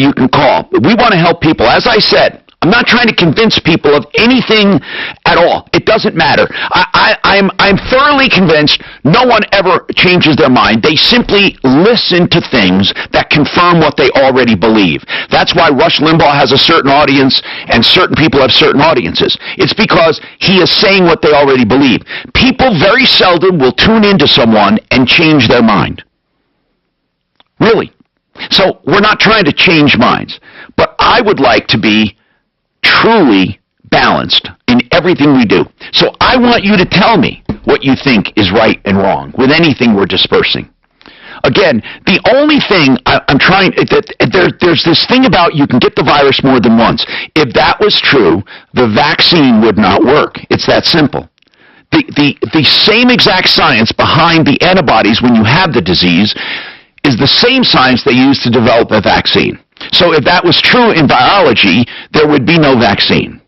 you can call. We want to help people. As I said, I'm not trying to convince people of anything at all. It doesn't matter. I'm thoroughly convinced no one ever changes their mind. They simply listen to things that confirm what they already believe. That's why Rush Limbaugh has a certain audience and certain people have certain audiences. It's because he is saying what they already believe. People very seldom will tune into someone and change their mind. Really. So we're not trying to change minds. But I would like to be truly balanced in everything we do. So I want you to tell me what you think is right and wrong with anything we're dispersing. Again, the only thing I'm trying, there's this thing about you can get the virus more than once. If that was true, the vaccine would not work. It's that simple. The same exact science behind the antibodies when you have the disease is the same science they use to develop a vaccine. So if that was true in biology, there would be no vaccine.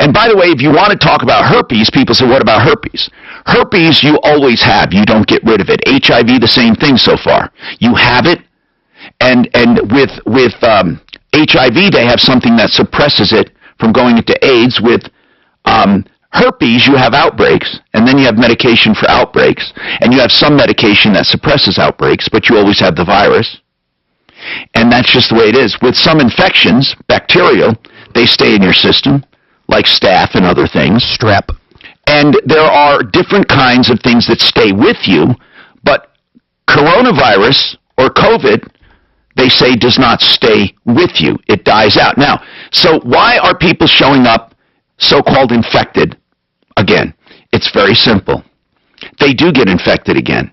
And by the way, if you want to talk about herpes, people say, what about herpes? Herpes you always have. You don't get rid of it. HIV, the same thing so far. You have it, and with HIV, they have something that suppresses it from going into AIDS. With herpes, you have outbreaks, and then you have medication for outbreaks, and you have some medication that suppresses outbreaks, but you always have the virus. And that's just the way it is. With some infections, bacterial, they stay in your system, like staph and other things. Strep. And there are different kinds of things that stay with you, but coronavirus or COVID, they say, does not stay with you. It dies out. Now, so why are people showing up so-called infected again? It's very simple. They do get infected again.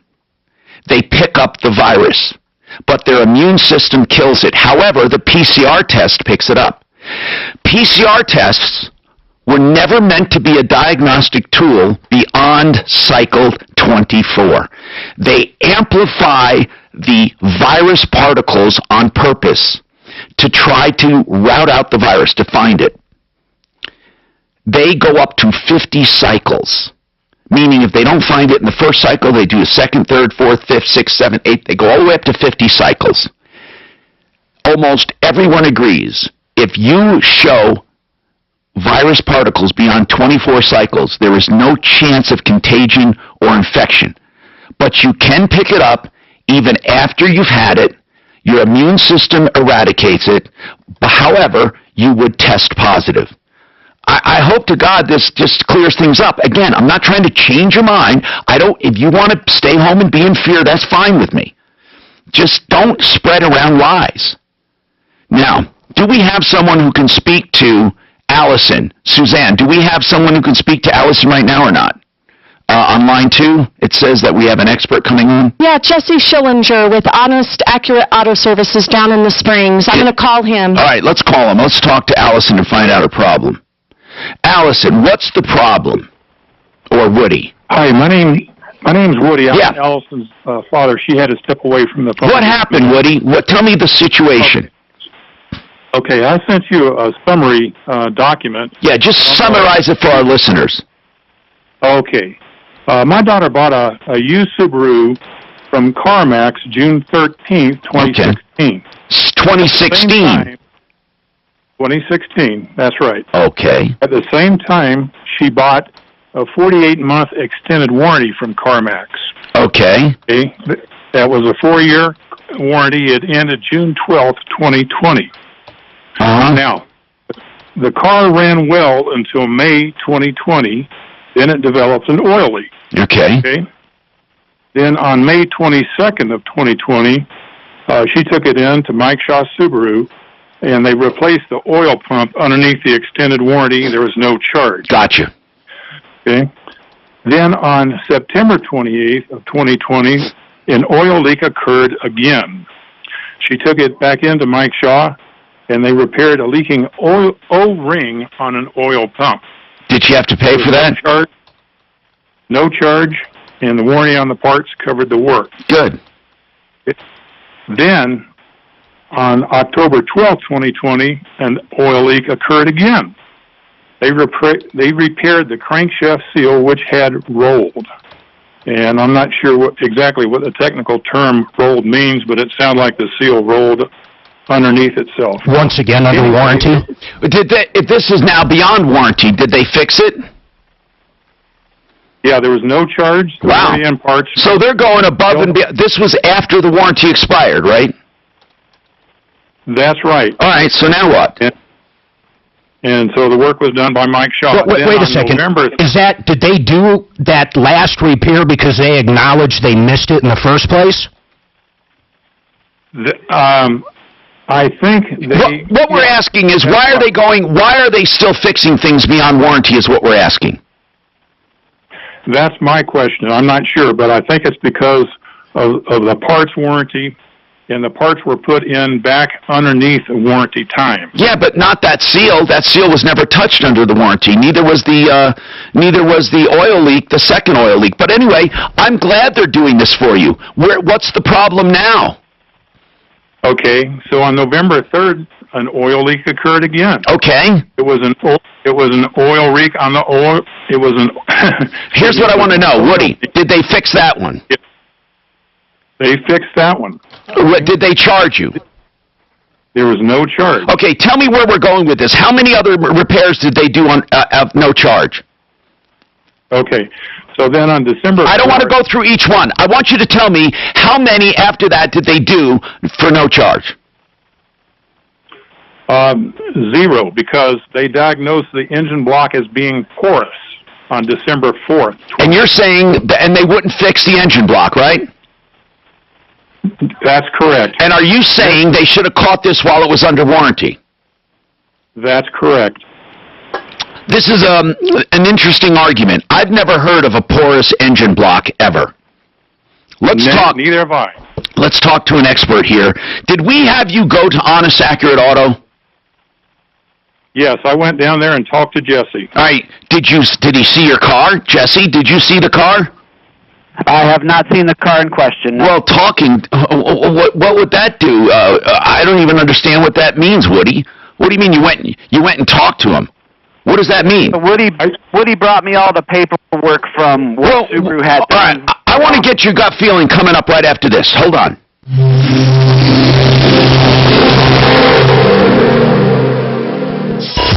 They pick up the virus, but their immune system kills it. However, the PCR test picks it up. PCR tests were never meant to be a diagnostic tool beyond cycle 24. They amplify the virus particles on purpose to try to rout out the virus, to find it. They go up to 50 cycles. Meaning if they don't find it in the first cycle, they do a second, third, fourth, fifth, sixth, seventh, eighth. They go all the way up to 50 cycles. Almost everyone agrees. If you show virus particles beyond 24 cycles, there is no chance of contagion or infection. But you can pick it up even after you've had it. Your immune system eradicates it. However, you would test positive. I hope to God this just clears things up. Again, I'm not trying to change your mind. If you want to stay home and be in fear, that's fine with me. Just don't spread around lies. Now, do we have someone who can speak to Allison? Suzanne, do we have someone who can speak to Allison right now or not? On line 2, it says that we have an expert coming on. Yeah, Jesse Schillinger with Honest Accurate Auto Services down in the Springs. I'm going to call him. All right, let's call him. Let's talk to Allison and find out her problem. Allison, what's the problem? Or Woody? Hi, my name's Woody. I'm Allison's father. She had to step away from the phone. What happened, Woody? Tell me the situation. Okay, I sent you a summary document. Yeah, just summarize it for our listeners. Okay. My daughter bought a used Subaru from CarMax June 13th, 2016. Okay. 2016? 2016, that's right. Okay. At the same time, she bought a 48-month extended warranty from CarMax. Okay. That was a 4-year warranty. It ended June 12th, 2020. Now, the car ran well until May 2020. Then it developed an oil leak. Okay. Then on May 22nd of 2020, she took it in to Mike Shaw Subaru, and they replaced the oil pump underneath the extended warranty. There was no charge. Gotcha. Okay. Then on September 28th of 2020, an oil leak occurred again. She took it back into Mike Shaw, and they repaired a leaking O-ring on an oil pump. Did she have to pay for that? No charge, and the warranty on the parts covered the work. Good. Then, on October 12, 2020, an oil leak occurred again. They repaired the crankshaft seal, which had rolled. And I'm not sure exactly what the technical term rolled means, but it sounded like the seal rolled underneath itself. Once again, under warranty? If this is now beyond warranty, did they fix it? Yeah, there was no charge. Wow. In parts. So they're going above and beyond. This was after the warranty expired, right? That's right. All right, so now what? And so the work was done by Mike Shaw. Wait a second. Did they do that last repair because they acknowledged they missed it in the first place? I think they... What we're asking is, why are they still fixing things beyond warranty is what we're asking. That's my question. I'm not sure, but I think it's because of the parts warranty, and the parts were put in back underneath the warranty time. Yeah, but not that seal. That seal was never touched under the warranty. Neither was the oil leak, the second oil leak. But anyway, I'm glad they're doing this for you. What's the problem now? Okay, so on November 3rd, an oil leak occurred again. Okay. It was an oil leak on the oil. It was an. Here's what I want to know, Woody. Did they fix that one? They fixed that one. Did they charge you? There was no charge. Okay, tell me where we're going with this. How many other repairs did they do on no charge? Okay, so then on December 4th... I don't want to go through each one. I want you to tell me how many after that did they do for no charge? 0, because they diagnosed the engine block as being porous on December 4th. And you're saying, and they wouldn't fix the engine block, right? That's correct. And are you saying they should have caught this while it was under warranty? That's correct. This is an interesting argument. I've never heard of a porous engine block ever. Let's talk. Neither have I. Let's talk to an expert here. Did we have you go to Honest Accurate Auto? Yes, I went down there and talked to Jesse. All right. Did he see your car? Jesse, did you see the car? I have not seen the car in question. No. Well, talking, what would that do? I don't even understand what that means, Woody. What do you mean you went and talked to him? What does that mean? Woody brought me all the paperwork from what Subaru had done. All right, I want to get your gut feeling coming up right after this. Hold on.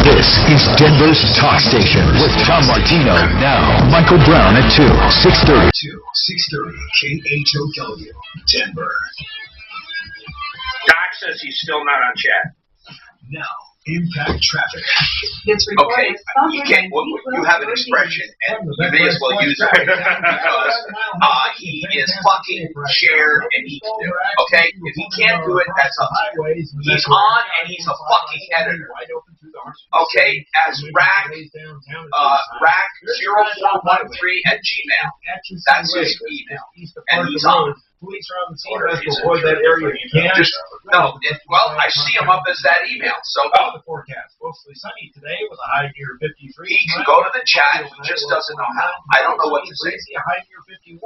This is Denver's Talk Station with Tom Martino. Now, Michael Brown at 2, 630. 630 KHOW, Denver. Doc says he's still not on chat. Now, impact traffic. Okay, you can't. You have an expression, and you may as well use it because he is fucking shared and he can do it. Okay, if he can't do it, that's up to him. He's on and he's a fucking editor. Okay, as rack 0413 @gmail. That's his email, and he's on. Police are on the scene to avoid that area. You can. Well, I see him up as that email. So the forecast. Mostly sunny today with a high near 53. He can go to the chat. He just doesn't know how. I don't know what to say. A high near 51.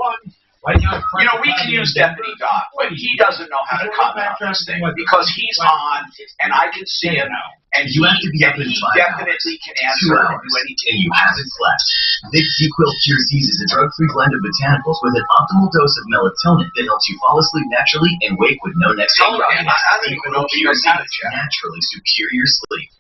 Right now, we can use Deputy Doc, but he doesn't know how to comment on this thing because he's on and I can see him. And he definitely can answer anything. You haven't slept. Vic ZQuil Cure Seas is a drug-free blend of botanicals with an optimal dose of melatonin that helps you fall asleep naturally and wake with no next day grogginess. I don't even know if you guys have it yet. Naturally superior sleep.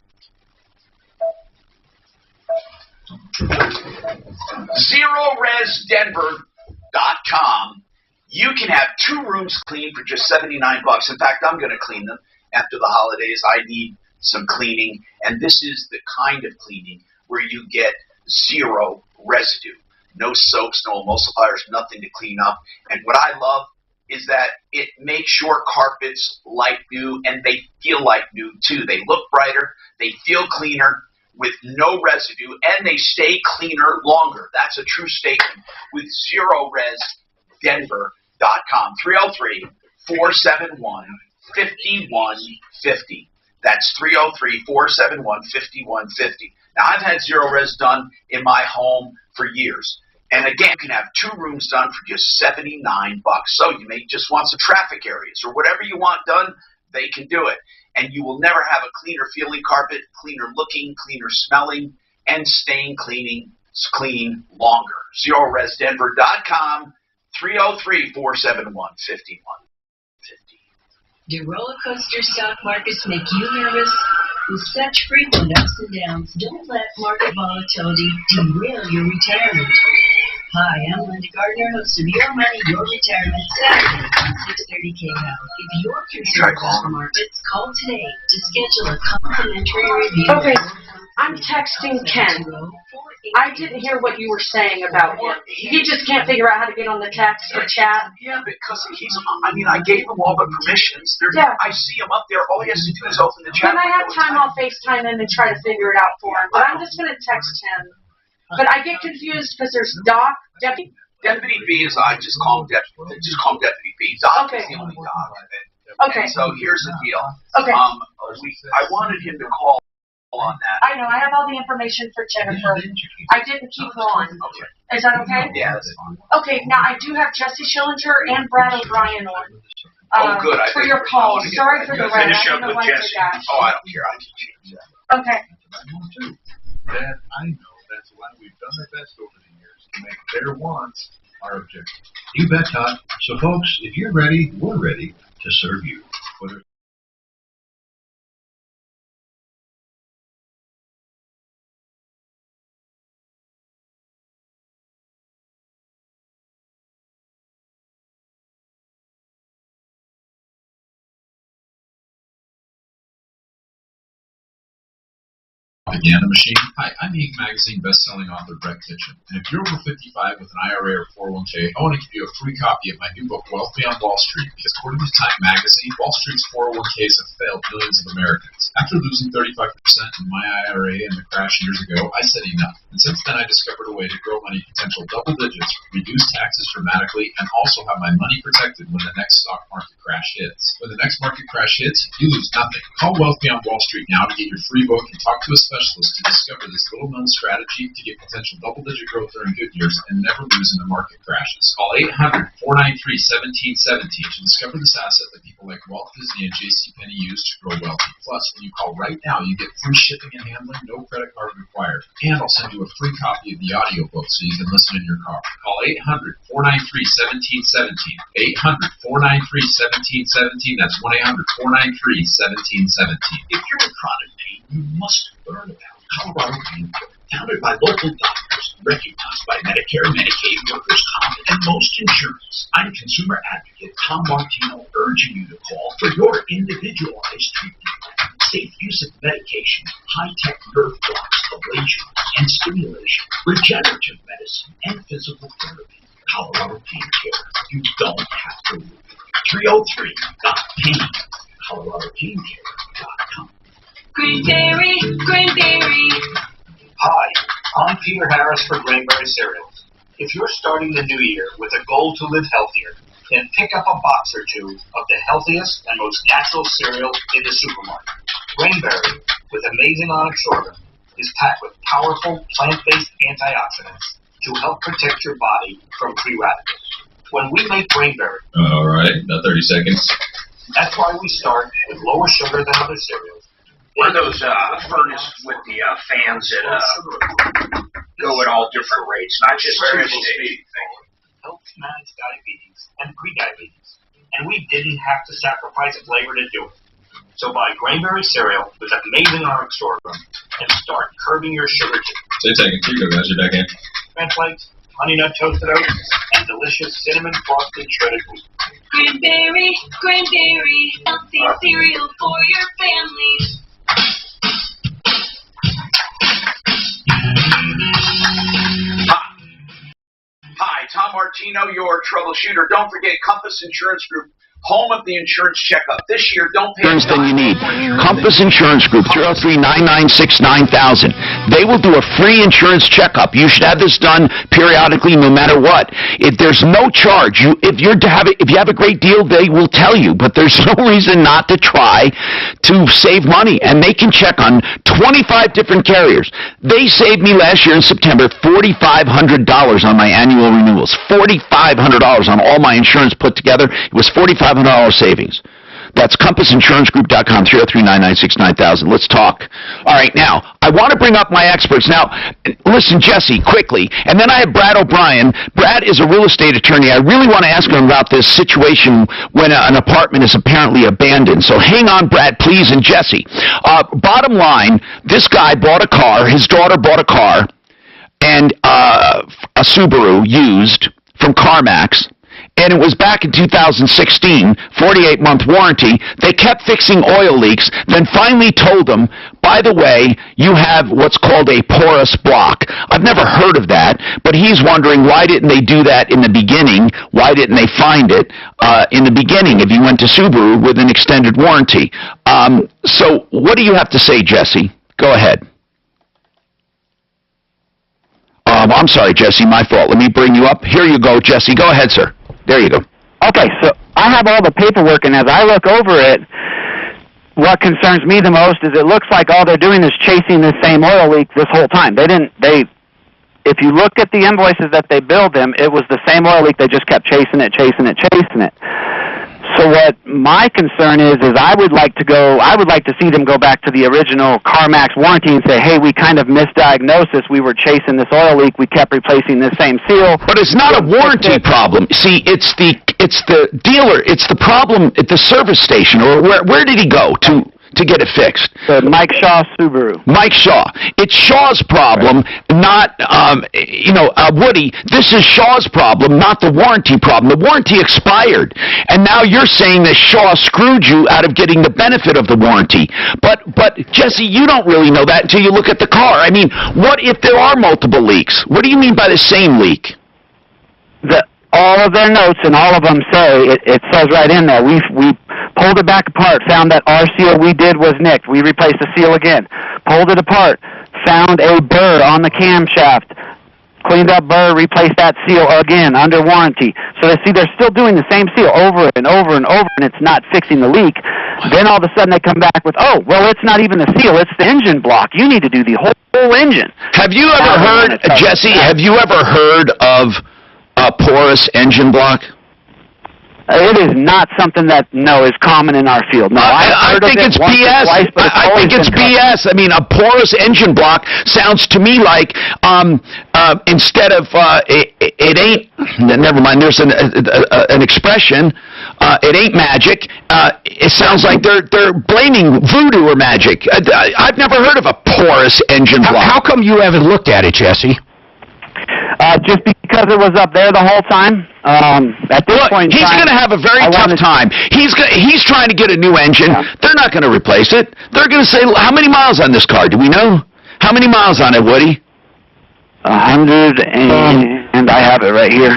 ZeroResDenver.com. You can have 2 rooms cleaned for just $79. In fact, I'm going to clean them after the holidays. I need some cleaning, and this is the kind of cleaning where you get 0 residue. No soaps, no emulsifiers, nothing to clean up. And what I love is that it makes your carpets like new, and they feel like new too. They look brighter, they feel cleaner with no residue, and they stay cleaner longer. That's a true statement with ZeroResDenver.com. 303-471-5150. That's 303-471-5150. Now, I've had Zero Res done in my home for years. And again, you can have 2 rooms done for just $79. So you may just want some traffic areas or whatever you want done, they can do it. And you will never have a cleaner feeling carpet, cleaner looking, cleaner smelling, and staying clean longer. ZeroResDenver.com, 303-471-5150. Do roller coaster stock markets make you nervous? With such frequent ups and downs, don't let market volatility derail your retirement. Hi, I'm Linda Gardner, host of Your Money, Your Retirement, Saturday on 6:30 KL. If you're concerned about the markets, call today to schedule a complimentary review. Okay, I'm texting Ken. I didn't hear what you were saying about him. He just can't figure out how to get on the text or chat. Yeah, because I gave him all the permissions. Yeah. I see him up there. All he has to do is open the chat. When I have time, I'll FaceTime him and try to figure it out for him. But I'm just going to text him. But I get confused because there's Doc, Deputy. Deputy B is, I just call him Deputy B. Doc is the only Doc. Okay. So here's the deal. Okay. I wanted him to call on that. I know. I have all the information for Jennifer. I didn't keep Ron. Okay. Is that okay? Yeah, that's fine. Okay. Now, I do have Jesse Schillinger and Brad O'Brien on. Good. For your call. Sorry for the red. I don't know why I did that. Oh, I don't care. I can change that. Okay. Dad, I know that's why we've done our best over the years to make their wants our objective. You bet, Todd. So, folks, if you're ready, we're ready to serve you. Whether Propaganda machine. Hi, I'm Inc. Magazine best-selling author Brett Kitchen. And if you're over 55 with an IRA or 401k, I want to give you a free copy of my new book, Wealth Beyond Wall Street, because according to Time Magazine, Wall Street's 401ks have failed millions of Americans. After losing 35% in my IRA in the crash years ago, I said enough. And since then, I discovered a way to grow money potential double digits, reduce taxes dramatically, and also have my money protected when the next stock market crash hits. When the next market crash hits, you lose nothing. Call Wealth Beyond Wall Street now to get your free book and talk to a specialist to discover this little-known strategy to get potential double-digit growth during good years and never lose in the market crashes. Call 800-493-1717 to discover this asset that people like Walt Disney and JCPenney use to grow wealthy. Plus, when you call right now, you get free shipping and handling, no credit card required. And I'll send you a free copy of the audiobook so you can listen in your car. Call 800-493-1717. 800-493-1717. That's 1-800-493-1717. If you're in chronic pain, you must learn about Colorado Pain Care, founded by local doctors, recognized by Medicare, Medicaid, workers' comp, and most insurance. I'm consumer advocate Tom Martino, urging you to call for your individualized treatment plan, safe use of medication, high-tech nerve blocks, ablation, and stimulation, regenerative medicine, and physical therapy. Colorado Pain Care. You don't have to move. 303-PAIN. ColoradoPainCare.com. Greenberry, Greenberry. Hi, I'm Peter Harris for Greenberry Cereals. If you're starting the new year with a goal to live healthier, then pick up a box or two of the healthiest and most natural cereal in the supermarket. Greenberry, with amazing onyx sorghum, is packed with powerful plant-based antioxidants to help protect your body from free radicals. When we make Greenberry, All right, about 30 seconds. that's why we start with lower sugar than other cereals. What are those furnace with the fans that go at all different rates, not just variable speed? Helps manage diabetes and prediabetes, and we didn't have to sacrifice flavor to do it. So buy Greenberry cereal with amazing onyx sorghum and start curbing your sugar too. Stay taking 3 guys, you're back in. Cornflakes, honey nut toasted oats, and delicious cinnamon frosted shredded wheat. Greenberry, Greenberry. Healthy cereal for your family. Hi, Tom Martino, your troubleshooter. Don't forget Compass Insurance Group, home of the insurance checkup. This year, don't pay Insurance than you need. Compass Insurance Group, 303-996-9000. They will do a free insurance checkup. You should have this done periodically, no matter what. If there's no charge, if you have a great deal, they will tell you. But there's no reason not to try to save money. And they can check on 25 different carriers. They saved me last year in September $4,500 on my annual renewals. $4,500 on all my insurance put together. It was $4,500 savings. That's CompassInsuranceGroup.com, 303-996-9000. Let's talk. All right, now, I want to bring up my experts. Now, listen, Jesse, quickly, and then I have Brad O'Brien. Brad is a real estate attorney. I really want to ask him about this situation when an apartment is apparently abandoned. So hang on, Brad, please, and Jesse. Bottom line, this guy bought a car, his daughter bought a car, and a Subaru used from CarMax, and it was back in 2016, 48-month warranty. They kept fixing oil leaks, then finally told them, by the way, you have what's called a porous block. I've never heard of that, but he's wondering why didn't they do that in the beginning? Why didn't they find it in the beginning if you went to Subaru with an extended warranty? So what do you have to say, Jesse? Go ahead. I'm sorry, Jesse, my fault. Let me bring you up. Here you go, Jesse. Go ahead, sir. There you go. Okay, so I have all the paperwork, and as I look over it, what concerns me the most is it looks like all they're doing is chasing the same oil leak this whole time. If you look at the invoices that they billed them, it was the same oil leak. They just kept chasing it. So what my concern is I would like to see them go back to the original CarMax warranty and say, hey, we kind of misdiagnosed this. We were chasing this oil leak. We kept replacing this same seal. But it's not a warranty problem. See, it's the dealer. It's the problem at the service station. Or where did he go to get it fixed? Mike Shaw Subaru. Mike Shaw. It's Shaw's problem, not, Woody, this is Shaw's problem, not the warranty problem. The warranty expired, and now you're saying that Shaw screwed you out of getting the benefit of the warranty. But Jesse, you don't really know that until you look at the car. I mean, what if there are multiple leaks? What do you mean by the same leak? All of their notes and all of them say, it says right in there, we pulled it back apart, found that our seal we did was nicked. We replaced the seal again. Pulled it apart, found a burr on the camshaft, cleaned up burr, replaced that seal again under warranty. So they're still doing the same seal over and over and over, and it's not fixing the leak. Then all of a sudden they come back with, oh, well, it's not even the seal, it's the engine block. You need to do the whole engine. Have you ever heard, Jesse, have you ever heard of a porous engine block? It is not something that, is common in our field. No, I think it's BS. I think it's BS. I mean, a porous engine block sounds to me like instead of it ain't. Never mind. There's an expression. It ain't magic. It sounds like they're blaming voodoo or magic. I've never heard of a porous engine block. How come you haven't looked at it, Jesse? Just because it was up there the whole time. At this point in time, he's going to have a very tough time. He's trying to get a new engine. Yeah. They're not going to replace it. They're going to say, how many miles on this car? Do we know? How many miles on it, Woody? 100, and I have it right here.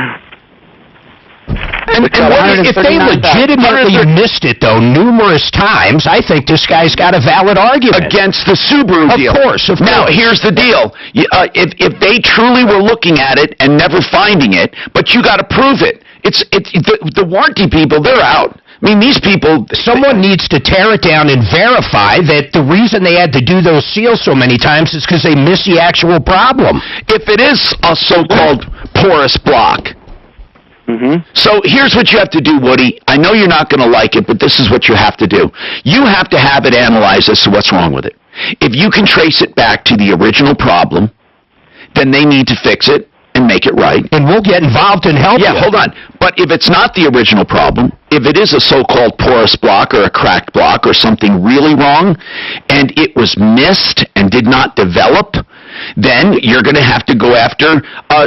And if they legitimately missed it, though, numerous times, I think this guy's got a valid argument. Against the Subaru deal. Of course. Now, here's the deal. If they truly were looking at it and never finding it, but you got to prove it. The warranty people, they're out. I mean, these people... Someone needs to tear it down and verify that the reason they had to do those seals so many times is because they missed the actual problem. If it is a so-called porous block... Mm-hmm. So here's what you have to do, Woody. I know you're not going to like it, but this is what you have to do. You have to have it analyzed as to what's wrong with it. If you can trace it back to the original problem, then they need to fix it and make it right. And we'll get involved and help you. Yeah, hold on. But if it's not the original problem, if it is a so-called porous block or a cracked block or something really wrong, and it was missed and did not develop, then you're going to have to go after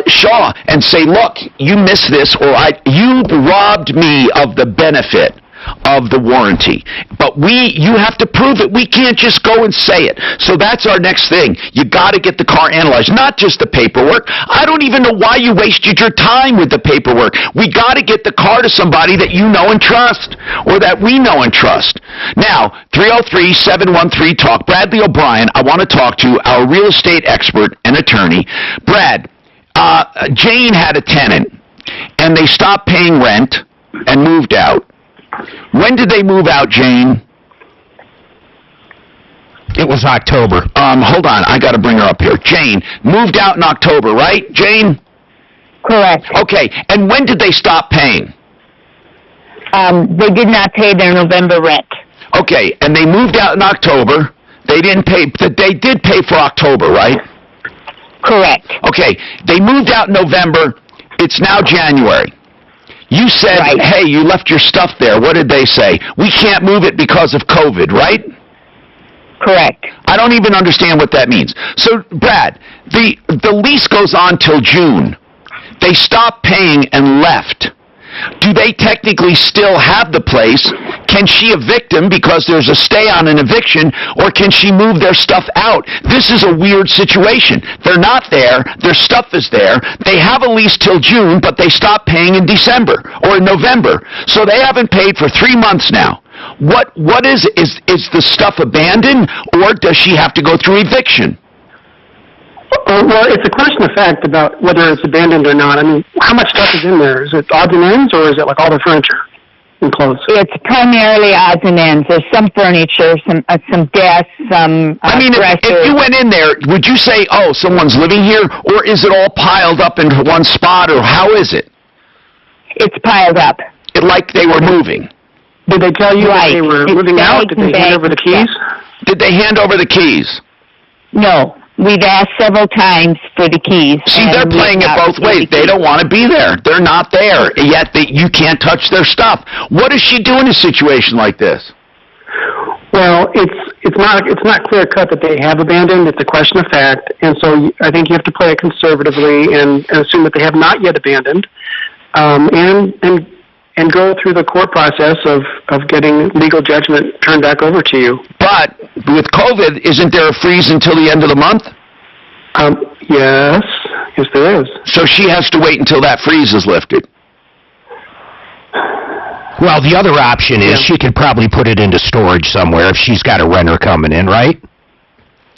Shaw and say, look, you missed this, or you robbed me of the benefit of the warranty. But you have to prove it. We can't just go and say it. So that's our next thing. You got to get the car analyzed, not just the paperwork. I don't even know why you wasted your time with the paperwork. We got to get the car to somebody that you know and trust, or that we know and trust. Now, 303-713-TALK. Bradley O'Brien, I want to talk to our real estate expert and attorney. Brad, Jane had a tenant, and they stopped paying rent and moved out. When did they move out, Jane? It was October. Hold on. I got to bring her up here. Jane, moved out in October, right, Jane? Correct. Okay. And when did they stop paying? They did not pay their November rent. Okay, and they moved out in October. They didn't pay. They did pay for October, right? Correct. Okay, they moved out in November. It's now January. You said, right. Hey, you left your stuff there. What did they say? We can't move it because of COVID, right? Correct. I don't even understand what that means. So, Brad, the lease goes on till June. They stopped paying and left. Do they technically still have the place? Can she evict them because there's a stay on an eviction, or can she move their stuff out? This is a weird situation. They're not there. Their stuff is there. They have a lease till June, but they stopped paying in December or in November. So they haven't paid for 3 months now. What is the stuff abandoned, or does she have to go through eviction? Well, it's a question of fact about whether it's abandoned or not. I mean, how much stuff is in there? Is it odds and ends, or is it like all the furniture and clothes? It's primarily odds and ends. There's some furniture, some desks, some I mean, if you went in there, would you say, oh, someone's living here, or is it all piled up into one spot, or how is it? It's piled up. Like they were moving. Did they tell you right. that they were moving out? Did they hand over the keys? Did they hand over the keys? No. We've asked several times for the keys. See, they're playing it both ways. They don't want to be there. They're not there, yet you can't touch their stuff. What does she do in a situation like this? Well, it's not clear cut that they have abandoned. It's a question of fact, and so I think you have to play it conservatively and assume that they have not yet abandoned, and go through the court process of getting legal judgment turned back over to you. But with COVID, isn't there a freeze until the end of the month? Yes, there is. So she has to wait until that freeze is lifted. Well, the other option is she could probably put it into storage somewhere if she's got a renter coming in, right?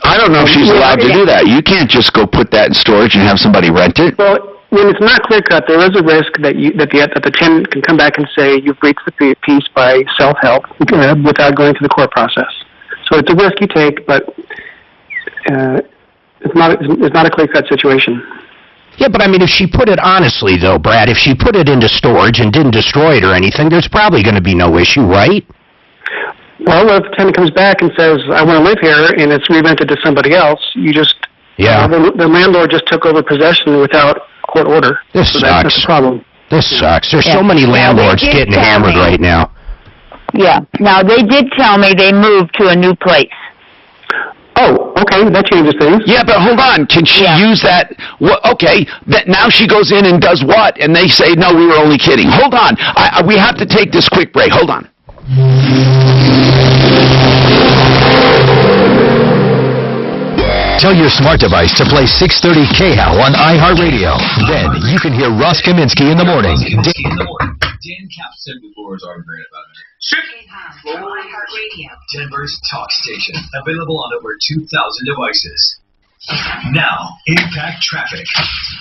I don't know if she's allowed to do that. You can't just go put that in storage and have somebody rent it. Well, when it's not clear-cut, there is a risk that the tenant can come back and say you've breached the peace by self-help without going through the court process. So it's a risk you take, but it's not a clear-cut situation. Yeah, but I mean, if she put it honestly, though, Brad, if she put it into storage and didn't destroy it or anything, there's probably going to be no issue, right? Well, if the tenant comes back and says, I want to live here, and it's re-rented to somebody else, you just... Yeah. The landlord just took over possession without court order. This sucks. That's the problem. This sucks. There's so many landlords getting hammered right now. Yeah. Now, they did tell me they moved to a new place. Oh, okay. That changes things. Yeah, but hold on. Can she use that? Well, okay. Now she goes in and does what? And they say, no, we were only kidding. Hold on. We have to take this quick break. Hold on. Tell your smart device to play 630 KHOW on iHeartRadio. Then you can hear Ross Kaminsky in the morning. Dan Cap said before his autograph about it. iHeartRadio. Denver's talk station, available on over 2,000 devices. Now, Impact Traffic.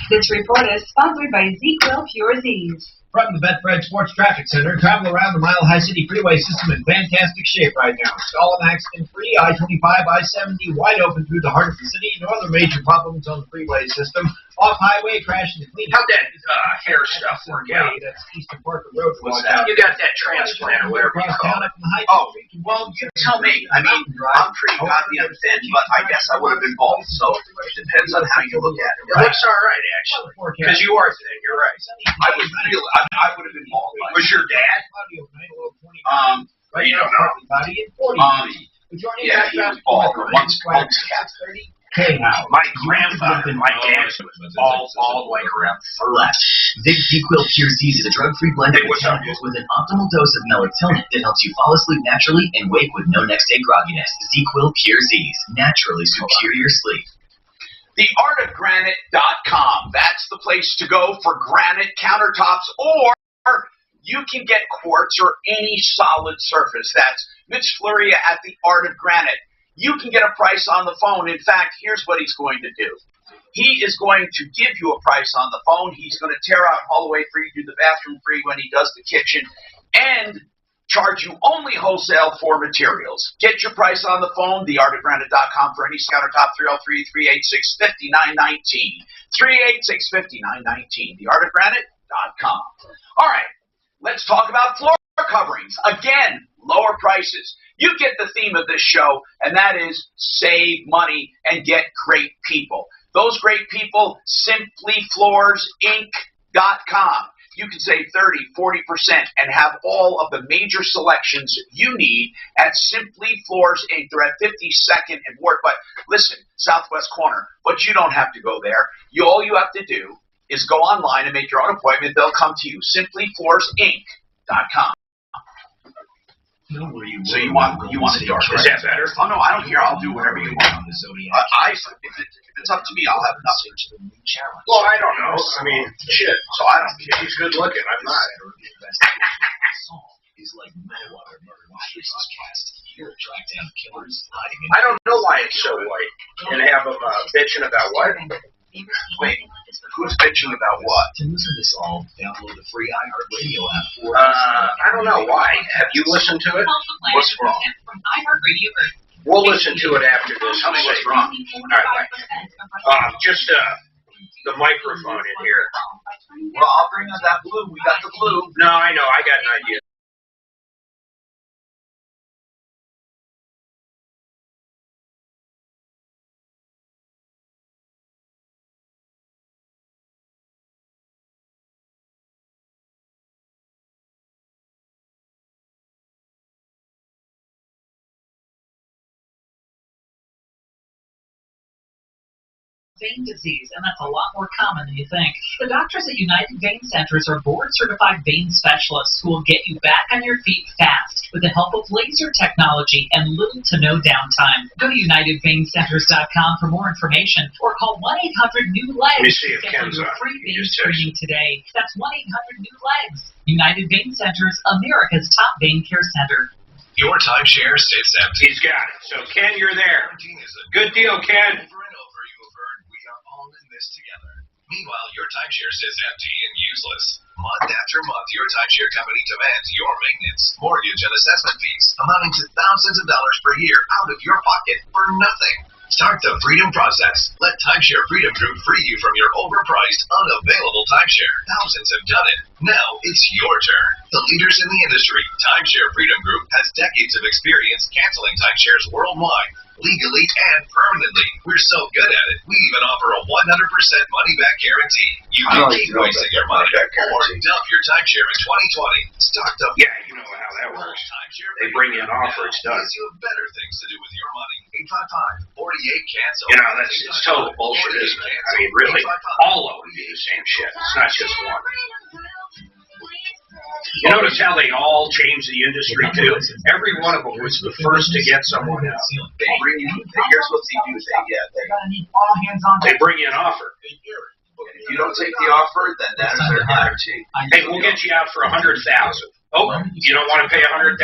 This report is sponsored by ZQL Pure Z's. From the Betfred Sports Traffic Center, travel around the Mile High City freeway system in fantastic shape right now. Stall and accident-free, I-25, I-70 wide open through the heart of the city. No other major problems on the freeway system. Off-highway, crashing the clean. How'd that hair stuff work out? That's Eastern Parker Road. You got that transplant or whatever you call it. Oh, well, you tell me. I mean, I'm pretty goddamn thin, but I guess I would have been bald, so it depends on how you look at it. It looks all right, actually, because you are thin. You're right. I would have been bald. Was your dad? You don't know. Yeah, he was bald. Once cats. Hey, now, my grandfather, my dad was bald like around 30. Vic ZQL Pure Z's is a drug-free blend of botanicals with an optimal dose of melatonin that helps you fall asleep naturally and wake with no next-day grogginess. ZQL Pure Z's, naturally superior sleep. TheArtofGranite.com. That's the place to go for granite countertops, or you can get quartz or any solid surface. That's Mitch Floria at The Art of Granite. You can get a price on the phone. In fact, here's what he's going to do. He is going to give you a price on the phone. He's going to tear out hallway free, do the bathroom free when he does the kitchen, and charge you only wholesale for materials. Get your price on the phone, theartofgranite.com for any countertop, 303-386-5919. 386-5919, theartofgranite.com. All right, let's talk about floor coverings. Again, lower prices. You get the theme of this show, and that is save money and get great people. Those great people, simplyfloorsinc.com. You can save 30, 40% and have all of the major selections you need at Simply Floors Inc. They're at 52nd and Ward. But listen, Southwest Corner, but you don't have to go there. All you have to do is go online and make your own appointment. They'll come to you. Simplyfloorsinc.com. So you want it dark, right? Is that better? Oh, no, I don't care. I'll do whatever you want. If it's up to me, I'll have nothing. Well, I don't know. I mean, shit. So I don't care. He's good looking. I'm not. I don't know why it's so white. And have them bitching about what? Wait, who's bitching about what? To listen to this all, download the free iHeartRadio app for I don't know why. Have you listened to it? What's wrong? We'll listen to it after this. Tell me what's wrong. All right, bye. Just the microphone in here. Well, I'll bring us that blue. We got the blue. No, I know. I got an idea. Vein disease, and that's a lot more common than you think. The doctors at United Vein Centers are board-certified vein specialists who will get you back on your feet fast with the help of laser technology and little to no downtime. Go to UnitedVeinCenters.com for more information or call 1-800-NEW-LEGS Let me see if to Ken's your on. free vein screening today. That's 1-800-NEW-LEGS. United Vein Centers, America's top vein care center. Your timeshare sits empty. He's got it. So, Ken, you're there. Good deal, Ken. Together. Meanwhile, your timeshare sits empty and useless. Month after month, your timeshare company demands your maintenance, mortgage, and assessment fees, amounting to thousands of dollars per year out of your pocket for nothing. Start the freedom process. Let Timeshare Freedom Group free you from your overpriced, unavailable timeshare. Thousands have done it. Now it's your turn. The leaders in the industry, Timeshare Freedom Group, has decades of experience canceling timeshares worldwide, legally and permanently. We're so good at it, we even offer a 100% money-back guarantee. You can keep wasting your money or dump your timeshare in 2020. Start the... Yeah, you know how that works. They bring you an offer, it's done. You have better things to do with your money. 855-48-CANCEL. You know, it's total bullshit, isn't it? I mean, really, all of them do the same shit. It's not just one. You notice how they all change the industry, too? Every one of them was the first to get someone out. They bring you, here's what they do. They bring you an offer. If you don't take the offer, then that's their guarantee. Hey, we'll get you out for $100,000. Oh, you don't want to pay $100,000?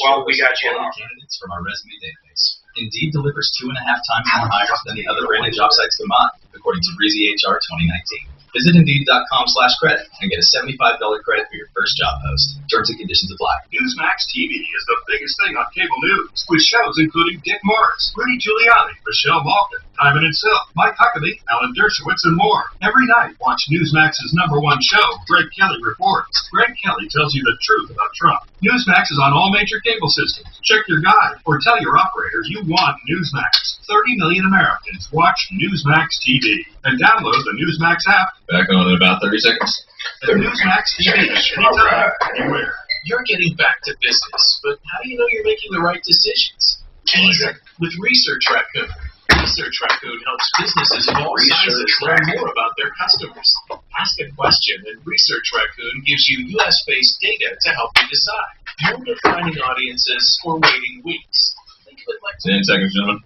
Well, we got you an offer. Candidates from our resume database. Indeed delivers 2.5 times more hires than the other rated job sites combined, according to Breezy HR 2019. Visit Indeed.com/credit and get a $75 credit for your first job post. Terms and conditions apply. Newsmax TV is the biggest thing on cable news, with shows including Dick Morris, Rudy Giuliani, Michelle Malkin, Time and Itself, Mike Huckabee, Alan Dershowitz, and more. Every night, watch Newsmax's #1 show, Greg Kelly Reports. Greg Kelly tells you the truth about Trump. Newsmax is on all major cable systems. Check your guide or tell your operator you want Newsmax. 30 million Americans watch Newsmax TV. And download the Newsmax app. Back on in about 30 seconds. The Newsmax TV, anytime, anywhere. You're getting back to business, but how do you know you're making the right decisions? Easy. With Research Raccoon. Research Raccoon helps businesses of all sizes learn more about their customers. Ask a question, and Research Raccoon gives you U.S.-based data to help you decide. No defining audiences or waiting weeks. Think of it like 10 seconds, gentlemen.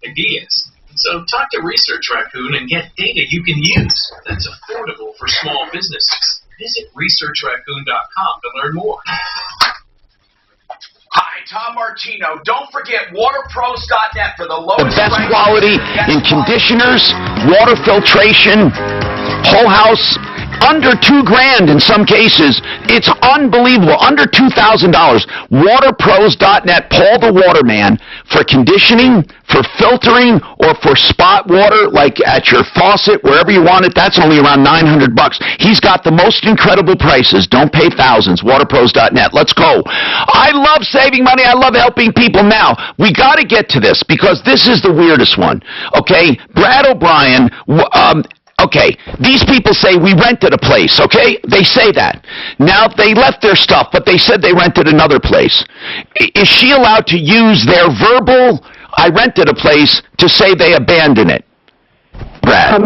ideas. So talk to Research Raccoon and get data you can use that's affordable for small businesses. Visit researchraccoon.com to learn more. Hi, Tom Martino. Don't forget waterpros.net for the lowest The best quality in conditioners, water filtration, whole house, under $2,000 in some cases. It's unbelievable. Under $2,000. Waterpros.net. Paul the Waterman for conditioning, for filtering, or for spot water, like at your faucet, wherever you want it. That's only around $900. He's got the most incredible prices. Don't pay thousands. Waterpros.net. Let's go. I love saving money. I love helping people. Now, we got to get to this because this is the weirdest one. Okay? Brad O'Brien, okay, these people say we rented a place, okay? They say that. Now, they left their stuff, but they said they rented another place. Is she allowed to use their verbal, I rented a place, to say they abandon it? Brad?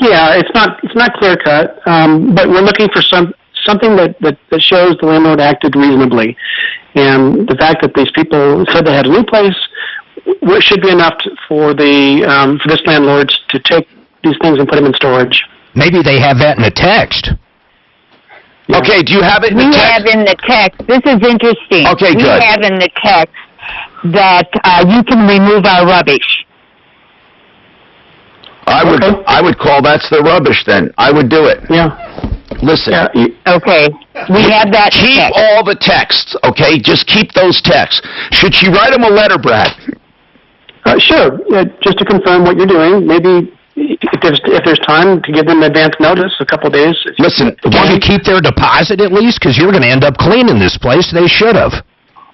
Yeah, it's not clear cut, but we're looking for something that shows the landlord acted reasonably. And the fact that these people said they had a new place should be enough for this landlord to take these things and put them in storage. Maybe they have that in a text. Yeah. Okay, do you have it in the text? We have in the text. This is interesting. Okay, good. We have in the text that you can remove our rubbish. I would call that's the rubbish then. I would do it. Yeah. Listen. Yeah. Okay. We have that Keep text. all the texts, okay? Just keep those texts. Should she write them a letter, Brad? Sure. Just to confirm what you're doing. Maybe if there's time to give them advance notice, a couple of days. Listen, want to keep their deposit at least? Because you're going to end up cleaning this place. They should have.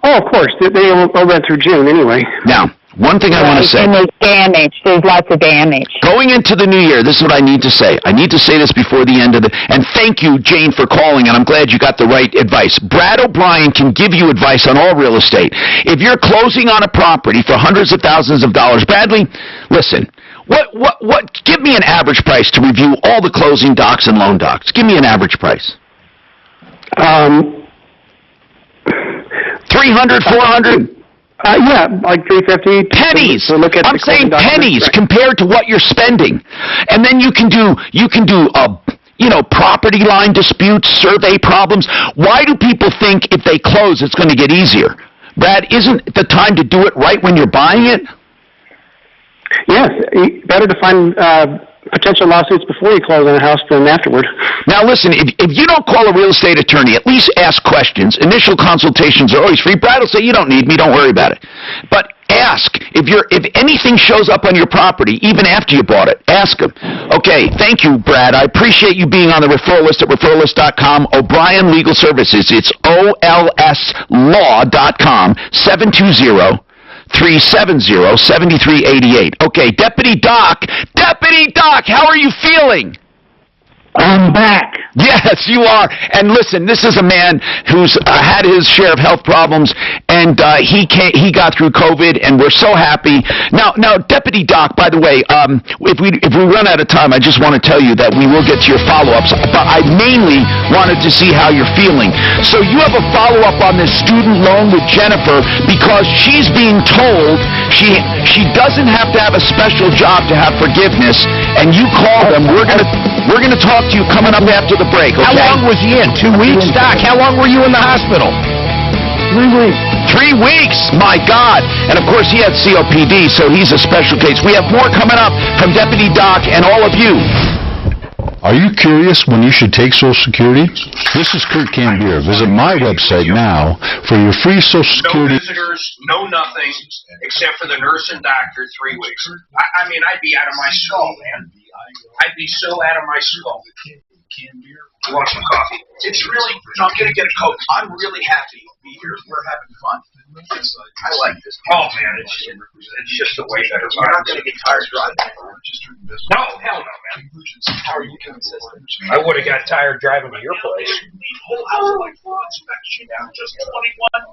Oh, of course. They all went through June anyway. Now, one thing I want to say. And there's damage. There's lots of damage. Going into the new year, this is what I need to say. I need to say this before the end of the... And thank you, Jane, for calling, and I'm glad you got the right advice. Brad O'Brien can give you advice on all real estate. If you're closing on a property for hundreds of thousands of dollars, Bradley, listen, what? Give me an average price to review all the closing docs and loan docs. Give me an average price. 300, 400? Yeah, like $350. Pennies. So look at I'm saying pennies compared to what you're spending, and then you can do property line disputes, survey problems. Why do people think if they close it's going to get easier? Brad, isn't the time to do it right when you're buying it? Yes, better to find potential lawsuits before you close on a house than afterward. Now listen, if you don't call a real estate attorney, at least ask questions. Initial consultations are always free. Brad will say, you don't need me, don't worry about it. But ask. If anything shows up on your property, even after you bought it, ask them. Okay, thank you, Brad. I appreciate you being on the referral list at referrallist.com. O'Brien Legal Services. It's OLSlaw.com, 720-370-7388. Okay, Deputy Doc, how are you feeling? I'm back. Yes, you are. And listen, this is a man who's had his share of health problems, and he got through COVID, and we're so happy. Now, Deputy Doc, by the way, if we run out of time, I just want to tell you that we will get to your follow-ups, but I mainly wanted to see how you're feeling. So you have a follow-up on this student loan with Jennifer because she's being told she doesn't have to have a special job to have forgiveness, and you call them. We're gonna talk to you coming up after the break, okay? How long was he in? 2 weeks, Doc? How long were you in the hospital? 3 weeks. 3 weeks? My God. And, of course, he had COPD, so he's a special case. We have more coming up from Deputy Doc and all of you. Are you curious when you should take Social Security? This is Kurt Cambier. Visit my website now for your free Social Security. No visitors, no nothing, except for the nurse and doctor 3 weeks. I mean, I'd be out of my skull, man. I'd be so out of my skull. You want some coffee? It's really, I'm going to get a Coke. I'm really happy to be here. We're having fun. I like this. Oh, man, it's just a way better You're not going to get tired driving. No, hell no, man. How are you consistent? I would have got tired driving to your place. Whole house inspection down just $21.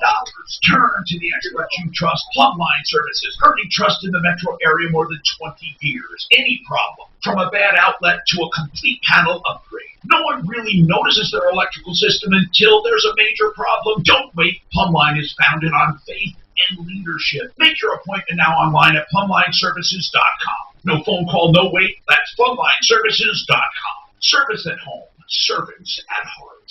Turn to the experts you trust. Plumline Services, earning trust in the metro area more than 20 years. Any problem, from a bad outlet to a complete panel upgrade. No one really notices their electrical system until there's a major problem. Don't wait. Plumline is founded on faith and leadership. Make your appointment now online at plumlineservices.com. No phone call, no wait. That's plumlineservices.com. Service at home. Service at heart.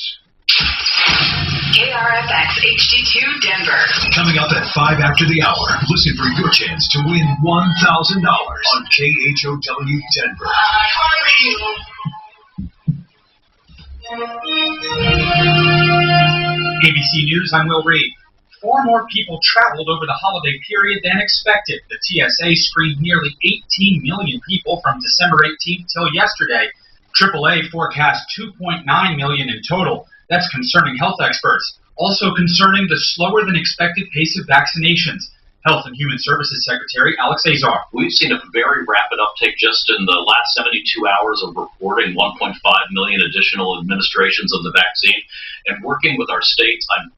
KRFX HD2 Denver. Coming up at 5 after the hour, listen for your chance to win $1,000 on KHOW Denver. ABC News, I'm Will Reed. 4 more people traveled over the holiday period than expected. The TSA screened nearly 18 million people from December 18th till yesterday. AAA forecast 2.9 million in total. That's concerning health experts. Also concerning the slower than expected pace of vaccinations. Health and Human Services Secretary Alex Azar. We've seen a very rapid uptake just in the last 72 hours of reporting 1.5 million additional administrations of the vaccine. And working with our states, I'm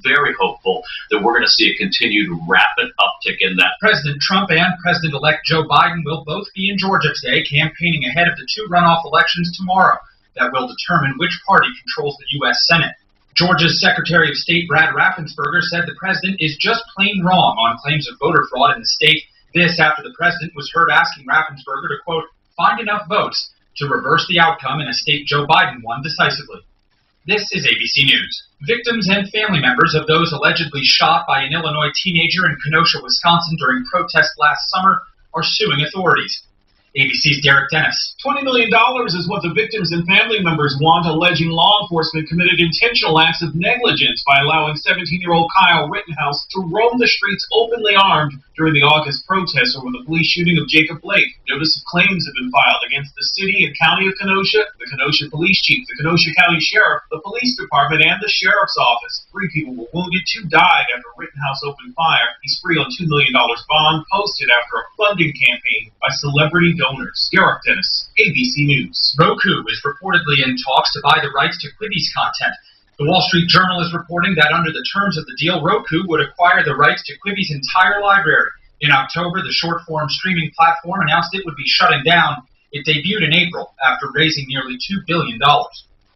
very hopeful that we're going to see a continued rapid uptick in that. President Trump and President-elect Joe Biden will both be in Georgia today, campaigning ahead of the 2 runoff elections tomorrow. That will determine which party controls the U.S. Senate. Georgia's Secretary of State Brad Raffensperger said the president is just plain wrong on claims of voter fraud in the state. This after the president was heard asking Raffensperger to, quote, find enough votes to reverse the outcome in a state Joe Biden won decisively. This is ABC News. Victims and family members of those allegedly shot by an Illinois teenager in Kenosha, Wisconsin during protests last summer are suing authorities. ABC's Derek Dennis. $20 million is what the victims and family members want, alleging law enforcement committed intentional acts of negligence by allowing 17-year-old Kyle Rittenhouse to roam the streets openly armed during the August protests over the police shooting of Jacob Blake. Notice of claims have been filed against the city and county of Kenosha, the Kenosha Police Chief, the Kenosha County Sheriff, the Police Department, and the Sheriff's Office. 3 people were wounded, 2 died after Rittenhouse opened fire. He's free on $2 million bond posted after a funding campaign by celebrity donors. Derek Dennis, ABC News. Roku is reportedly in talks to buy the rights to Quibi's content. The Wall Street Journal is reporting that under the terms of the deal, Roku would acquire the rights to Quibi's entire library. In October, the short-form streaming platform announced it would be shutting down. It debuted in April after raising nearly $2 billion.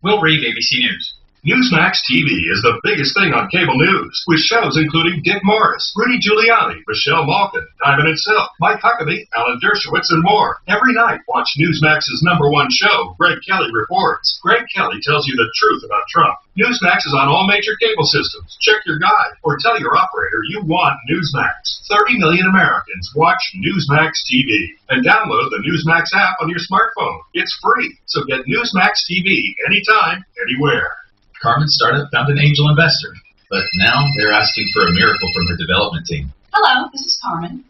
Will Reed, ABC News. Newsmax TV is the biggest thing on cable news, with shows including Dick Morris, Rudy Giuliani, Michelle Malkin, Diamond and Silk, Mike Huckabee, Alan Dershowitz, and more. Every night, watch Newsmax's #1 show, Greg Kelly Reports. Greg Kelly tells you the truth about Trump. Newsmax is on all major cable systems. Check your guide or tell your operator you want Newsmax. 30 million Americans watch Newsmax TV. And download the Newsmax app on your smartphone. It's free, so get Newsmax TV anytime, anywhere. Carmen's startup found an angel investor, but now they're asking for a miracle from her development team. Hello, this is Carmen.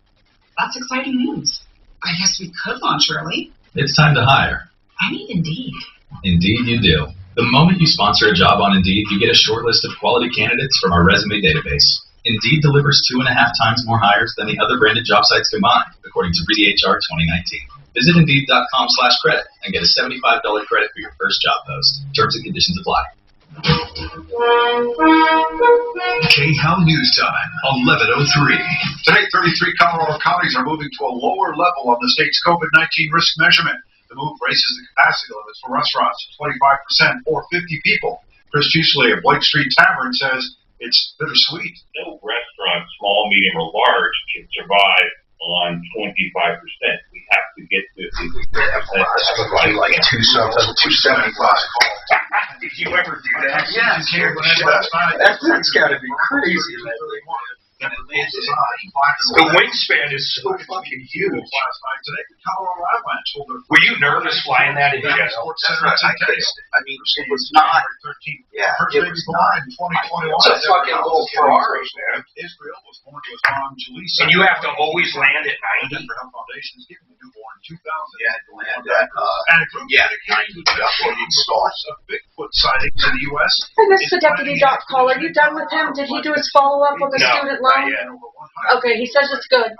That's exciting news. I guess we could launch early. It's time to hire. I need Indeed. Indeed you do. The moment you sponsor a job on Indeed, you get a short list of quality candidates from our resume database. Indeed delivers 2.5 times more hires than the other branded job sites combined, according to HR 2019. Visit Indeed.com/credit and get a $75 credit for your first job post. Terms and conditions apply. KHOW News Time, 11:03. Today, 33 Colorado counties are moving to a lower level on the state's COVID-19 risk measurement. The move raises the capacity limits for restaurants to 25% or 50 people. Chris Cheesley of Blake Street Tavern says it's bittersweet. No restaurant, small, medium, or large, can survive on 25%. We have to get to 50%. Like 275. Did you ever do that? Yeah, that's got to be crazy. The wingspan is so fucking huge. Were you nervous flying that in jet? I mean, it was not. Yeah, it was not. It's a fucking little Ferrari, man. Israel was born to Islam, and you have to always land at 90. Yeah, to land at, yeah, 90. That's what he installed. Bigfoot sightings in the U.S. I missed the deputy doc call. Are you done with him? Did he do his follow-up on the student loan? Okay, he says it's good.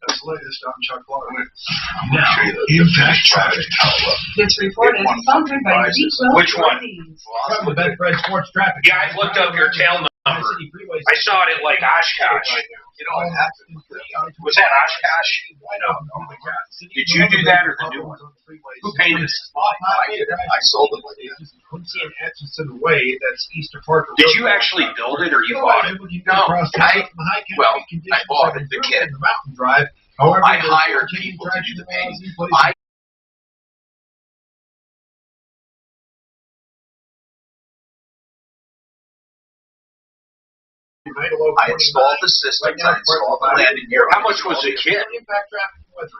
That's the latest. I'm Chuck Clark. Now, Impact Traffic. This report is sponsored by Which one? From the Bedford Sports Traffic. Yeah, I looked up your tail number. I saw it at like Oshkosh. You know what happened? Was that Oshkosh? I don't know. Did you do that or the new one? Who painted it? I sold it. Quincy and Atchison Way, that's east of Parker. Did you actually build it or you bought it? No, I bought it. The kid. Mountain Drive. However, I hired people to do the painting. I installed the systems. I installed the landing gear. How much was the kit? Impact Traffic weather.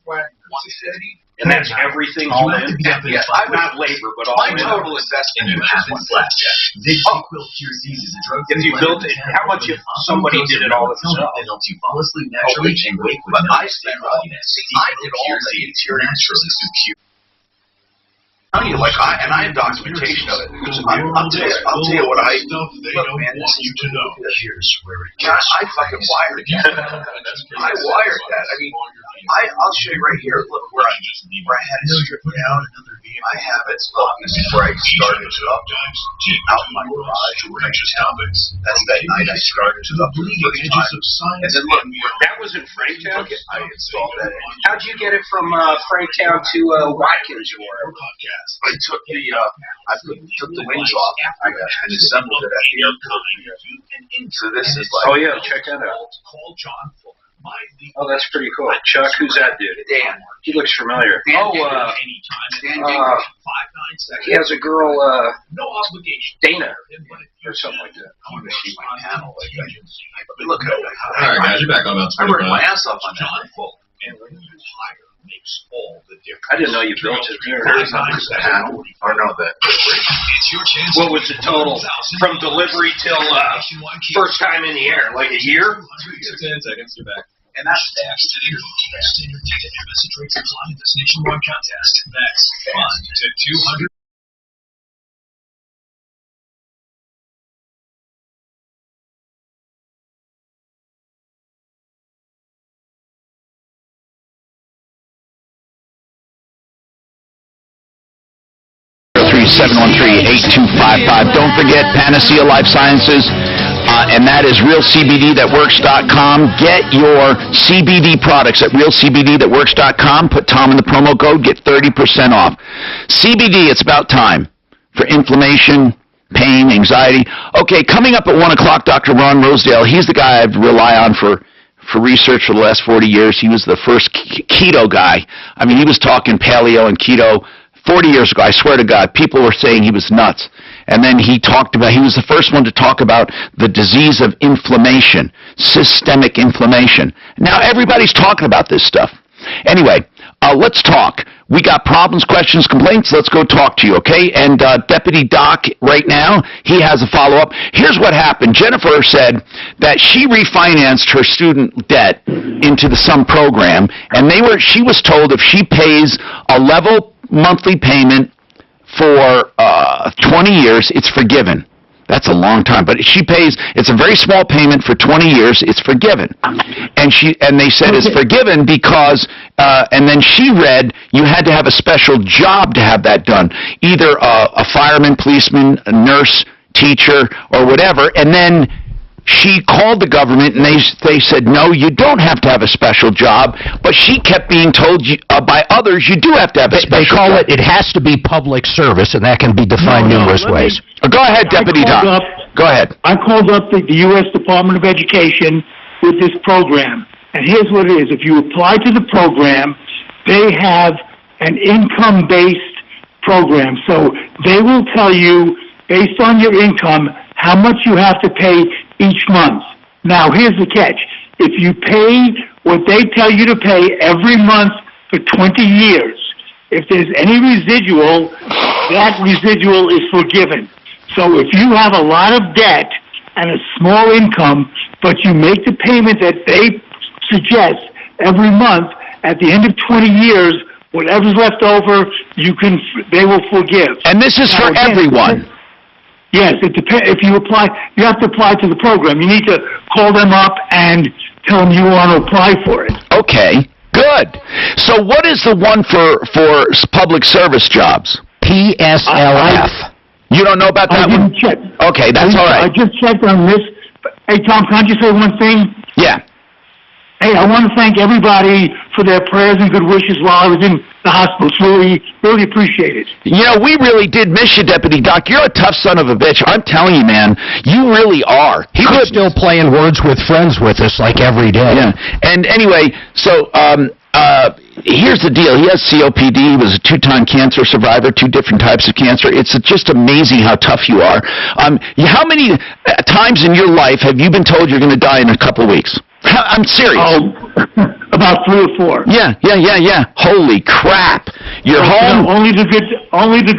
150. And that's everything all in? Yeah, not labor, but all my in. total investment in this one. If you built it, how much if somebody did it all themselves? That helps you fall asleep naturally and wake with But no I spent all I did all the interior naturally secure. I tell you, I have documentation of it. I'll tell you what I Stuff they look, don't man, want you to know. Here's where it God, I fucking wired that. I wired that. I mean, I'll show you right here. Look where I had it stripped down. I have it where I started it up out in my garage. That's that night I started it up for the first time. And then look, that was in Franktown? I installed that. How'd you get it from Franktown to Watkins or wherever? I took the wings off. I assembled it at the airport. So this is like. Oh yeah, check that out. Oh, that's pretty cool. Chuck, who's that dude? Dan. He looks familiar. Dan he has a girl, no obligation. Dana, or something like that. I want to see my panel. Look at it. All right, guys, you're back on about I worked my 25. ass off on that. And when you hire makes all the difference. I didn't know you built it there. It's not just the panel. Or no, It's your chance. What was the total from delivery till first time in the air? Like a year? 10 seconds, you're back. And that's Send your ticket and message rates apply in this nationwide contest. That's fun to 200. Don't forget Panacea Life Sciences, and that is realcbdthatworks.com. Get your CBD products at realcbdthatworks.com. Put Tom in the promo code, get 30% off. CBD, it's about time for inflammation, pain, anxiety. Okay, coming up at 1 o'clock, Dr. Ron Rosedale. He's the guy I rely on for research for the last 40 years. He was the first keto guy. I mean, he was talking paleo and keto 40 years ago. I swear to God, people were saying he was nuts. And then he was the first one to talk about the disease of inflammation, systemic inflammation. Now everybody's talking about this stuff. Anyway, let's talk. We got problems, questions, complaints. Let's go talk to you, okay? And Deputy Doc, right now, he has a follow-up. Here's what happened. Jennifer said that she refinanced her student debt into some program, and she was told if she pays a level monthly payment for 20 years, it's forgiven. That's a long time, but it's a very small payment for 20 years, it's forgiven. And they said it's forgiven because, and then she read you had to have a special job to have that done, either a fireman, policeman, a nurse, teacher, or whatever, and then she called the government, and they said, no, you don't have to have a special job, but she kept being told by others you do have to have a special job. It has to be public service, and that can be defined numerous ways. Go ahead, Deputy Doc. Go ahead. I called up the U.S. Department of Education with this program, and here's what it is. If you apply to the program, they have an income-based program, so they will tell you, based on your income, how much you have to pay each month. Now, here's the catch. If you pay what they tell you to pay every month for 20 years, if there's any residual, that residual is forgiven. So if you have a lot of debt and a small income, but you make the payment that they suggest every month, at the end of 20 years, whatever's left over, they will forgive. And this is for everyone. Yes, it depends. If you apply, you have to apply to the program. You need to call them up and tell them you want to apply for it. Okay, good. So what is the one for public service jobs? PSLF. You don't know about that one? I didn't check. Okay, that's all right. I just checked on this. Hey, Tom, can I just say one thing? Yeah. Hey, I want to thank everybody for their prayers and good wishes while I was in the hospital. It's really appreciate it. You know, we really did miss you, Deputy Doc. You're a tough son of a bitch. I'm telling you, man. You really are. He was still playing words with friends with us like every day. Yeah. And anyway, so here's the deal. He has COPD. He was a 2-time cancer survivor, 2 different types of cancer. It's just amazing how tough you are. How many times in your life have you been told you're going to die in a couple of weeks? I'm serious. About About 3 or 4. Yeah. Holy crap! You're home. Only the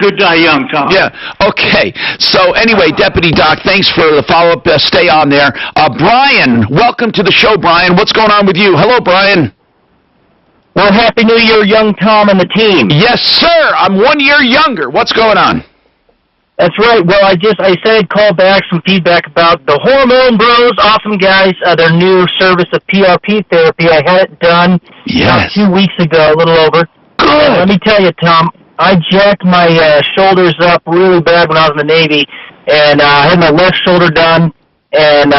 good die young, Tom. Yeah. Okay. So anyway, Deputy Doc, thanks for the follow-up. Stay on there. Brian, welcome to the show, Brian. What's going on with you? Hello, Brian. Well, Happy New Year, young Tom and the team. Yes, sir. I'm 1 year younger. What's going on? That's right. Well, I said I'd call back some feedback about the Hormone Bros. Awesome guys. Their new service of PRP therapy. I had it done about 2 weeks ago, a little over. Good. Let me tell you, Tom, I jacked my shoulders up really bad when I was in the Navy, and I had my left shoulder done, and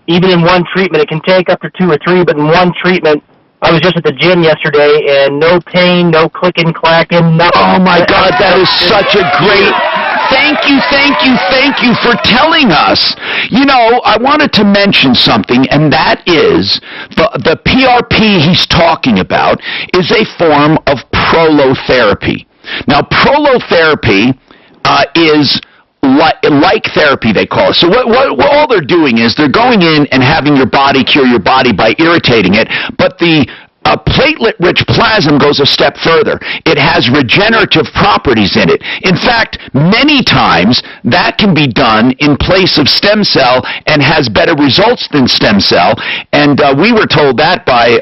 even in one treatment, it can take up to 2 or 3, but in one treatment, I was just at the gym yesterday, and no pain, no clicking, clacking, nothing. Oh, my God, that is such a great... Thank you for telling us. You know, I wanted to mention something, and that is the PRP he's talking about is a form of prolotherapy. Now, prolotherapy is like therapy, they call it. So what all they're doing is they're going in and having your body cure your body by irritating it, but the platelet-rich plasma goes a step further. It has regenerative properties in it. In fact, many times that can be done in place of stem cell and has better results than stem cell. And we were told that by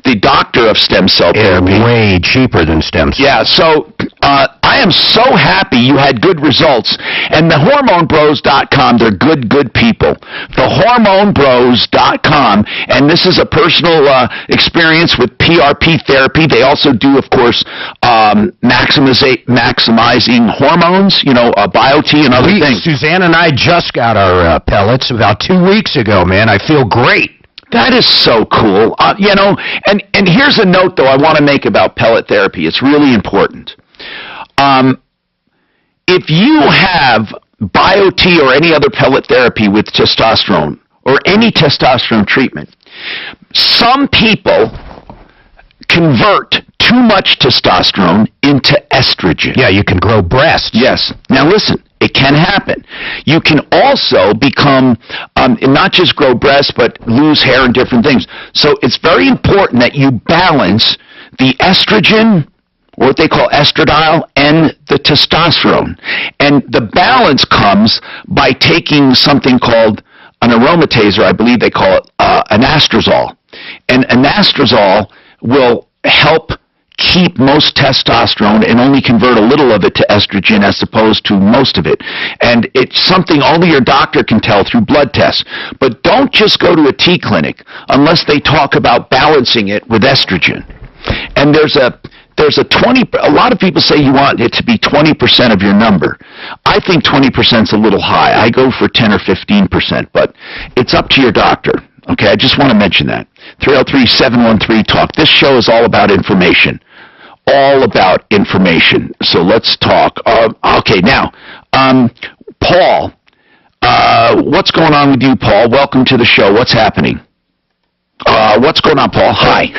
the doctor of stem cell therapy. Way cheaper than stem cell. Yeah, so I am so happy you had good results. And the HormoneBros.com, they're good people. The HormoneBros.com, and this is a personal experience with PRP therapy. They also do, of course, maximizing hormones, BioT and other things. Suzanne and I just got our pellets about 2 weeks ago, man. I feel great. That is so cool. And here's a note, though, I want to make about pellet therapy. It's really important. If you have BioT or any other pellet therapy with testosterone or any testosterone treatment, some people convert too much testosterone into estrogen. Yeah, you can grow breasts. Yes. Now listen, it can happen. You can also become, not just grow breasts, but lose hair and different things. So it's very important that you balance the estrogen, or what they call estradiol, and the testosterone. And the balance comes by taking something called an aromatizer, I believe they call it anastrozole. And anastrozole will help keep most testosterone and only convert a little of it to estrogen as opposed to most of it. And it's something only your doctor can tell through blood tests. But don't just go to a T clinic unless they talk about balancing it with estrogen. And there's a 20, a lot of people say you want it to be 20% of your number. I think 20% is a little high. I go for 10 or 15%, but it's up to your doctor. Okay, I just want to mention that. 303-713-TALK. This show is all about information. All about information. So let's talk. Okay, now, Paul, what's going on with you, Paul? Welcome to the show. What's happening? What's going on, Paul? Hi.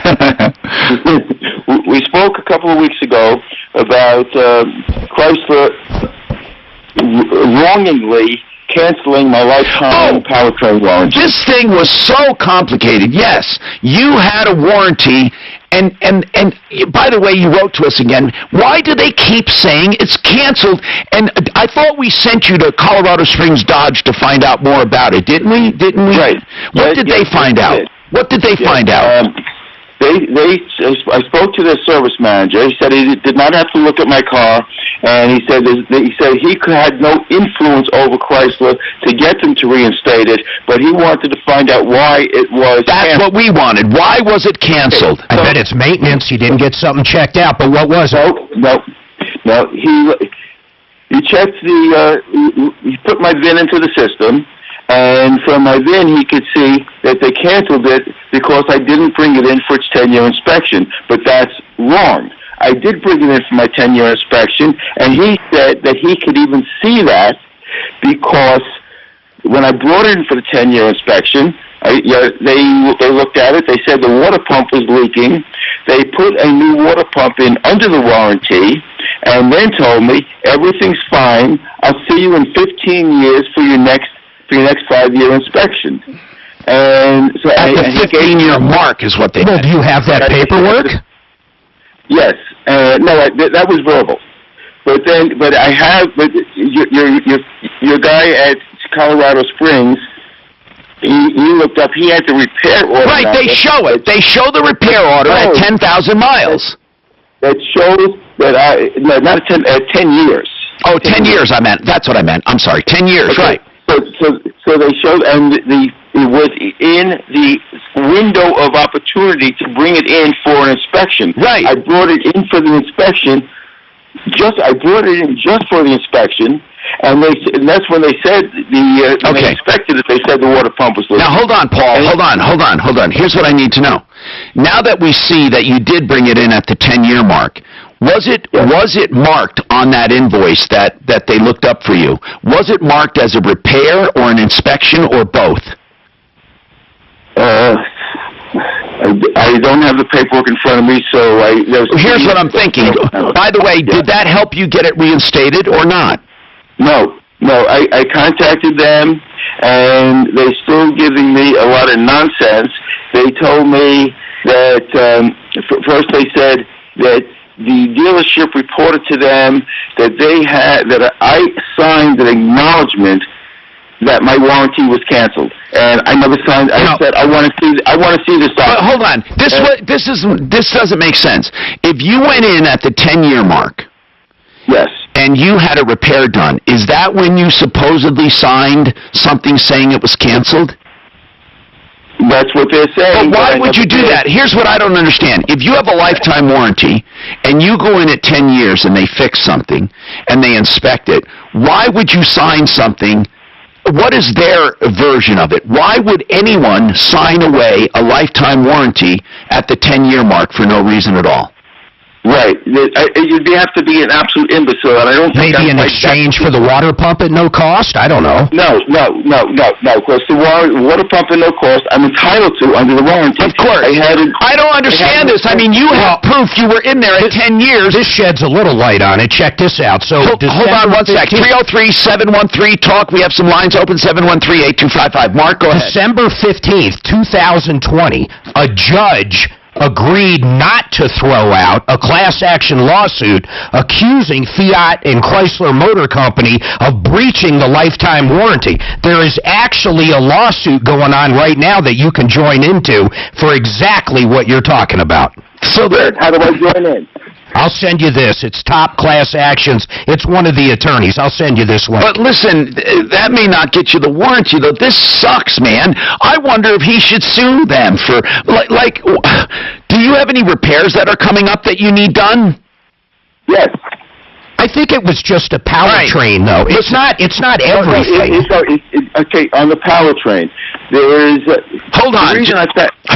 We spoke a couple of weeks ago about Chrysler wrongingly canceling my lifetime powertrain warranty. This thing was so complicated. Yes, you had a warranty, and by the way, you wrote to us again. Why do they keep saying it's canceled? And I thought we sent you to Colorado Springs Dodge to find out more about it, didn't we? Right. What did they find out? What did they find out? I spoke to their service manager. He said he did not have to look at my car, and he said he had no influence over Chrysler to get them to reinstate it, but he wanted to find out why it was That's canceled. What we wanted. Why was it canceled? I bet it's maintenance. He didn't get something checked out, but what was it? No. He checked he put my VIN into the system, and from my VIN, he could see that they canceled it because I didn't bring it in for its 10-year inspection. But that's wrong. I did bring it in for my 10-year inspection, and he said that he could even see that because when I brought it in for the 10-year inspection, they looked at it. They said the water pump was leaking. They put a new water pump in under the warranty, and then told me everything's fine. I'll see you in 15 years for your next 5-year inspection. And so at the 15-year mark is what they Well, did. do you have that paperwork? Yes. No, that was verbal. But your guy at Colorado Springs, he looked up. He had the repair order. Right, they show it. They show the repair order at 10,000 miles. That shows that not at 10 years. Oh, 10 years I meant. That's what I meant. I'm sorry. 10 years, Okay. right. So they showed, and it was in the window of opportunity to bring it in for an inspection. Right. I brought it in for the inspection. I brought it in just for the inspection, and that's when they said when they inspected it. They said the water pump was leaking. Now hold on, Paul. Hold on. Here's what I need to know. Now that we see that you did bring it in at the 10-year mark, was it marked on that invoice that they looked up for you? Was it marked as a repair or an inspection or both? I don't have the paperwork in front of me, so here's what I'm thinking. By the way, did that help you get it reinstated or not? No. I contacted them, and they're still giving me a lot of nonsense. They told me that first they said that the dealership reported to them that I signed an acknowledgement that my warranty was canceled, and I never signed. I said I want to see this. But hold on. This doesn't make sense. If you went in at the 10-year mark, yes, and you had a repair done, is that when you supposedly signed something saying it was canceled? That's what they're saying. But why would you do that? Here's what I don't understand. If you have a lifetime warranty and you go in at 10 years and they fix something and they inspect it, why would you sign something? What is their version of it? Why would anyone sign away a lifetime warranty at the 10-year mark for no reason at all? Right. You'd have to be an absolute imbecile, and I don't think maybe in exchange for the water pump at no cost? I don't know. No. Because the water pump at no cost, I'm entitled to under the warranty. Of course. I don't understand this. I mean, you have proof you were in there at 10 years. This sheds a little light on it. Check this out. So hold on one sec. 303-713-TALK. We have some lines open. 713-8255. Mark, go ahead. December 15th, 2020, a judge agreed not to throw out a class action lawsuit accusing Fiat and Chrysler Motor Company of breaching the lifetime warranty. There is actually a lawsuit going on right now that you can join into for exactly what you're talking about. So how do I join in? I'll send you this. It's Top Class Actions. It's one of the attorneys. I'll send you this one. But listen, that may not get you the warranty, though. This sucks, man. I wonder if he should sue them for, do you have any repairs that are coming up that you need done? Yes. I think it was just a powertrain, though. It's not everything. Okay, on the powertrain, there is... hold on.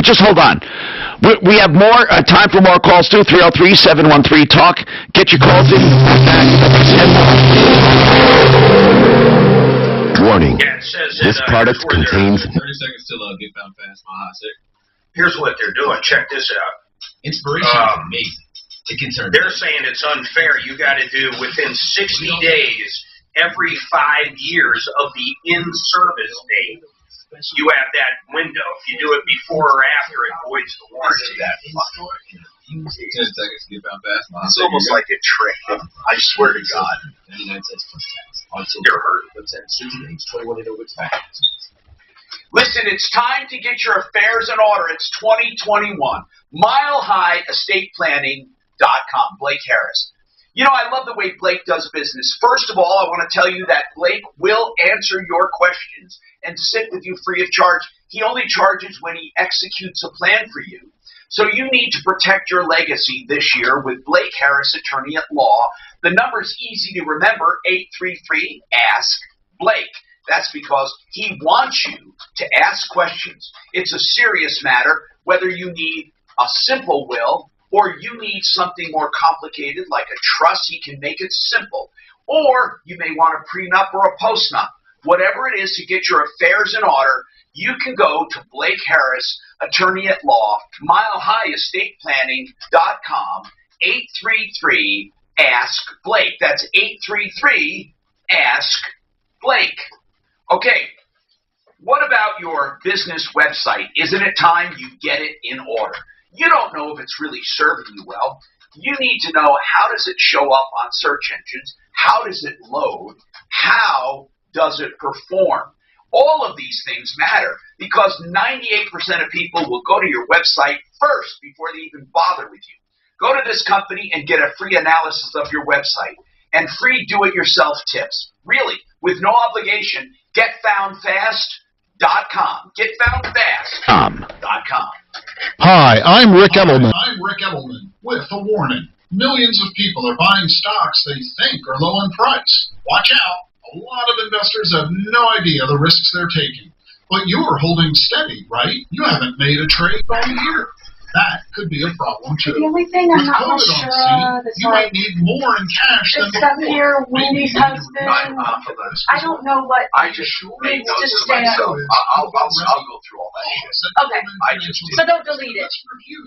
Just hold on. We have more time for more calls, too. 303-713-TALK. Get your calls in. Warning. This product contains... 30 seconds till get found fast, my hot sick. Here's what they're doing. Check this out. Inspiration is amazing. They're saying it's unfair. You got to do within 60 days every 5 years of the in-service date. You have that window. If you do it before or after, it voids the warranty. 10 seconds to get found fast. It's almost like a trick. I swear to God. 99 cents plus tax. You're hurt. Listen, it's time to get your affairs in order. It's 2021. MileHighEstatePlanning.com. Blake Harris. You know, I love the way Blake does business. First of all, I want to tell you that Blake will answer your questions and sit with you free of charge. He only charges when he executes a plan for you. So you need to protect your legacy this year with Blake Harris, attorney at law. The number's easy to remember, 833-ASK-BLAKE. That's because he wants you to ask questions. It's a serious matter, whether you need a simple will or you need something more complicated like a trust. He can make it simple. Or you may want a prenup or a postnup. Whatever it is to get your affairs in order, you can go to Blake Harris, attorney at law, MileHighEstatePlanning.com, 833-ASK-BLAKE. That's 833-ASK-BLAKE. Okay, What about your business website? Isn't it time you get it in order? You don't know if it's really serving you well. You need to know, how does it show up on search engines? How does it load? How does it perform? All of these things matter because 98% of people will go to your website first before they even bother with you. Go to this company and get a free analysis of your website and free do-it-yourself tips. Really, with no obligation, getfoundfast.com. Getfoundfast.com. Hi, I'm Rick Edelman. I'm Rick Edelman with a warning. Millions of people are buying stocks they think are low in price. Watch out. A lot of investors have no idea the risks they're taking. But you're holding steady, right? You haven't made a trade all year. That could be a problem, too. The only thing I'm With not COVID sure on of is you might need more in cash than this stuff before. here, Wendy's husband. I don't know what I just made needs notes to to stay myself. on. I'll go through all that shit. Okay. I just did. So don't delete it.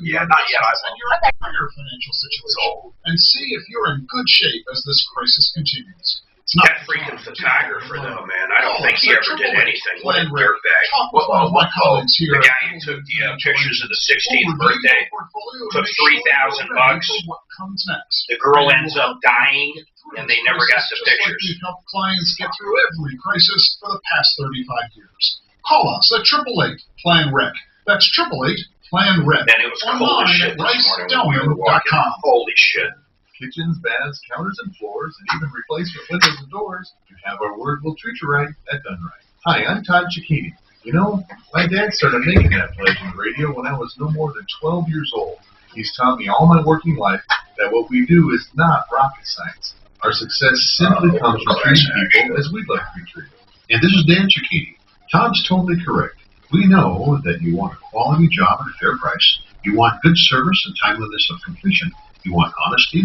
Yeah, not yet. I And your entire financial situation, and see if you're in good shape as this crisis continues. That freaking photographer, though, man, I don't think he ever did anything. What a dirtbag. The guy who took the pictures of the 16th birthday took $3,000. The girl ends up dying, and they never got the pictures. We've helped clients get through every crisis for the past 35 years. Call us at 888-PLAN-REC. That's 888-PLAN-REC. And it was cold as shit this morning when we were walking. Holy shit. Kitchens, baths, counters, and floors, and even replacement windows and doors. You have our word, we'll treat you right at Done Right. Hi, I'm Todd Cicchini. You know, my dad started making that pledge on the radio when I was no more than 12 years old. He's taught me all my working life that what we do is not rocket science. Our success simply comes from treating people as we'd like to be treated. And this is Dan Cicchini. Todd's totally correct. We know that you want a quality job at a fair price. You want good service and timeliness of completion. You want honesty.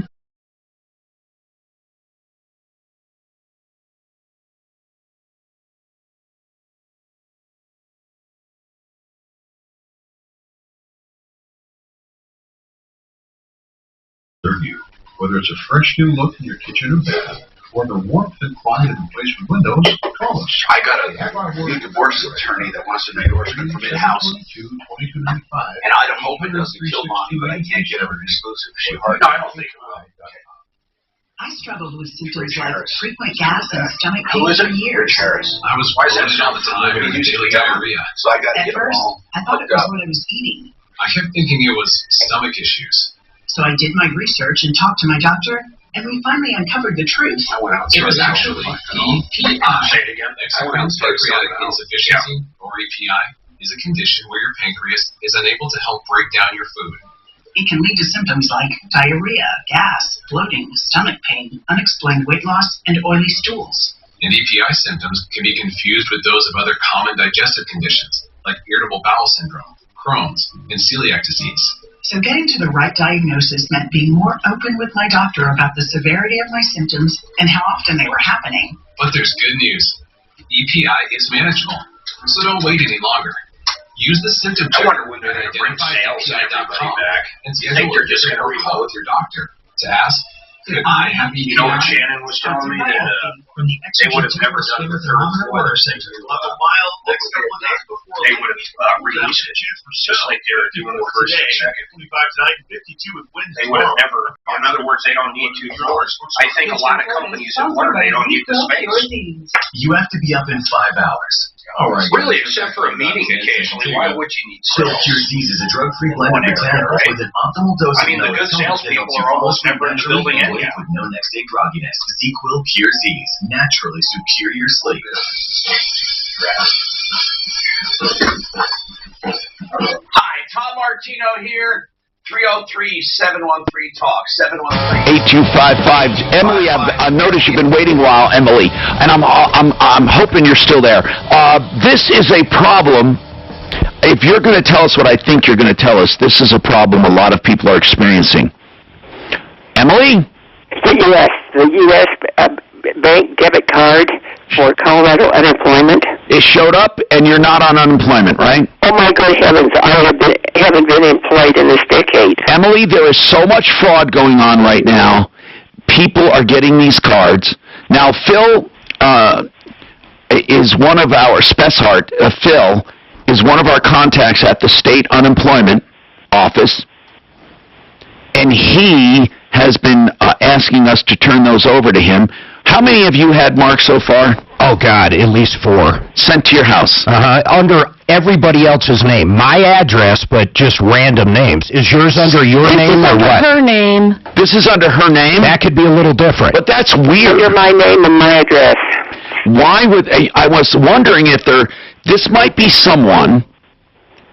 You. Whether it's a fresh new look in your kitchen or bath, or the warmth and quiet of replacement windows, call us. I got a new divorce attorney that wants an endorsement from in-house. And I don't hope it doesn't kill Mommy, but I can't get her an exclusive. No, I don't think it will. I struggled with symptoms like frequent gas and stomach pain Who is for it? years. I was watching all the time. He used to diarrhea. So I got to At get them first, all I thought it hooked was up. what I was eating. I kept thinking it was stomach issues. So I did my research and talked to my doctor, and we finally uncovered the truth. It was actually EPI. Say it again. Exocrine pancreatic insufficiency, or EPI, is a condition where your pancreas is unable to help break down your food. It can lead to symptoms like diarrhea, gas, bloating, stomach pain, unexplained weight loss, and oily stools. And EPI symptoms can be confused with those of other common digestive conditions, like irritable bowel syndrome, Crohn's, and celiac disease. So getting to the right diagnosis meant being more open with my doctor about the severity of my symptoms and how often they were happening. But there's good news. EPI is manageable, so don't wait any longer. Use the symptom I checker wonder when they're going to bring at sales and everybody identifyepi.com back. and You think they're just going to call revote? with your doctor to ask, could I have EPI? You know what Shannon was telling me? That they would have never done the third floor symptom level mild next couple of days before. They would have released it just like they were doing the first and second. 25 tonight, 52 with Wednesday. They would have never, in other words, they don't need 2 floors. I think a lot of companies have learned they don't need the space. You have to be up in 5 hours. Really, except for a meeting occasionally, why would you need Cure sales? Z's is a drug-free blend of botanicals with an optimal dose I mean, of the good salespeople are almost never in the building anyhow. with no next-day grogginess. ZQuil Pure Z's, naturally superior sleep. Hi, Tom Martino here. 303-713-TALK. 8255. Emily, I've noticed you've been waiting a while, Emily, and I'm hoping you're still there. This is a problem. If you're going to tell us what I think you're going to tell us, this is a problem a lot of people are experiencing. Emily? The U.S. bank debit card for Colorado unemployment. It showed up, and you're not on unemployment, right? Oh my good heavens! I haven't been employed in this decade. Emily, there is so much fraud going on right now. People are getting these cards. Now, Phil is one of our, Spessart, Phil, is one of our contacts at the state unemployment office, and he has been asking us to turn those over to him. How many have you had, Mark, so far? Oh, God, at least 4. Sent to your house? Under everybody else's name. My address, but just random names. Is yours under your name or what? Her name. This is under her name? That could be a little different. But that's weird. Under my name and my address. Why would... I was wondering if this might be someone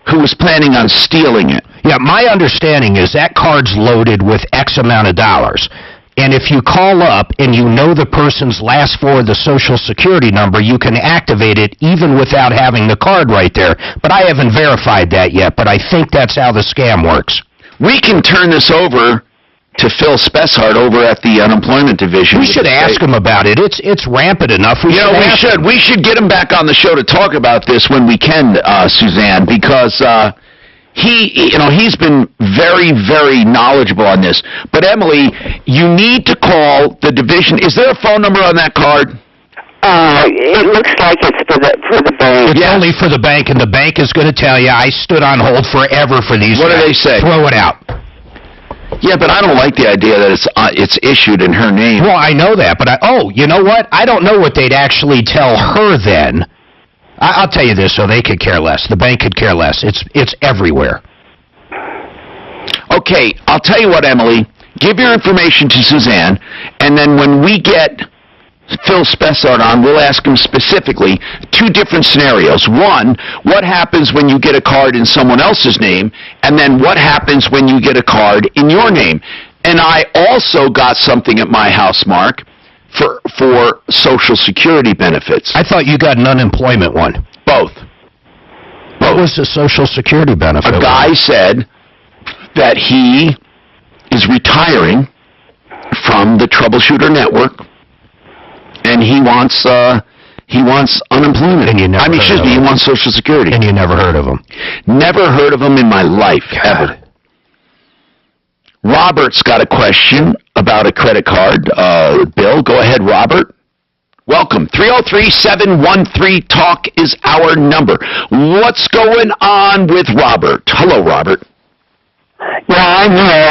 who was planning on stealing it. Yeah, my understanding is that card's loaded with X amount of dollars. And if you call up and you know the person's last 4 of the Social Security number, you can activate it even without having the card right there. But I haven't verified that yet, but I think that's how the scam works. We can turn this over to Phil Spessart over at the Unemployment Division. We should ask him about it. It's rampant enough. We should get him back on the show to talk about this when we can, Suzanne, because... he's been very, very knowledgeable on this. But Emily, you need to call the division. Is there a phone number on that card? It looks like it's for the bank. It's only for the bank, and the bank is going to tell you, I stood on hold forever for these. What do they say? Throw it out. Yeah, but I don't like the idea that it's issued in her name. Well, I know that, but you know what? I don't know what they'd actually tell her then. I'll tell you this, so they could care less. The bank could care less. It's everywhere. Okay, I'll tell you what, Emily. Give your information to Suzanne, and then when we get Phil Spessart on, we'll ask him specifically 2 different scenarios. One, what happens when you get a card in someone else's name, and then what happens when you get a card in your name. And I also got something at my house, Mark, for Social Security benefits. I thought you got an unemployment one. Both. What was the Social Security benefit? A guy said that he is retiring from the Troubleshooter network, and he wants unemployment. And you never he wants Social Security. And you never heard of him? Never heard of him in my life, ever. Robert's got a question about a credit card bill. Go ahead, Robert. Welcome. 303-713-TALK is our number. What's going on with Robert? Hello, Robert. Yeah, I'm here.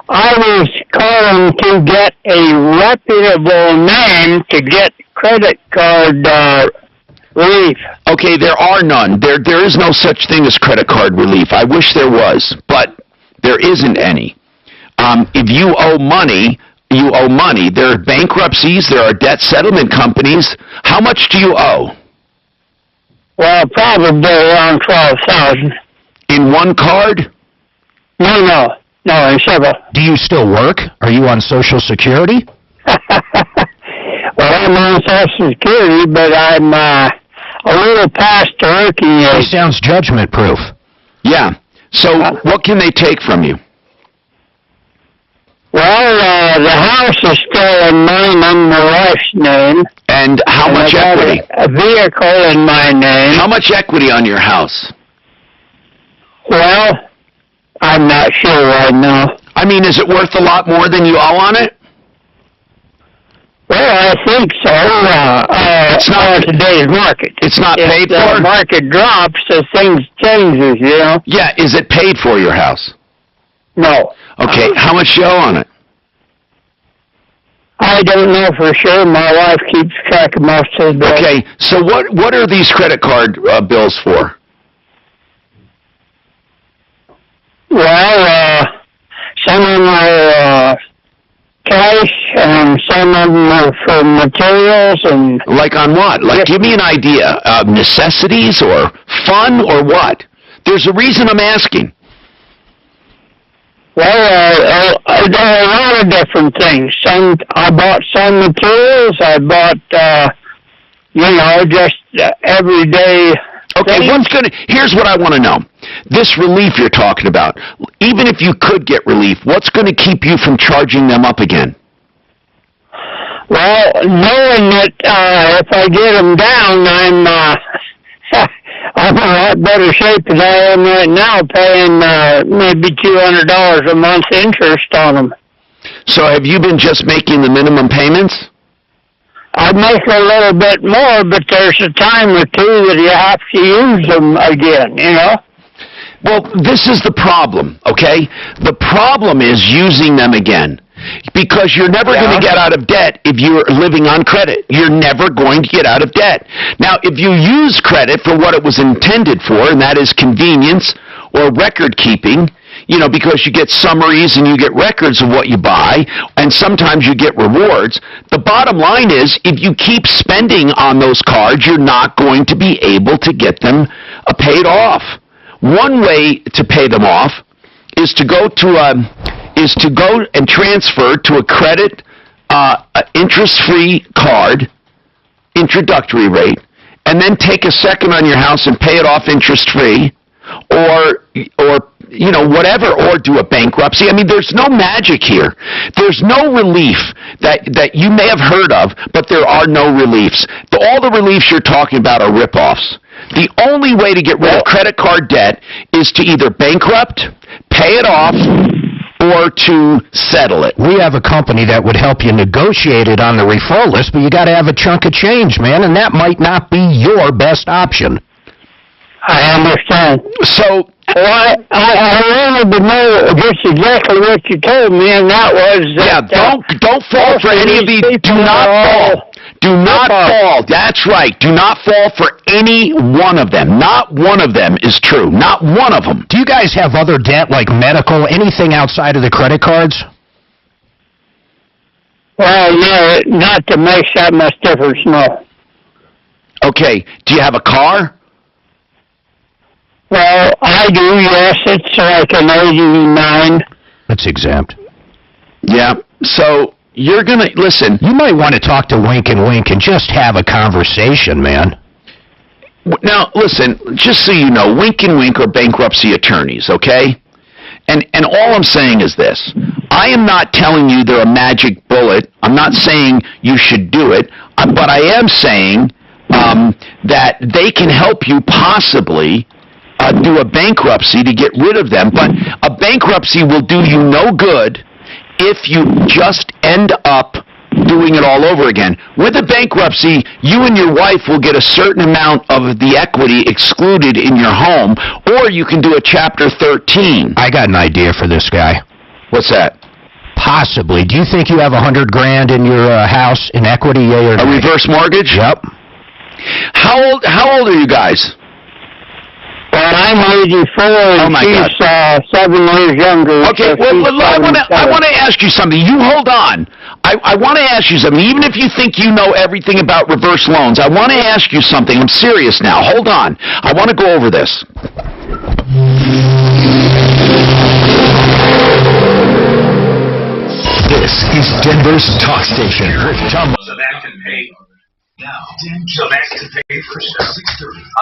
I was calling to get a reputable name to get credit card relief. Okay, there are none. There is no such thing as credit card relief. I wish there was, but there isn't any. If you owe money, you owe money. There are bankruptcies. There are debt settlement companies. How much do you owe? Well, probably around $12,000. In one card? No, in several. Do you still work? Are you on Social Security? Well, I'm on Social Security, but I'm a little past the working age. He sounds judgment-proof. Yeah. So what can they take from you? Well, the house is still in mine and my wife's name. And how much equity? A vehicle in my name. How much equity on your house? Well, I'm not sure right now. I mean, is it worth a lot more than you owe on it? Well, I think so. It's not today's market. It's not paid for? If the market drops, the things changes, you know? Yeah, is it paid for, your house? No. Okay, how much do you owe on it? I don't know for sure. My wife keeps track of most of the bills. Okay, so what are these credit card bills for? Well, some of them are cash, and some of them are for materials. And like on what? Like, give me an idea. Necessities or fun or what? There's a reason I'm asking. Well, there are a lot of different things. I bought some materials. I bought, just everyday. Okay, here's what I want to know. This relief you're talking about, even if you could get relief, what's going to keep you from charging them up again? Well, knowing that if I get them down, I'm in a lot better shape than I am right now, paying maybe $200 a month interest on them. So have you been just making the minimum payments? I make a little bit more, but there's a time or two that you have to use them again, you know? Well, this is the problem, okay? The problem is using them again. Because you're never going to get out of debt if you're living on credit. You're never going to get out of debt. Now, if you use credit for what it was intended for, and that is convenience or record keeping, you know, because you get summaries and you get records of what you buy, and sometimes you get rewards. The bottom line is, if you keep spending on those cards, you're not going to be able to get them paid off. One way to pay them off is to go and transfer to a credit interest-free card, introductory rate, and then take a second on your house and pay it off interest-free, or you know, whatever, or do a bankruptcy. I mean, there's no magic here. There's no relief that you may have heard of, but there are no reliefs. All the reliefs you're talking about are rip-offs. The only way to get rid of credit card debt is to either bankrupt, pay it off, or to settle it. We have a company that would help you negotiate it on the referral list, but you got to have a chunk of change, man, and that might not be your best option. I understand. So, well, I wanted to know just exactly what you told me, and that was that... Yeah, don't fall for any of these. Do not fall. Do not fall. That's right. Do not fall for any one of them. Not one of them is true. Not one of them. Do you guys have other debt, like medical, anything outside of the credit cards? Well, yeah, not to make that much difference, no. Okay. Do you have a car? Well, I do, yes. It's like an 89. That's exempt. Yeah. So, you're going to, listen. You might want to talk to Wink and Wink and just have a conversation, man. Now, listen, just so you know, Wink and Wink are bankruptcy attorneys, okay? And all I'm saying is this. I am not telling you they're a magic bullet. I'm not saying you should do it. But I am saying that they can help you possibly do a bankruptcy to get rid of them. But a bankruptcy will do you no good if you just end up doing it all over again. With a bankruptcy, you and your wife will get a certain amount of the equity excluded in your home, or you can do a Chapter 13. I got an idea for this guy. What's that? Possibly. Do you think you have $100,000 in your house in equity, yea or nay? A reverse mortgage? Yep. How old are you guys? Well, I'm 84, and she's 7 years younger. Okay, well, I want to ask you something. You hold on. I want to ask you something. Even if you think you know everything about reverse loans, I want to ask you something. I'm serious now. Hold on. I want to go over this. This is Denver's talk station. So that can pay. Now, So that can pay for stuff.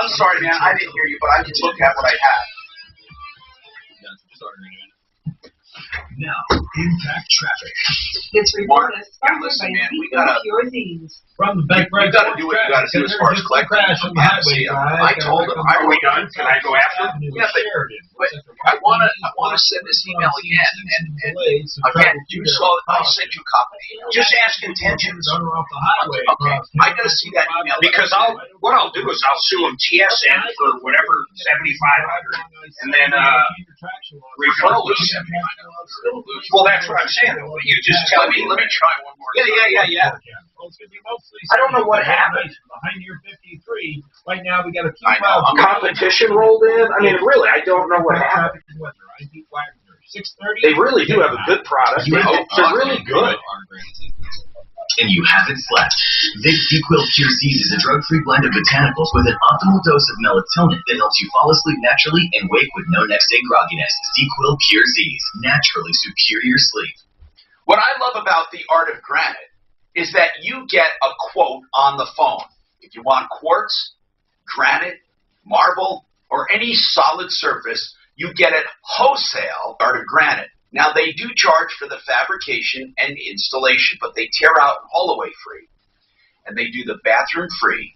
I'm sorry, man. I didn't hear you, but I can look at what I have. Now, impact traffic. It's reported Listen, man, we gotta. From the back We gotta do what we gotta do as far as collecting from the highway. I told him. Are we done? Can I go after him? Yeah, but I wanna send this email again, and again, you saw. I sent you a copy. Just ask intentions. Okay, I gotta see that email Because what I'll do is I'll sue him TSN for whatever $7,500, and then referral is $7,500. Well, that's what I'm saying. You just tell me. Let me try one more. Yeah. I don't know what happened. Behind your 53, right now we got a competition rolled in. I mean, really, I don't know what happened. 630. They really do have a good product. They're really good. And you have it flat. Vic DQuil Cure Z's is a drug-free blend of botanicals with an optimal dose of melatonin that helps you fall asleep naturally and wake with no next-day grogginess. DQuil Cure Z's, naturally superior sleep. What I love about the Art of Granite is that you get a quote on the phone. If you want quartz, granite, marble, or any solid surface, you get it wholesale, Art of Granite. Now, they do charge for the fabrication and installation, but they tear out and haul away free. And they do the bathroom free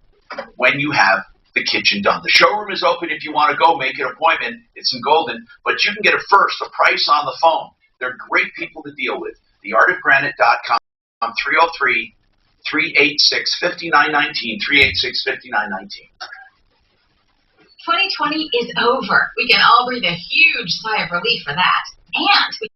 when you have the kitchen done. The showroom is open if you want to go, make an appointment. It's in Golden, but you can get a price on the phone. They're great people to deal with. TheArtofGranite.com, 386-5919, 386-5919. 2020 is over. We can all breathe a huge sigh of relief for that. And we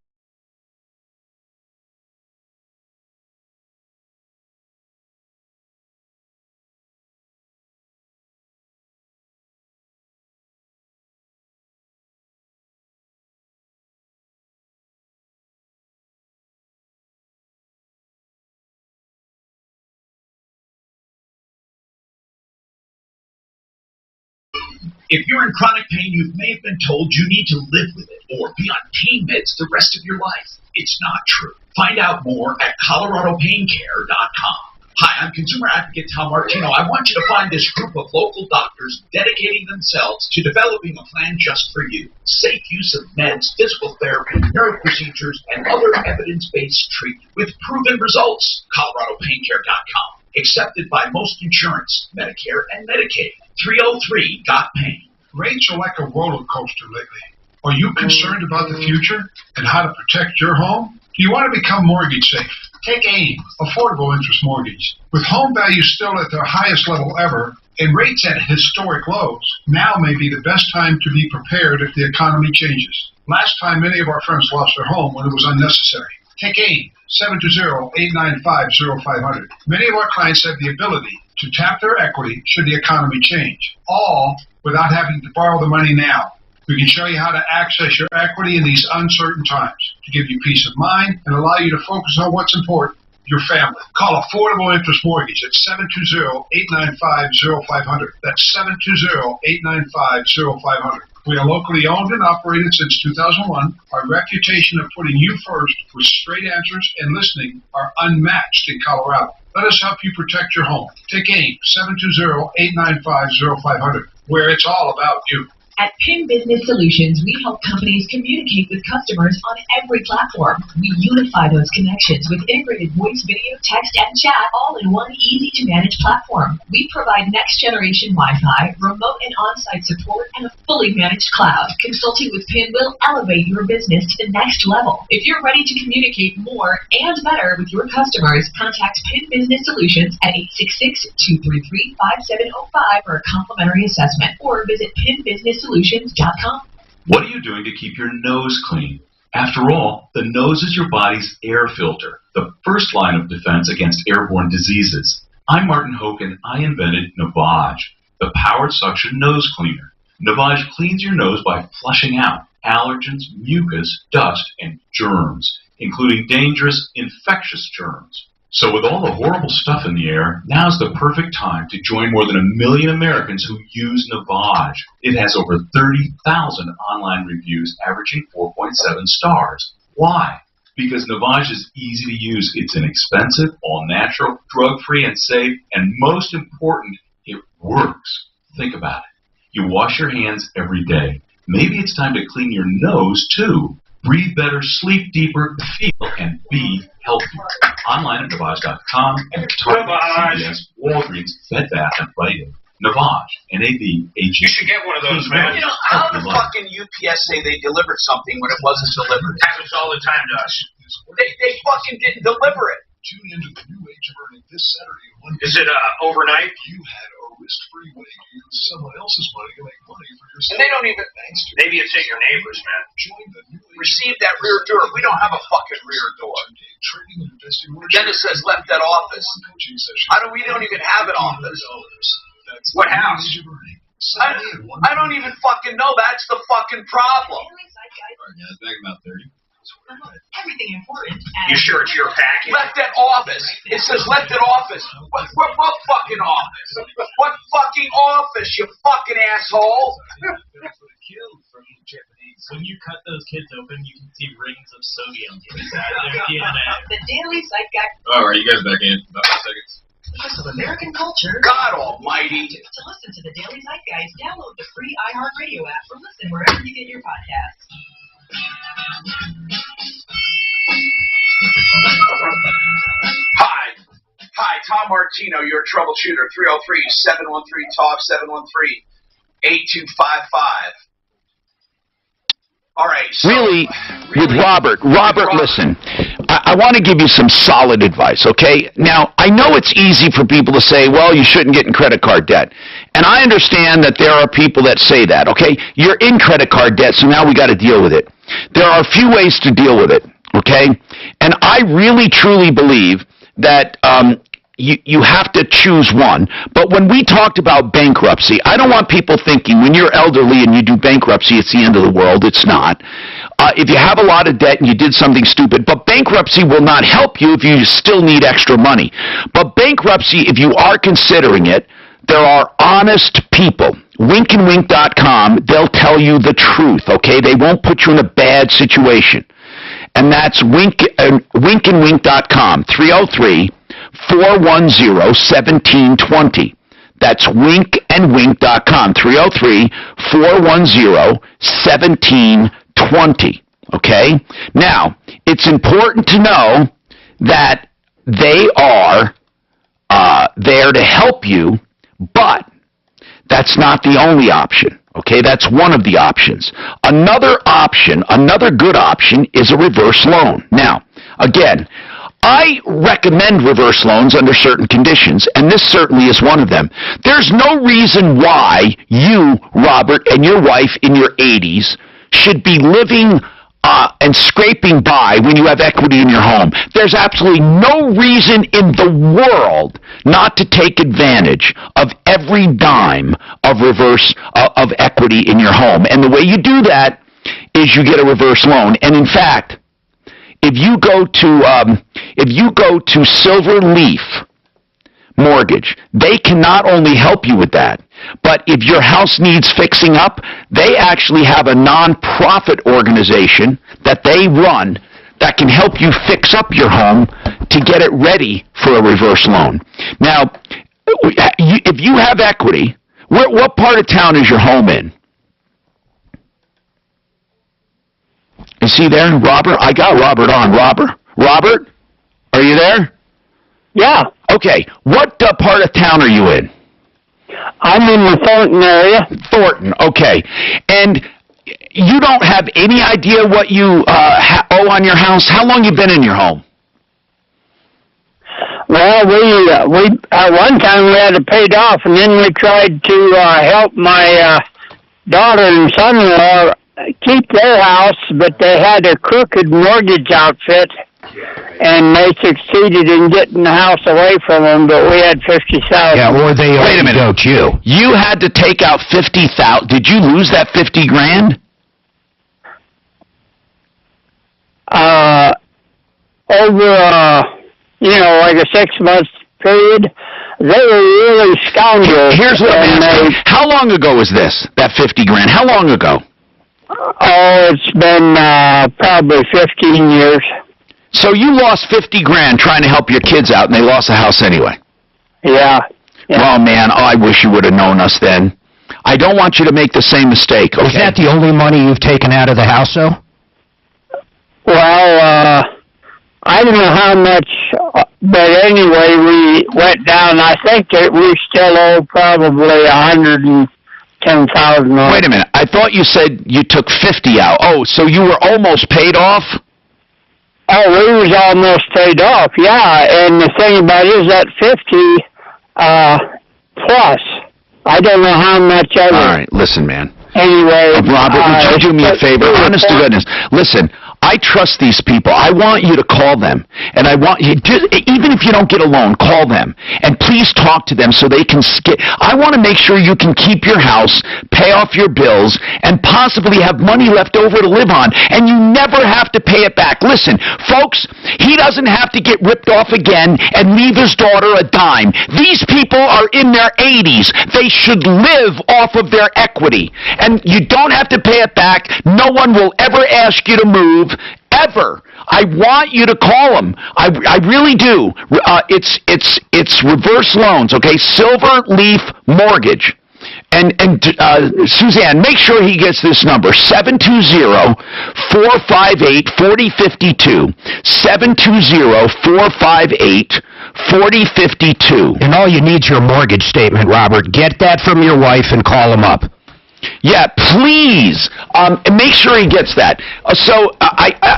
If you're in chronic pain, you may have been told you need to live with it or be on pain meds the rest of your life. It's not true. Find out more at ColoradoPainCare.com. Hi, I'm consumer advocate Tom Martino. I want you to find this group of local doctors dedicating themselves to developing a plan just for you. Safe use of meds, physical therapy, nerve procedures, and other evidence-based treatment with proven results. ColoradoPainCare.com. Accepted by most insurance, Medicare, and Medicaid. 303-GOT-PAIN. Rates are like a roller coaster lately. Are you concerned about the future and how to protect your home? Do you want to become mortgage safe? Take AIM, Affordable Interest Mortgage. With home values still at their highest level ever and rates at historic lows, now may be the best time to be prepared if the economy changes. Last time, many of our friends lost their home when it was unnecessary. Take AIM, 720-895-0500. Many of our clients have the ability to tap their equity should the economy change, all without having to borrow the money now. We can show you how to access your equity in these uncertain times to give you peace of mind and allow you to focus on what's important, your family. Call Affordable Interest Mortgage at 720-895-0500. That's 720-895-0500. We are locally owned and operated since 2001. Our reputation of putting you first with straight answers and listening are unmatched in Colorado. Let us help you protect your home. Take AIM, 720-895-0500, where it's all about you. At PIN Business Solutions, we help companies communicate with customers on every platform. We unify those connections with integrated voice, video, text, and chat, all in one easy-to-manage platform. We provide next-generation Wi-Fi, remote and on-site support, and a fully managed cloud. Consulting with PIN will elevate your business to the next level. If you're ready to communicate more and better with your customers, contact PIN Business Solutions at 866-233-5705 for a complimentary assessment, or visit pinbusinesssolutions.com. What are you doing to keep your nose clean? After all, the nose is your body's air filter, the first line of defense against airborne diseases. I'm Martin Hoke, and I invented Navage, the powered suction nose cleaner. Navage cleans your nose by flushing out allergens, mucus, dust, and germs, including dangerous infectious germs. So with all the horrible stuff in the air, now's the perfect time to join more than 1 million Americans who use Navage. It has over 30,000 online reviews averaging 4.7 stars. Why? Because Navage is easy to use. It's inexpensive, all-natural, drug-free, and safe, and most important, it works. Think about it. You wash your hands every day. Maybe it's time to clean your nose, too. Breathe better, sleep deeper, feel, and be healthy. Online at Navage.com and at Target, CVS, Walgreens, Bed Bath, and Rite Aid. Navage, N-A-V-A-G. You should get one of those, man. You know, how the fucking UPS say they delivered something when it wasn't delivered? Happens all the time to us. They fucking didn't deliver it. Tune into the new age of earning this Saturday at 1 Is it overnight? You had a risk-free way to use someone else's money to make money for yourself. And they don't even. Maybe it's at your neighbors, man. Join the new Receive that rear door. We don't have a fucking rear door. trading and investing Then it says left at office. We don't even have an office. What house? I don't even fucking know. That's the fucking problem. Back about 30. Everything important. You sure it's your package? Left at office. It says left at office. What fucking office? What fucking office, you fucking asshole? When you cut those kids open, you can see rings of sodium inside their DNA. The Daily Zeitgeist. All right, you guys back in about 5 seconds. Because of American culture. God almighty. To listen to the Daily Zeitgeist, download the free iHeartRadio app or listen wherever you get your podcasts. Hi, Tom Martino, your troubleshooter, 303-713-TALK, 713-8255. All right. So, really, with Robert, listen, I want to give you some solid advice, okay? Now, I know it's easy for people to say, well, you shouldn't get in credit card debt. And I understand that there are people that say that, okay? You're in credit card debt, so now we got to deal with it. There are a few ways to deal with it, okay? And I really, truly believe that you have to choose one. But when we talked about bankruptcy, I don't want people thinking when you're elderly and you do bankruptcy, it's the end of the world. It's not. If you have a lot of debt and you did something stupid, but bankruptcy will not help you if you still need extra money. But bankruptcy, if you are considering it, there are honest people. Winkandwink.com, they'll tell you the truth, okay? They won't put you in a bad situation. And that's winkandwink.com, 303-410-1720. That's winkandwink.com, 303-410-1720. Okay? Now, it's important to know that they are there to help you, but that's not the only option. Okay, that's one of the options. Another option, another good option, is a reverse loan. Now, again, I recommend reverse loans under certain conditions, and this certainly is one of them. There's no reason why you, Robert, and your wife in your 80s should be living and scraping by when you have equity in your home. There's absolutely no reason in the world not to take advantage of every dime of of equity in your home. And the way you do that is you get a reverse loan. And in fact, if you go to Silver Leaf Mortgage, they can not only help you with that, but if your house needs fixing up, they actually have a non-profit organization that they run that can help you fix up your home to get it ready for a reverse loan. Now, if you have equity, what part of town is your home in? Is he there? Robert? I got Robert on. Robert? Are you there? Yeah. Okay. What part of town are you in? I'm in the Thornton area. Thornton, okay. And you don't have any idea what you owe on your house? How long you been in your home? Well, we at one time we had it paid off, and then we tried to help my daughter and son-in-law keep their house, but they had a crooked mortgage outfit, and they succeeded in getting the house away from them, but we had $50,000. Yeah, or they wait a minute. You. You had to take out $50,000. Did you lose that $50,000? Over like a 6-month period. They were really scoundrels. Here's what I'm asking. How long ago was this? That $50,000? How long ago? Oh, it's been probably 15 years. So you lost $50,000 trying to help your kids out, and they lost the house anyway. Yeah. Oh man, I wish you would have known us then. I don't want you to make the same mistake. Okay? Is that the only money you've taken out of the house, though? Well, I don't know how much, but anyway, we went down. I think that we still owe probably $110,000. Wait a minute. I thought you said you took 50 out. Oh, so you were almost paid off? Oh, we was almost paid off, yeah. And the thing about it is that 50 plus. I don't know how much of it. All right, listen, man. Anyway, Robert, would you do me a favor? Honest to goodness. Listen, I trust these people. I want you to call them. And I want you, even if you don't get a loan, call them. And please talk to them so they can I want to make sure you can keep your house, pay off your bills, and possibly have money left over to live on. And you never have to pay it back. Listen, folks, he doesn't have to get ripped off again and leave his daughter a dime. These people are in their 80s. They should live off of their equity. And you don't have to pay it back. No one will ever ask you to move. Ever. I want you to call them. I really do. It's reverse loans, okay? Silver Leaf Mortgage. And Suzanne, make sure he gets this number, 720-458-4052. 720-458-4052. And all you need is your mortgage statement, Robert. Get that from your wife and call him up. Yeah, please. And make sure he gets that. So,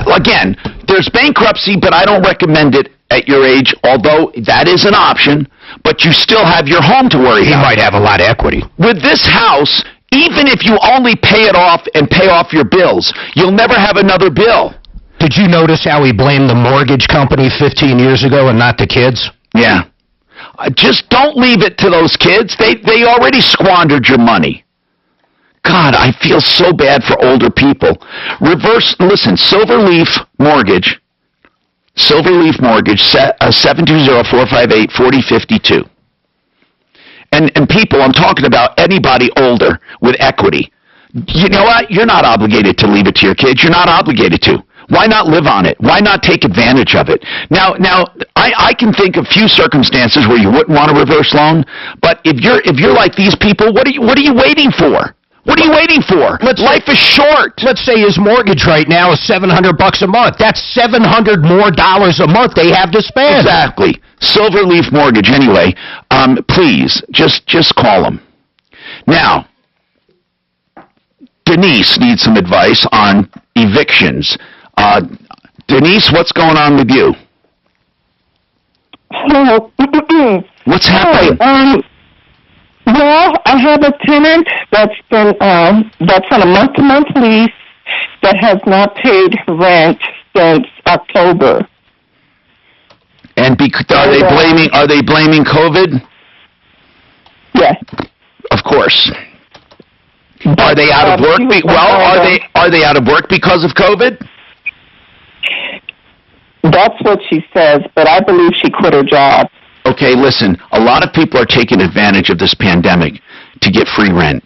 again, there's bankruptcy, but I don't recommend it at your age, although that is an option, but you still have your home to worry about. He might have a lot of equity. With this house, even if you only pay it off and pay off your bills, you'll never have another bill. Did you notice how he blamed the mortgage company 15 years ago and not the kids? Yeah. Just don't leave it to those kids. They already squandered your money. God, I feel so bad for older people. Listen, Silverleaf Mortgage, 720-458-4052. And people, I'm talking about anybody older with equity. You know what? You're not obligated to leave it to your kids. You're not obligated to. Why not live on it? Why not take advantage of it? Now, I can think of few circumstances where you wouldn't want a reverse loan, but if you're like these people, what are you waiting for? What are you waiting for? Life is short. Let's say his mortgage right now is $700 a month. That's $700 more a month they have to spend. Exactly. Silverleaf Mortgage. Anyway, please just call them. Now, Denise needs some advice on evictions. Denise, what's going on with you? Hello. What's happening? Well, I have a tenant that's on a month-to-month lease that has not paid rent since October. And are they blaming COVID? Yes. Of course. Are they out of work? Are they out of work because of COVID? That's what she says, but I believe she quit her job. Okay, listen, a lot of people are taking advantage of this pandemic to get free rent.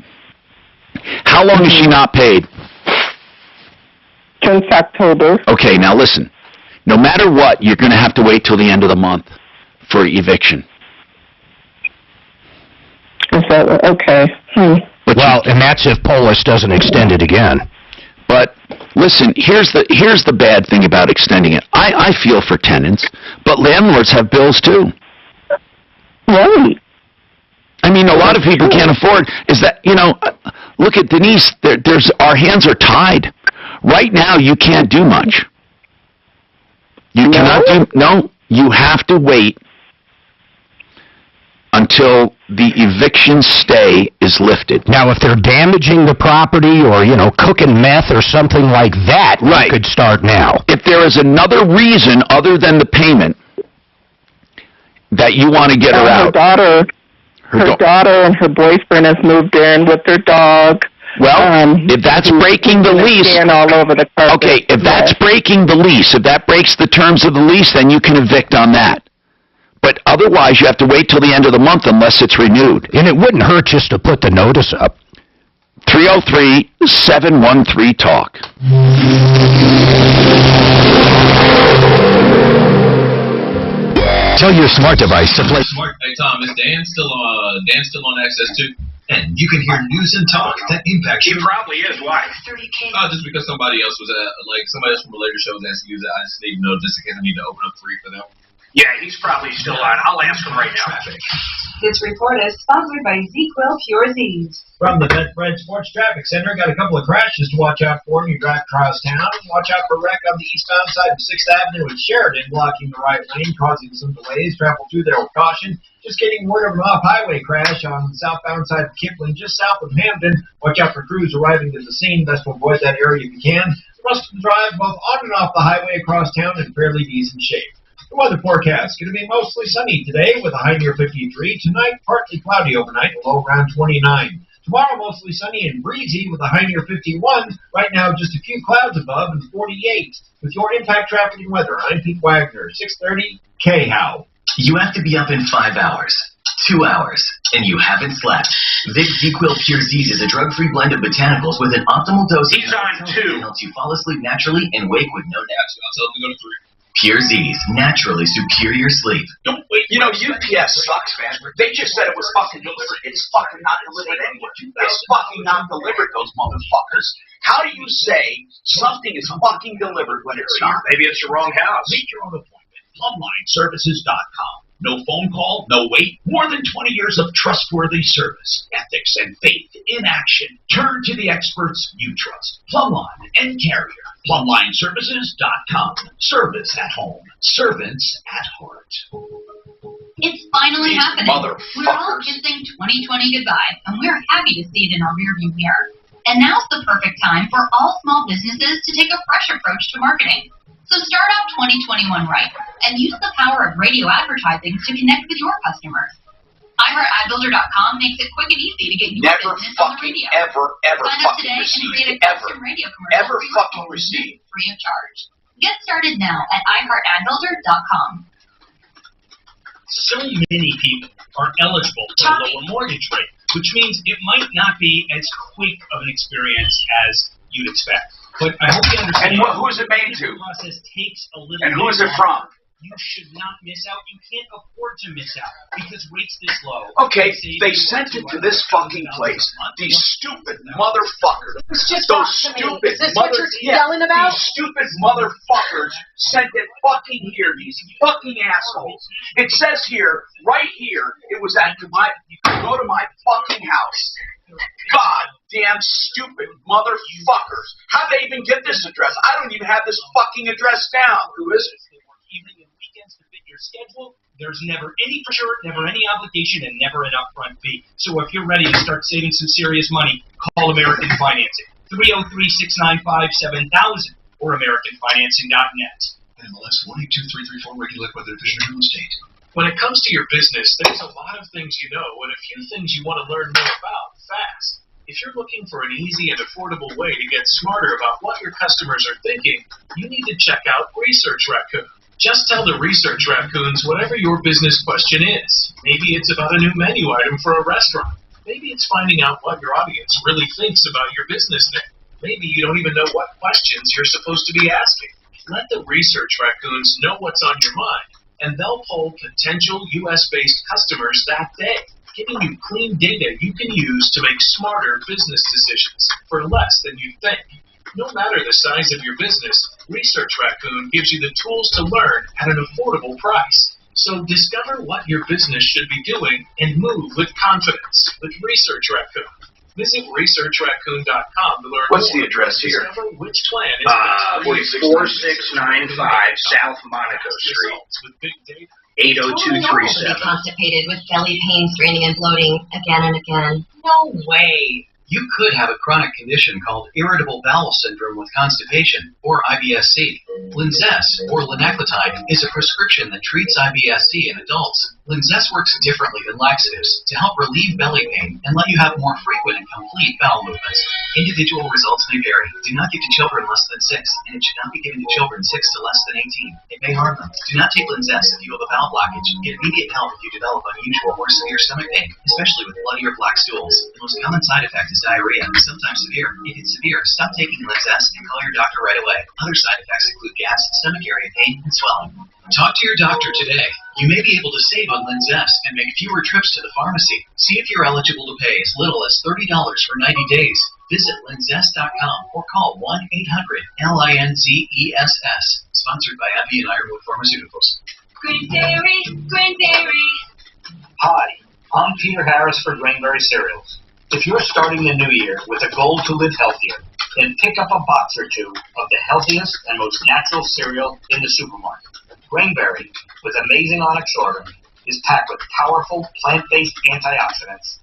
How long has she not paid? Since October. Okay, now listen. No matter what, you're going to have to wait till the end of the month for eviction. Is that okay? Well, and that's if Polis doesn't extend it again. But listen, here's the bad thing about extending it. I feel for tenants, but landlords have bills too. Right. I mean, a lot of people can't afford. Look at Denise. Our hands are tied. Right now, you can't do much. You cannot do. No, you have to wait until the eviction stay is lifted. Now, if they're damaging the property or, cooking meth or something like that, right, you could start now. If there is another reason other than the payment that you want to get her out. Her daughter and her boyfriend has moved in with their dog. Well, if that's breaking the lease, all over the carpet. Okay, if that's breaking the lease, if that breaks the terms of the lease, then you can evict on that. But otherwise, you have to wait till the end of the month unless it's renewed. And it wouldn't hurt just to put the notice up. 303-713-TALK. Tell your smart device to play. Hey Tom, is Dan still on Access 2? And you can hear news and talk that impacts He you. probably is. Why? Just because somebody else was somebody else from a later show was asking you that. I just need to know just in case I need to open up 3 for them. Yeah, he's probably still on. I'll ask him right now. This report is sponsored by ZQL Pure Z's. From the Betfred Sports Traffic Center, got a couple of crashes to watch out for when you drive across town. Watch out for a wreck on the eastbound side of 6th Avenue and Sheridan, blocking the right lane, causing some delays. Travel through there with caution. Just getting word of an off-highway crash on the southbound side of Kipling, just south of Hampton. Watch out for crews arriving at the scene. Best to avoid that area if you can. The rest of the drive, both on and off the highway across town, in fairly decent shape. The weather forecast going to be mostly sunny today with a high near 53. Tonight, partly cloudy overnight, low around 29. Tomorrow, mostly sunny and breezy with a high near 51. Right now, just a few clouds above and 48. With your impact traffic and weather, I'm Pete Wagner, 630 KHOW. You have to be up in 5 hours, 2 hours, and you haven't slept. Vic ZQL Pure Z's is a drug-free blend of botanicals with an optimal dose He's on 2. that helps you fall asleep naturally and wake with no naps. I'll tell them to go to 3. Pure Z's, naturally superior sleep. Don't wait. UPS sucks, man. They just said it was fucking delivered. It's fucking not delivered anywhere. It's fucking not delivered, those motherfuckers. How do you say something is fucking delivered when it's not? Maybe it's the wrong house. Make your own appointment. PlumlineServices.com. No phone call, no wait. More than 20 years of trustworthy service, ethics, and faith in action. Turn to the experts you trust. Plumline and Carrier. PlumlineServices.com. Service at home. Servants at heart. It's finally These happening. We're all motherfuckers. kissing 2020 goodbye, and we're happy to see it in our rearview mirror. And now's the perfect time for all small businesses to take a fresh approach to marketing. So start out 2021 right, and use the power of radio advertising to connect with your customers. iHeartAdBuilder.com makes it quick and easy to get your Never business on the fucking radio. ever Sign up fucking today and received. create a Ever. custom radio commercial Ever for your fucking small business received. free of charge. Get started now at iHeartAdBuilder.com. So many people are eligible for a lower mortgage rate, which means it might not be as quick of an experience as you'd expect. But I hope you understand. And who is it made to? The process takes a little And bit who is it longer. from? You should not miss out. You can't afford to miss out because rates this low. Okay, they sent it to this fucking place. These stupid motherfuckers. It's just Those talk to me. stupid Is this what you're yeah, yelling about? These stupid motherfuckers sent it fucking here. These fucking assholes. It says here, right here, it was at my. You can go to my fucking house. God damn stupid motherfuckers. How'd they even get this address? I don't even have this fucking address down. Who is it? Evening and weekends to fit your schedule. There's never any pressure, never any obligation, and never an upfront fee. So if you're ready to start saving some serious money, call American Financing. 303-695-7000 or AmericanFinancing.net. NMLS 182334, regulated by the Division of Real Estate. When it comes to your business, there's a lot of things you know and a few things you want to learn more about fast. If you're looking for an easy and affordable way to get smarter about what your customers are thinking, you need to check out Research Raccoon. Just tell the Research Raccoons whatever your business question is. Maybe it's about a new menu item for a restaurant. Maybe it's finding out what your audience really thinks about your business name. Maybe you don't even know what questions you're supposed to be asking. Let the Research Raccoons know what's on your mind, and they'll poll potential U.S.-based customers that day, giving you clean data you can use to make smarter business decisions for less than you think. No matter the size of your business, Research Raccoon gives you the tools to learn at an affordable price. So discover what your business should be doing and move with confidence with Research Raccoon. Visit ResearchRaccoon.com to learn What's more. the address here? Discover which plan is best for you. 4695 South Monaco Street. With big data. 80237. Constipated with belly pain, straining, and bloating again and again. No way. You could have a chronic condition called irritable bowel syndrome with constipation, or IBS-C. Linzess, or linaclotide, is a prescription that treats IBS-C in adults. Linzess works differently than laxatives to help relieve belly pain and let you have more frequent and complete bowel movements. Individual results may vary. Do not give to children less than 6, and it should not be given to children 6 to less than 18. It may harm them. Do not take Linzess if you have a bowel blockage. Get immediate help if you develop unusual or severe stomach pain, especially with bloody or black stools. The most common side effect is diarrhea, sometimes severe. If it's severe, stop taking Linzess and call your doctor right away. Other side effects include gas, stomach area pain, and swelling. Talk to your doctor today. You may be able to save on Linzess and make fewer trips to the pharmacy. See if you're eligible to pay as little as $30 for 90 days. Visit Linzess.com or call 1-800-LINZESS. Sponsored by AbbVie and Ironwood Pharmaceuticals. Grainberry, Grainberry. Hi, I'm Peter Harris for Grainberry Cereals. If you're starting the new year with a goal to live healthier, then pick up a box or two of the healthiest and most natural cereal in the supermarket. Grainberry, with amazing onyx sorghum, is packed with powerful plant-based antioxidants.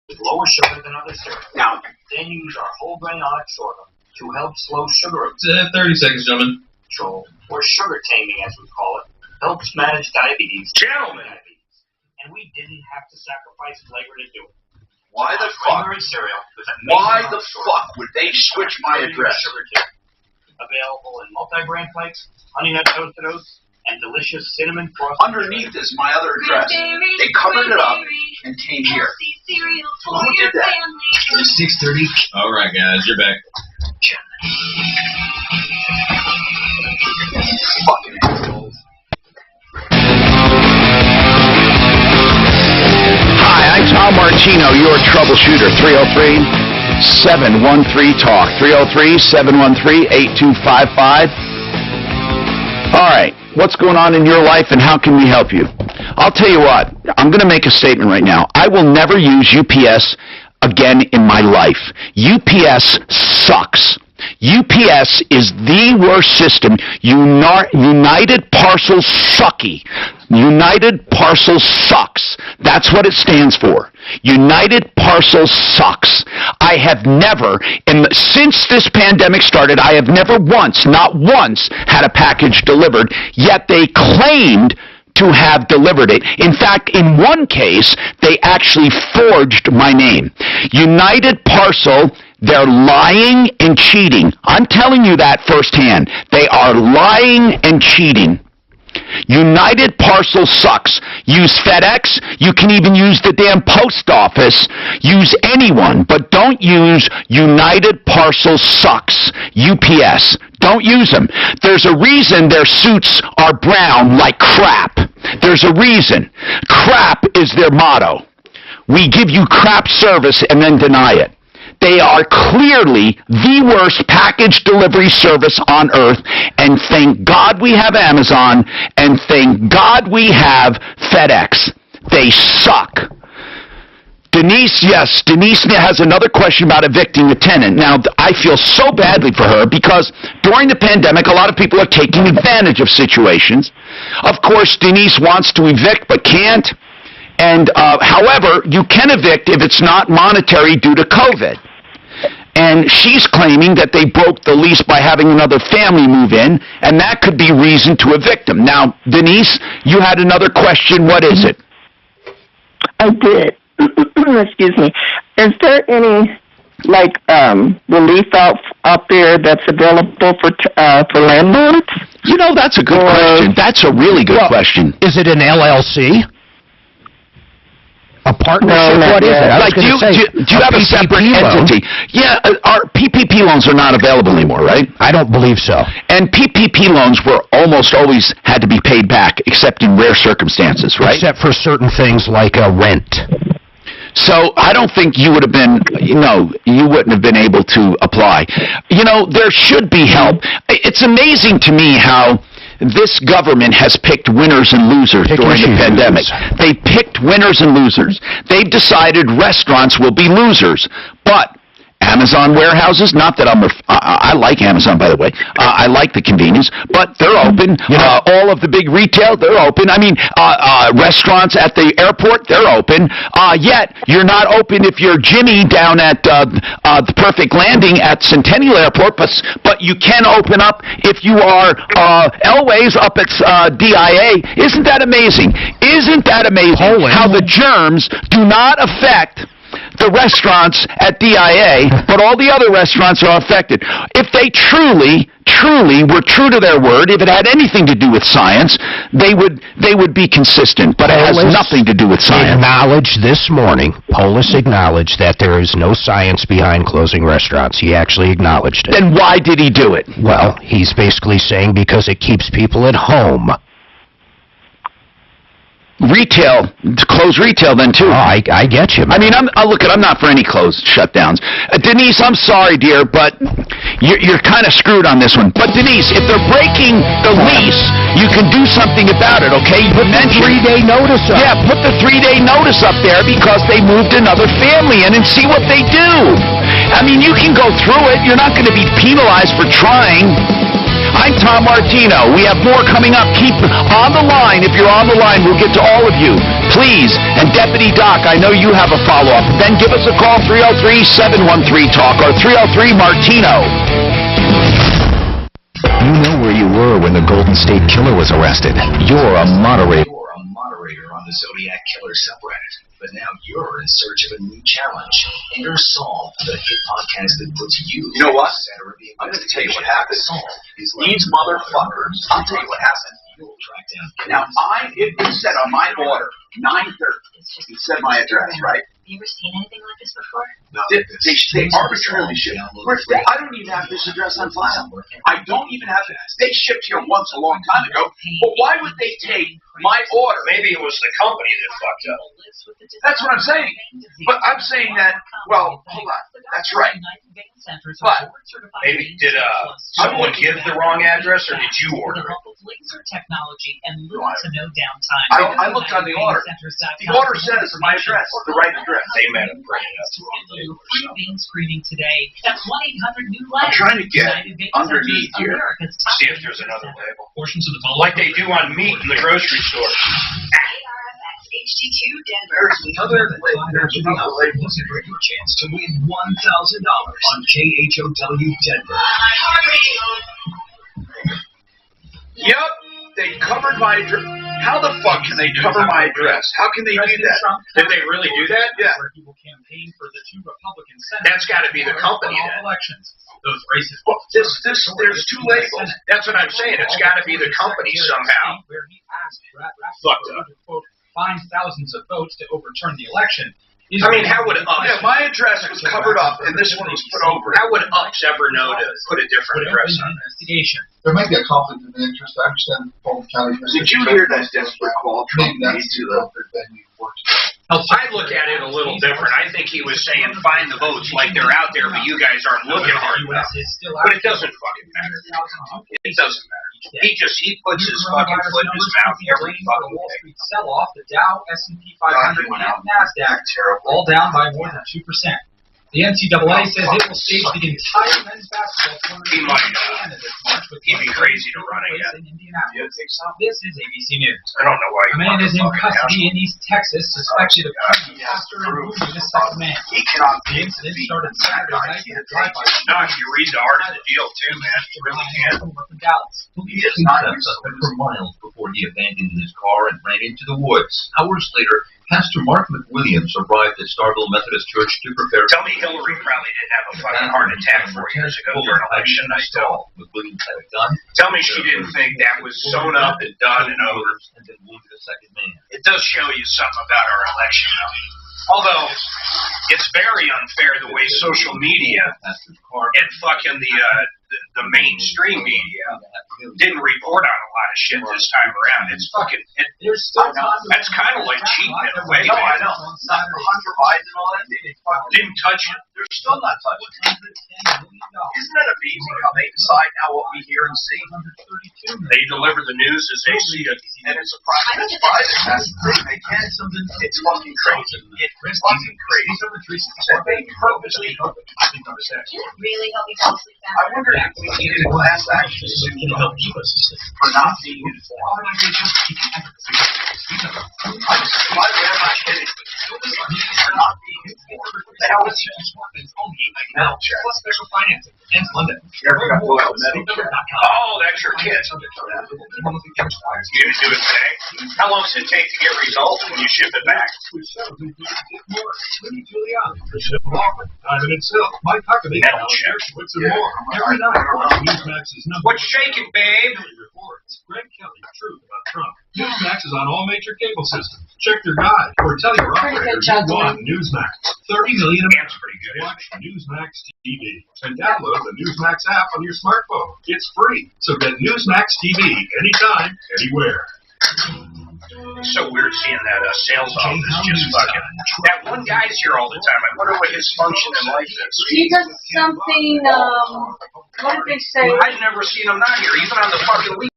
With lower sugar than other cereals. Now, then use our whole grain onyx sorghum to help slow sugar 30 seconds, gentlemen. control, or sugar taming as we call it, helps manage diabetes. Gentlemen! And we didn't have to sacrifice flavor to do it. Why the fuck? Cereal with Why the fuck would they switch my address? Available in multi-brand flakes, honey nut toasted oats, and delicious cinnamon frosted. Underneath is my other address. They covered it up and came here. Who did that? 6:30. All right, guys, you're back. Fucking assholes. Hi, I'm Tom Martino, your troubleshooter. 303-713-TALK. 303-713-8255. All right. what's going on in your life and how can we help you? I'll tell you what, I'm going to make a statement right now. I will never use UPS again in my life. UPS sucks. UPS is the worst system. United Parcel Sucky. United Parcel Sucks. That's what it stands for. United Parcel Sucks. I have never, since this pandemic started, I have never once, not once, had a package delivered, yet they claimed to have delivered it. In fact, in one case, they actually forged my name. United Parcel, they're lying and cheating. I'm telling you that firsthand. They are lying and cheating. United Parcel sucks. Use FedEx. You can even use the damn post office. Use anyone, but don't use United Parcel sucks. UPS. Don't use them. There's a reason their suits are brown like crap. There's a reason. Crap is their motto. We give you crap service and then deny it. They are clearly the worst package delivery service on earth, and thank God we have Amazon, and thank God we have FedEx. They suck. Denise has another question about evicting the tenant. Now, I feel so badly for her because during the pandemic, a lot of people are taking advantage of situations. Of course, Denise wants to evict but can't. And, however, you can evict if it's not monetary due to COVID. And she's claiming that they broke the lease by having another family move in, and that could be reason to evict them. Now, Denise, you had another question. What is it? I did. Excuse me. Is there any, relief out there that's available for landlords? You know, that's a good question. That's a really good question. Is it an LLC? A partnership? No, what is it? Do you have a separate entity? Yeah, our PPP loans are not available anymore, right? I don't believe so. And PPP loans were almost always had to be paid back, except in rare circumstances, right? Except for certain things like rent. So I don't think you would have been, you wouldn't have been able to apply. There should be help. It's amazing to me how this government has picked winners and losers during the pandemic. They picked winners and losers. They've decided restaurants will be losers. But Amazon warehouses, not that I like Amazon, by the way. I like the convenience, but they're open. All of the big retail, they're open. I mean, restaurants at the airport, they're open. Yet, you're not open if you're Jimmy down at the Perfect Landing at Centennial Airport, but you can open up if you are Elways up at DIA. Isn't that amazing? Isn't that amazing how the germs do not affect the restaurants at DIA, but all the other restaurants are affected. If they truly were true to their word, if it had anything to do with science, they would be consistent, but it has nothing to do with science. This morning, Polis acknowledged that there is no science behind closing restaurants. He actually acknowledged it. Then why did he do it? Well, he's basically saying because it keeps people at home. Retail, close retail then too. Oh, I get you, man. I mean, I'm not for any closed shutdowns. Denise, I'm sorry, dear, but you're kind of screwed on this one. But Denise, if they're breaking the lease, you can do something about it, okay? Put the 3-day notice up. Yeah, put the 3-day notice up there because they moved another family in and see what they do. I mean, you can go through it. You're not going to be penalized for trying. I'm Tom Martino. We have more coming up. Keep on the line. If you're on the line, we'll get to all of you. Please. And Deputy Doc, I know you have a follow-up. Then give us a call, 303-713-TALK or 303-MARTINO. You know where you were when the Golden State Killer was arrested. You're a moderator. You're a moderator on the Zodiac Killer subreddit. But now you're in search of a new challenge. Enter Solve, the hit podcast that puts you... You know what? I'm going to tell you what happened. These motherfuckers, I'll tell you what happened. You'll track down... Now, it said on my order, 9:30. It said my address, right? you ever seen anything like this before? No, they arbitrarily ship. I don't even have this address on file. I don't even have it. They shipped here once a long time ago. But why would they take my order? Maybe it was the company that fucked up. That's what I'm saying. But I'm saying that, well, hold on. That's right. But maybe did someone give the wrong address, or did you order it? Laser technology and little to no downtime. I looked on the order. The order says my address, the right address. They may have printed up the wrong label. Free vein screening today. That's 1-800-NEW-LIFE. I'm trying to get underneath here. See if there's another label. Portions of the like they do on meat in the grocery store. HD2 Denver. There's another label. Your chance to win $1,000 on KHOW Denver. Yep, they covered my address. How the fuck can they cover my address? How can they do that? Did they really do that? Yeah. People campaign for the 2 Republican senators. That's got to be the company then. Elections. Those racist. Well, there's 2 labels. That's what I'm saying. It's got to be the company somehow. Where he asked Fucked up. to quote, find thousands of votes to overturn the election. I mean, how would Yeah, my address was covered up, and this one was put over. How would UPS ever know to put a different address on? Investigation. There might be a conflict of interest. I understand Fulton County. Did you hear that desperate call Trump made to the I look at it a little different. I think he was saying find the votes like they're out there, but you guys aren't looking hard enough. But it doesn't fucking matter. It doesn't matter. He puts his fucking foot in his mouth every fucking Wall day. Street sell-off, the Dow, S&P 500, and NASDAQ all down by more than 2%. The NCAA says it will stage the entire men's basketball tournament. He might, he'd be crazy to run again. This is ABC News. I don't know why. A man is in custody in East Texas, suspected of killing a pastor and wounding a second man. The incident started Saturday night in a drive-by. No, you read the art of the deal too, man. You really can. He is not suspect for miles before he abandoned his car and ran into the woods. Hours later, Pastor Mark McWilliams arrived at Starville Methodist Church to prepare. Tell me Hillary probably didn't have a fucking heart attack 4 years ago during election night. McWilliams had a gun. Tell me she didn't think that was sewn up and done and over. And then wounded a second man. It does show you something about our election, though. Although, it's very unfair the way social media and fucking the mainstream media didn't report on a lot of shit this time around. It's fucking, that's kind of like cheating in a way. No, I know. Hunter Biden and all that, they didn't touch it. They're still not touching it. Isn't it amazing how they decide now what we hear and see? They deliver the news as they see it. And it's a private. That's the thing. They can't. It's fucking crazy. It's fucking crazy. That they purposely. Really help me fall asleep I wonder if we needed a class action suit for not being informed. I'm surprised they're not getting for not being informed. The hell is Plus special financing. Ends Monday. Oh, that's your kid. You gonna do it today? How long does it take to get results when you ship it back? Mike Huckabee, Metal check. every night. Newsmax's number. What's shaking, babe? Greg Kelly, truth about Trump. Newsmax is on all major cable systems. Check their guide or tell your operator you want Newsmax. 30 million Americans watch Newsmax TV and download the Newsmax app on your smartphone. It's free, so get Newsmax TV anytime, anywhere. It's so weird seeing that sales office just fucking. That one guy's here all the time. I wonder what his function in life is. He does something, what did they say? I've never seen him not here, even on the fucking weekend.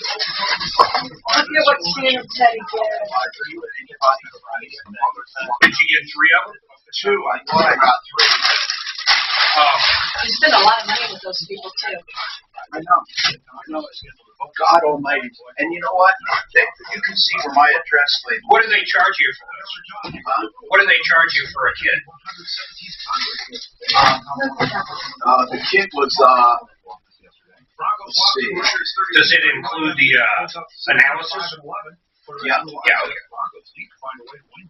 I forget what Santa said he did. Did you get 3 of them? 2. I thought I got 3. You spend a lot of money with those people, too. I know. God almighty. And you know what? You can see where my address label. What do they charge you for this? What do they charge you for a kit? The kit was, let's see. Does it include the analysis? Yeah. Yeah, okay.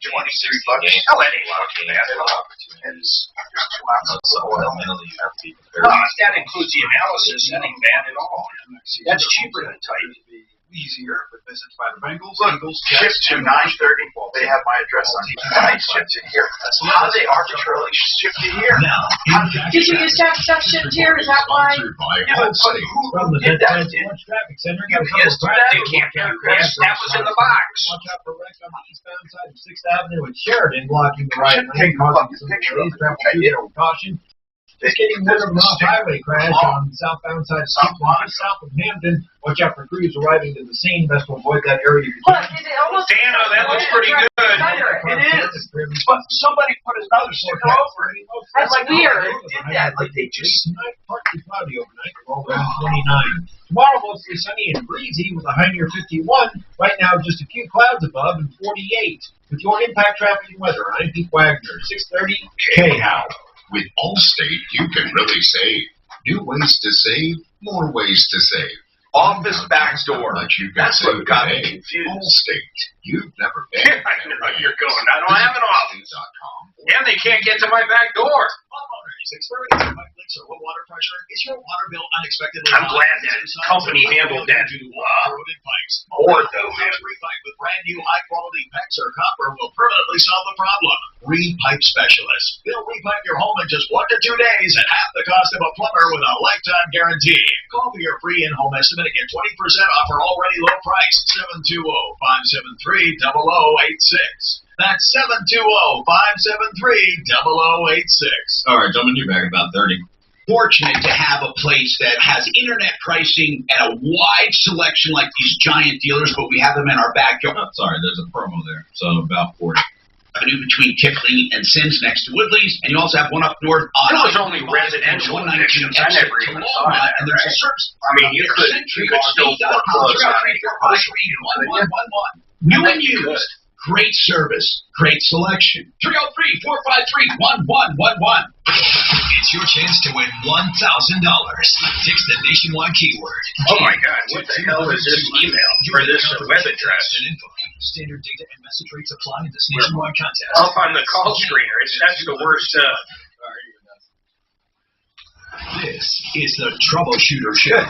$23. Oh, that ain't fucking bad at all. And it's 2 ounces of oil. That includes the analysis. That ain't bad at all. That's cheaper than type. easier with visits by the Bengals, Look, Eagles, ship Jets, to 9:30. They have my address on here. I shipped it here. How do they arbitrarily ship it here? Did you used to have stuff shipped here? Is that why? Yeah, but who did that? Traffic center. UPS did that? They can't do that. That was in the box. Watch out for wreck on the eastbound side of 6th Avenue and Sheridan, blocking the right lane, causing some delays. Troubleshooter with caution. Just getting rid of an off-highway crash on the southbound side of 6th Line, south of Hampton. Watch out for crews arriving to the scene. Best to avoid that area. Look, is it almost... Dano, that looks pretty good. It is. But somebody put another sticker over it. That's like, weird. Who did that? Like, they just... Partly cloudy overnight, low around 29. Tomorrow, mostly sunny and breezy with a high near 51. Right now, just a few clouds above and 48. With your impact traffic and weather, I'm Pete Wagner, 630 K-How. With Allstate, you can really save. New ways to save, more ways to save. Office back door. That's what got me confused. Allstate, you've never been. Yeah, I know you're going. I don't have an office. And they can't get to my back door. Experiencing pipe leaks or low water pressure? Is your water bill unexpectedly I'm glad that company handled that. Corroded pipes. Ortho, man. Repipe with brand new high quality PEX or copper will permanently solve the problem. Repipe Specialist. They'll repipe your home in just 1 to 2 days at half the cost of a plumber with a lifetime guarantee. Call for your free in-home estimate and get 20% off our already low price. 720-573-0086. That's 720-573-0086. All right, gentlemen, you're back about 30. Fortunate to have a place that has internet pricing and a wide selection like these giant dealers, but we have them in our backyard. Oh, sorry, there's a promo there, so about 40. Avenue between Tickling and Sims next to Woodley's, and you also have one up north on... It was only residential connections. I never even saw that. And there's a service... I mean, you could still foreclose on it. New and used. Great service, great selection. 303-453-1111. It's your chance to win $1,000. Text the nationwide keyword. Oh my God, what the hell is this email or this web address? Standard data and message rates apply in this nationwide contest. Up on the call screener, that's the worst. This is the Troubleshooter Show.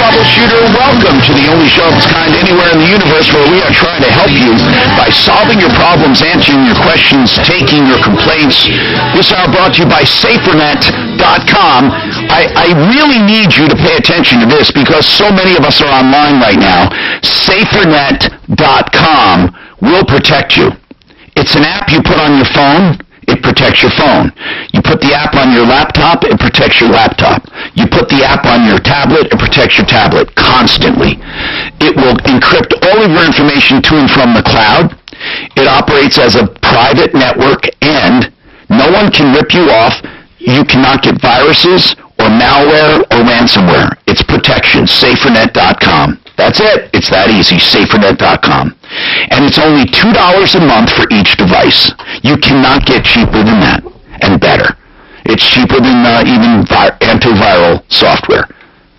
Troubleshooter, welcome to the only show of its kind anywhere in the universe where we are trying to help you by solving your problems, answering your questions, taking your complaints. This hour brought to you by SaferNet.com. I really need you to pay attention to this because so many of us are online right now. SaferNet.com will protect you. It's an app you put on your phone. It protects your phone. You put the app on your laptop, it protects your laptop. You put the app on your tablet, it protects your tablet constantly. It will encrypt all of your information to and from the cloud. It operates as a private network, and no one can rip you off. You cannot get viruses or malware or ransomware. It's protection. SaferNet.com. That's it. It's that easy. SaferNet.com. And it's only $2 a month for each device. You cannot get cheaper than that, and better. It's cheaper than even antiviral software.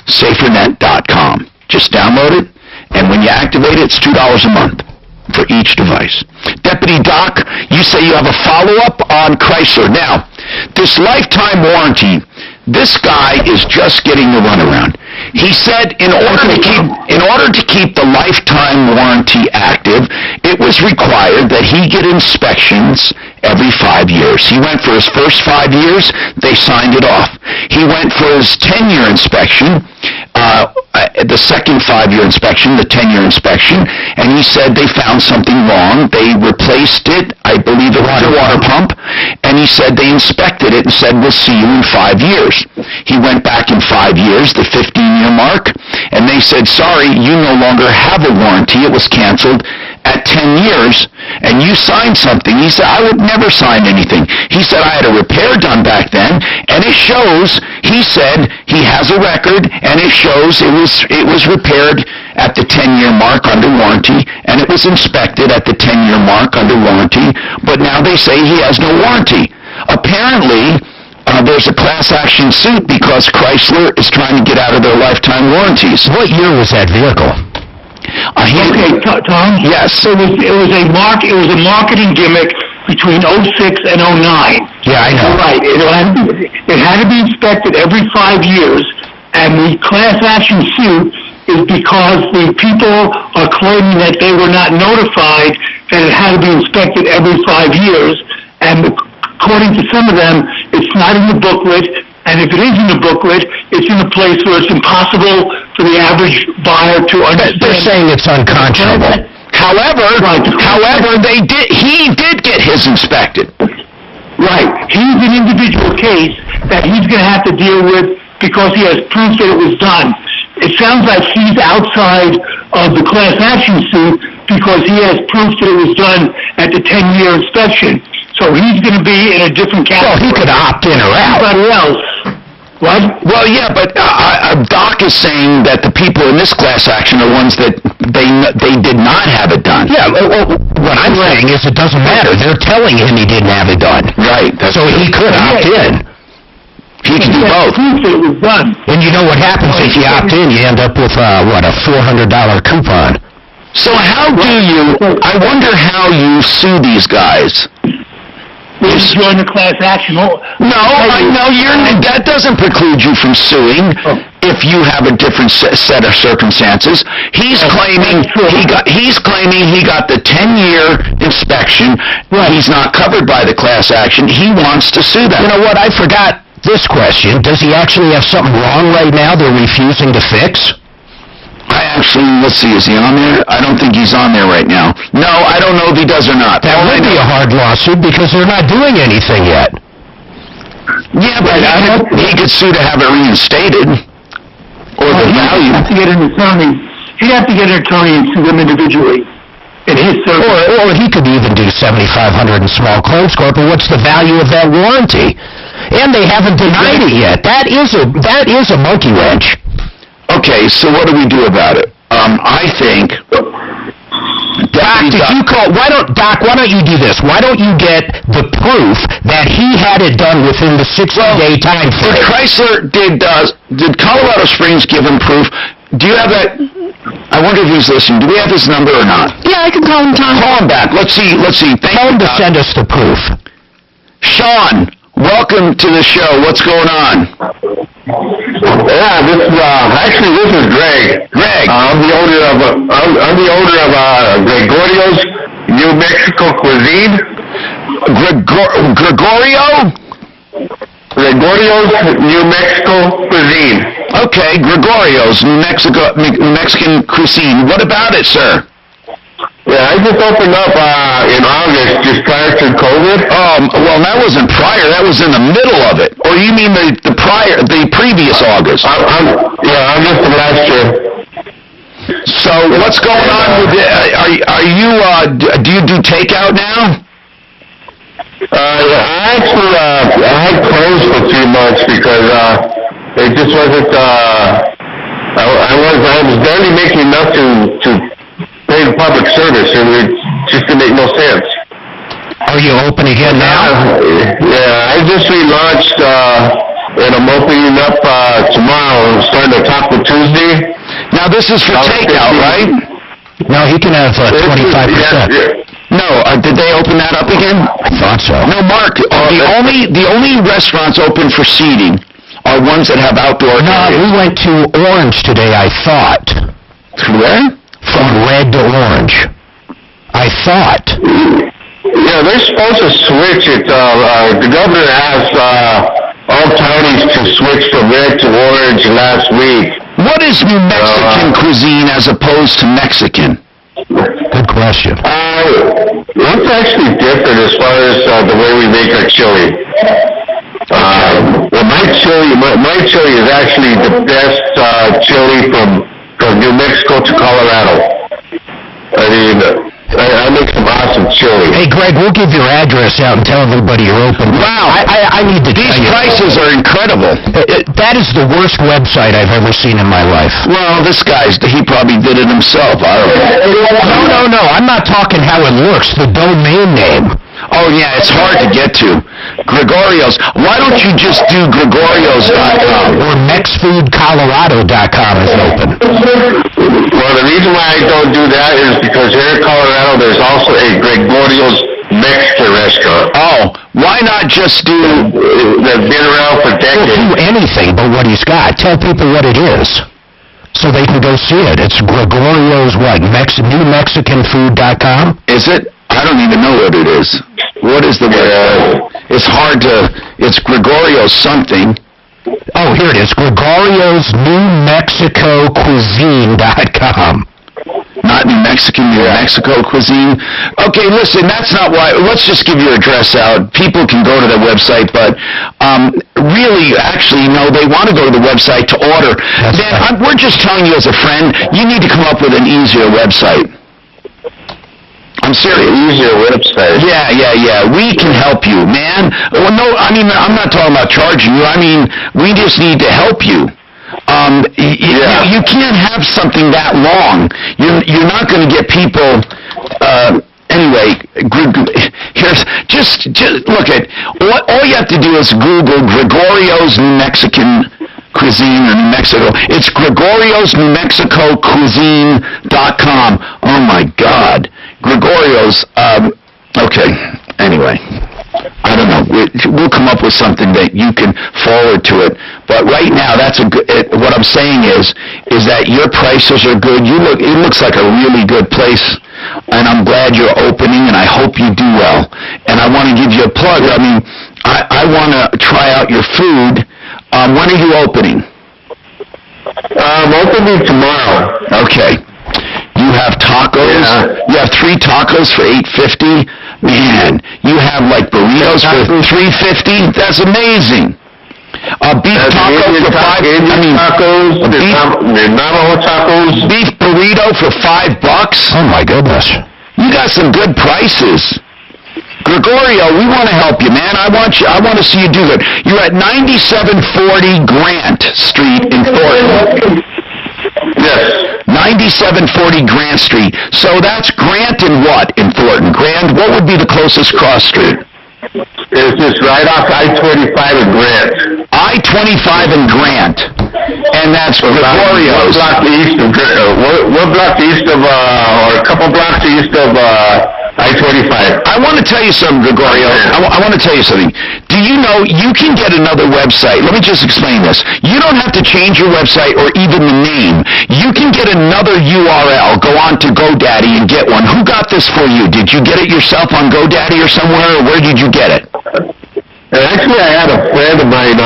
SaferNet.com. Just download it, and when you activate it, it's $2 a month for each device. Deputy Doc, you say you have a follow-up on Chrysler. Now, this lifetime warranty, this guy is just getting the runaround. He said in order to keep the lifetime warranty active, it was required that he get inspections every 5 years. He went for his first 5 years, they signed it off. He went for his 10-year inspection, the second 5-year inspection, the 10-year inspection, and he said they found something wrong. They replaced it, I believe it was a water pump, and he said they inspected it and said, we'll see you in 5 years. He went back in 5 years, the 15-year mark, and they said, sorry, you no longer have a warranty. It was canceled at 10 years, and you signed something. He said, I would never sign anything. He said, I had a repair done back then, and it shows, he said, he has a record, and it shows it was repaired at the 10-year mark under warranty, and it was inspected at the 10-year mark under warranty, but now they say he has no warranty. Apparently, there's a class action suit because Chrysler is trying to get out of their lifetime warranties. What year was that vehicle? Okay, Tom? Yes. It was a marketing gimmick between 06 and 09. Yeah, I know. Right. It had to be inspected every 5 years, and the class action suit is because the people are claiming that they were not notified that it had to be inspected every 5 years, and according to some of them, it's not in the booklet, and if it is in the booklet, it's in a place where it's impossible for the average buyer to understand. They're saying it's unconscionable. However, he did get his inspected. Right. He's an individual case that he's going to have to deal with because he has proof that it was done. It sounds like he's outside of the class action suit because he has proof that it was done at the 10-year inspection. So he's going to be in a different category. Well, he could opt in or out. Everybody else. What? Well, yeah, but Doc is saying that the people in this class action are ones that they did not have it done. Yeah, well, what I'm saying is it doesn't matter. They're telling him he didn't have it done. Right. So he could opt in. He can do both. It was done. And you know what happens if you opt in? You end up with, a $400 coupon. So how do you, I wonder how you sue these guys. You join the class action. No, I know that doesn't preclude you from suing if you have a different set of circumstances. He's claiming he got the 10-year inspection. He's not covered by the class action. He wants to sue them. You know what? I forgot this question. Does he actually have something wrong right now they're refusing to fix? Let's see, is he on there? I don't think he's on there right now. No, I don't know if he does or not. That would be a hard lawsuit because they're not doing anything yet. Yeah, but he could sue to have it reinstated. Or the value. He'd have to get an attorney. He'd have to get an attorney and sue them individually. In his or he could even do $7,500 in small claims court, but what's the value of that warranty? And they haven't denied it yet. That is a monkey wrench. Okay, so what do we do about it? I think... Doc, Doc, why don't you do this? Why don't you get the proof that he had it done within the 60-day time frame? Chrysler, did Colorado Springs give him proof? Do you have that? I wonder if he's listening. Do we have his number or not? Yeah, I can call him, Tom. Call him back. Let's see. Tell him to send us the proof. Sean, welcome to the show. What's going on? Yeah, this is Greg. Greg. I'm the owner of Gregorio's New Mexico Cuisine. Gregorio's New Mexico Cuisine. Okay, Gregorio's Mexican cuisine. What about it, sir? Yeah, I just opened up in August, just prior to COVID. Well, that wasn't prior. That was in the middle of it. Or you mean the previous August? August of last year. So what's going on with it? Do you do takeout now? I had closed for 3 months because it just wasn't. I was barely making enough to pay the public service, and it just didn't make no sense. Are you open again now? Yeah, I just relaunched, and I'm opening up tomorrow. I'm starting to Taco Tuesday. Now this is for takeout, right? No, he can have 25%. No, did they open that up again? I thought so. No, Mark. The only restaurants open for seating are ones that have outdoor. No, we went to Orange today. I thought. Where? From red to orange. I thought. Yeah, they're supposed to switch it. The governor asked all counties to switch from red to orange last week. What is New Mexican cuisine as opposed to Mexican? Good question. It's actually different as far as the way we make our chili. Well, my chili is actually the best chili from New Mexico to Colorado. I mean, I make some awesome chili. Hey, Greg, we'll give your address out and tell everybody you're open. Wow. I need to These prices are incredible. That is the worst website I've ever seen in my life. Well, he probably did it himself. I don't know. No. I'm not talking how it looks. The domain name. Oh, yeah, it's hard to get to. Gregorio's. Why don't you just do Gregorio's.com? Or MexFoodColorado.com is open. Well, the reason why I don't do that is because here in Colorado there's also a Gregorio's Mexican Mexican restaurant. Oh, why not just do... They've been around for decades. Well, do anything but what he's got. Tell people what it is, so they can go see it. It's Gregorio's what? NewMexicanFood.com? Is it? I don't even know what it is. What is the website? It's hard to... It's Gregorio's something. Oh, here it is. Gregorio'sNewMexicoCuisine.com. Not New Mexican, New Mexico cuisine. Okay, listen, that's not why. Let's just give your address out. People can go to the website, but really, actually, no, they want to go to the website to order. Then we're just telling you as a friend, you need to come up with an easier website. I'm serious. Easier website. Yeah. We can help you, man. Well, no, I mean, I'm not talking about charging you. I mean, we just need to help you. You can't have something that long. You're not going to get people. Anyway, here's just look at all you have to do is Google Gregorio's New Mexican Cuisine or New Mexico. It's Gregorio's New Mexico Cuisine.com. Oh my God, Gregorio's. Okay. Anyway. I don't know. We'll come up with something that you can forward to it. But right now, that's what I'm saying is that your prices are good. It looks like a really good place, and I'm glad you're opening, and I hope you do well. And I want to give you a plug. I mean, I want to try out your food. When are you opening? I'm opening tomorrow. Okay. You have tacos. Yeah. You have 3 tacos for $8.50. Man, you have like burritos for $3.50. That's amazing. Beef taco for tacos. Navajo tacos. Beef burrito for $5. Oh my goodness! You got some good prices. Gregorio, we want to help you, man. I want to see you do good. You're at 9740 Grant Street in Thornton. Yes. 9740 Grant Street. So that's Grant and what in Thornton? Grant, what would be the closest cross street? It's just right off I-25 and Grant. I-25 and Grant. And that's Gregorio's. One block east of, or a couple blocks east of, I-25. I want to tell you something, Gregorio. I want to tell you something. Do you know you can get another website? Let me just explain this. You don't have to change your website or even the name. You can get another URL. Go on to GoDaddy and get one. Who got this for you? Did you get it yourself on GoDaddy or somewhere, or where did you get it? Actually, I had a friend of mine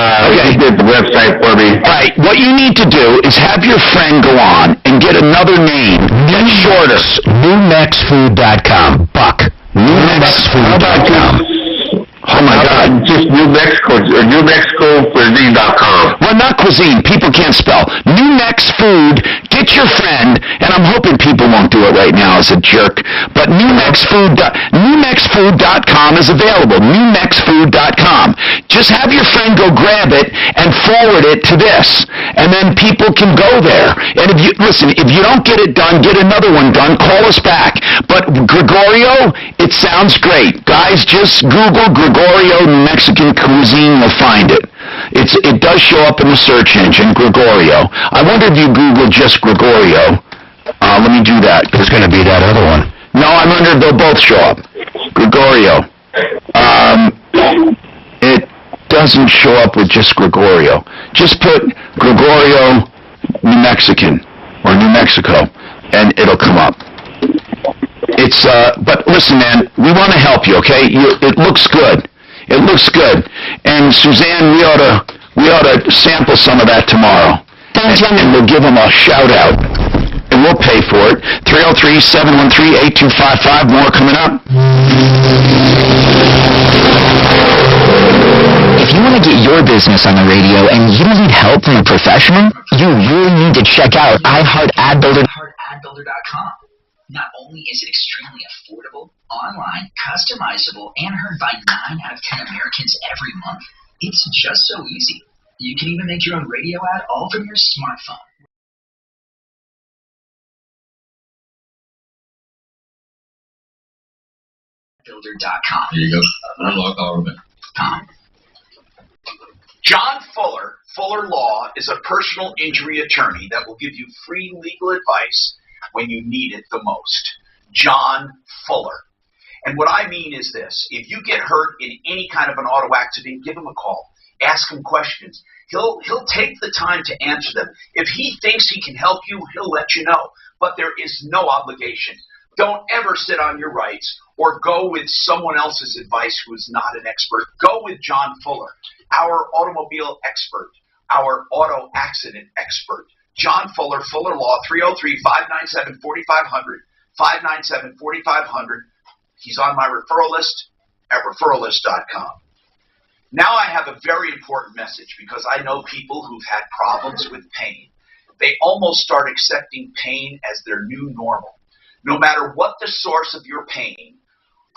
he did the website for me. Right. What you need to do is have your friend go on and get another name that's shorter. NewMexFood.com. Buck. NewMexFood.com. Oh my God. Just New Mexico, NewMexicoCuisine.com. Well, not cuisine. People can't spell. New Mex Food. Get your friend, and I'm hoping people won't do it right now as a jerk, but NewMexFood.com is available. NewMexFood.com. Just have your friend go grab it and forward it to this, and then people can go there. And if you don't get it done, get another one done. Call us back. But Gregorio, it sounds great. Guys, just Google Gregorio New Mexican Cuisine. You'll find it. It does show up in the search engine, Gregorio. I wonder if you Google just Gregorio. Let me do that. It's going to be that other one. No, I wonder if they'll both show up. Gregorio. It doesn't show up with just Gregorio. Just put Gregorio New Mexican or New Mexico, and it'll come up. But listen, man, we want to help you, okay? It looks good. It looks good. And Suzanne, we ought to sample some of that tomorrow. And we'll give them a shout out. And we'll pay for it. 303-713-8255. More coming up. If you want to get your business on the radio and you need help from a professional, you really need to check out iHeartAdBuilder. iHeartAdBuilder.com. Not only is it extremely affordable, online, customizable, and heard by 9 out of 10 Americans every month, it's just so easy. You can even make your own radio ad all from your smartphone. Builder.com. Here you go. Unlock all of it. John Fuller, Fuller Law, is a personal injury attorney that will give you free legal advice when you need it the most. John Fuller. And what I mean is this. If you get hurt in any kind of an auto accident, give him a call. Ask him questions. He'll take the time to answer them. If he thinks he can help you, he'll let you know. But there is no obligation. Don't ever sit on your rights or go with someone else's advice who is not an expert. Go with John Fuller, our automobile expert, our auto accident expert. John Fuller, Fuller Law, 303-597-4500, 597-4500. He's on my referral list at referrallist.com. Now I have a very important message because I know people who've had problems with pain. They almost start accepting pain as their new normal. No matter what the source of your pain,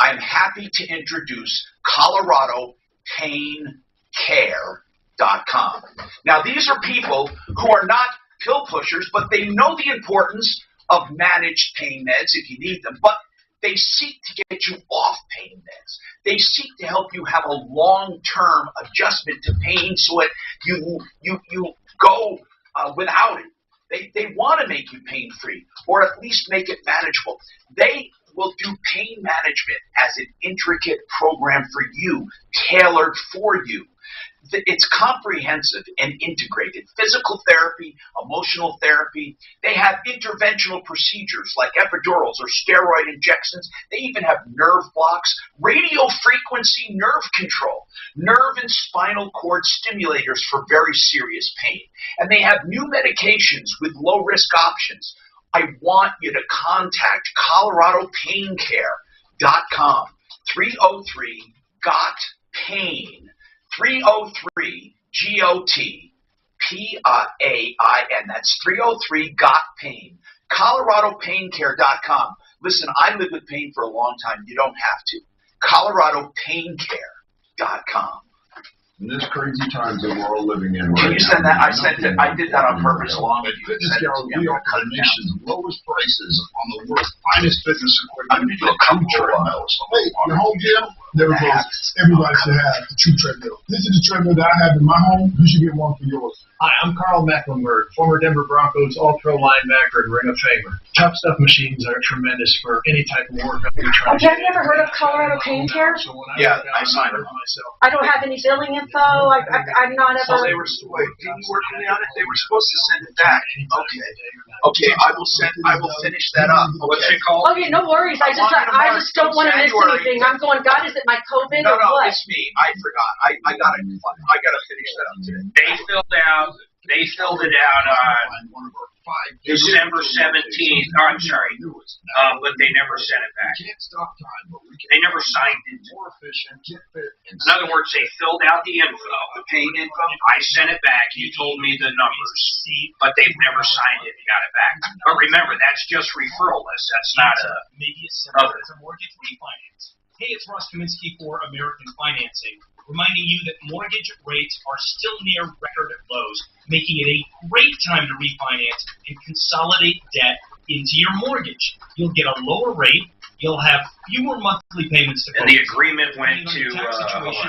I'm happy to introduce ColoradoPainCare.com. Now, these are people who are not pill pushers, but they know the importance of managed pain meds if you need them, but they seek to get you off pain meds. They seek to help you have a long-term adjustment to pain so that you go without it. They want to make you pain-free or at least make it manageable. They will do pain management as an intricate program for you, tailored for you. It's comprehensive and integrated. Physical therapy, emotional therapy. They have interventional procedures like epidurals or steroid injections. They even have nerve blocks, radio frequency nerve control, nerve and spinal cord stimulators for very serious pain. And they have new medications with low-risk options. I want you to contact ColoradoPainCare.com, 303-GOT-PAIN. 303-GOT-PAIN. That's 303-GOT-PAIN. ColoradoPainCare.com. Listen, I lived with pain for a long time. You don't have to. ColoradoPainCare.com. In this crazy times that we're all living in Can right you send now, that? I did that on purpose along with you. Fitness Gallery, we offer the nation's lowest prices on the world's finest fitness equipment. Treadmills. Hey, your home gym? There we go. Everybody should have a true treadmill. This is the treadmill that I have in my home. You should get one for yours. Hi, I'm Carl Mecklenburg, former Denver Broncos All-Pro linebacker and Ring of Famer. Tough Stuff machines are tremendous for any type of work. Have you ever heard of Colorado Pain Care? Yeah, I signed up myself. I don't have any billing info. I'm not So ever. they were didn't you work on it? They were supposed to send it back. Okay, I will finish that up. What's it called? Okay, no worries. I just don't want to miss anything. I'm going, God, is it my COVID or No, what? it's me. I forgot. I got to finish that up today. They filled it out on December 17th. Oh, I'm sorry. But they never sent it back. They never signed it. In other words, they filled out the info, the pain info. I sent it back. You told me the numbers, but they've never signed it and got it back. But remember, that's just referral list. That's not a mortgage refinance. Hey, it's Russ Kaminsky for American Financing, reminding you that mortgage rates are still near record lows, making it a great time to refinance and consolidate debt into your mortgage. You'll get a lower rate, you'll have fewer monthly payments to pay. And the agreement went to,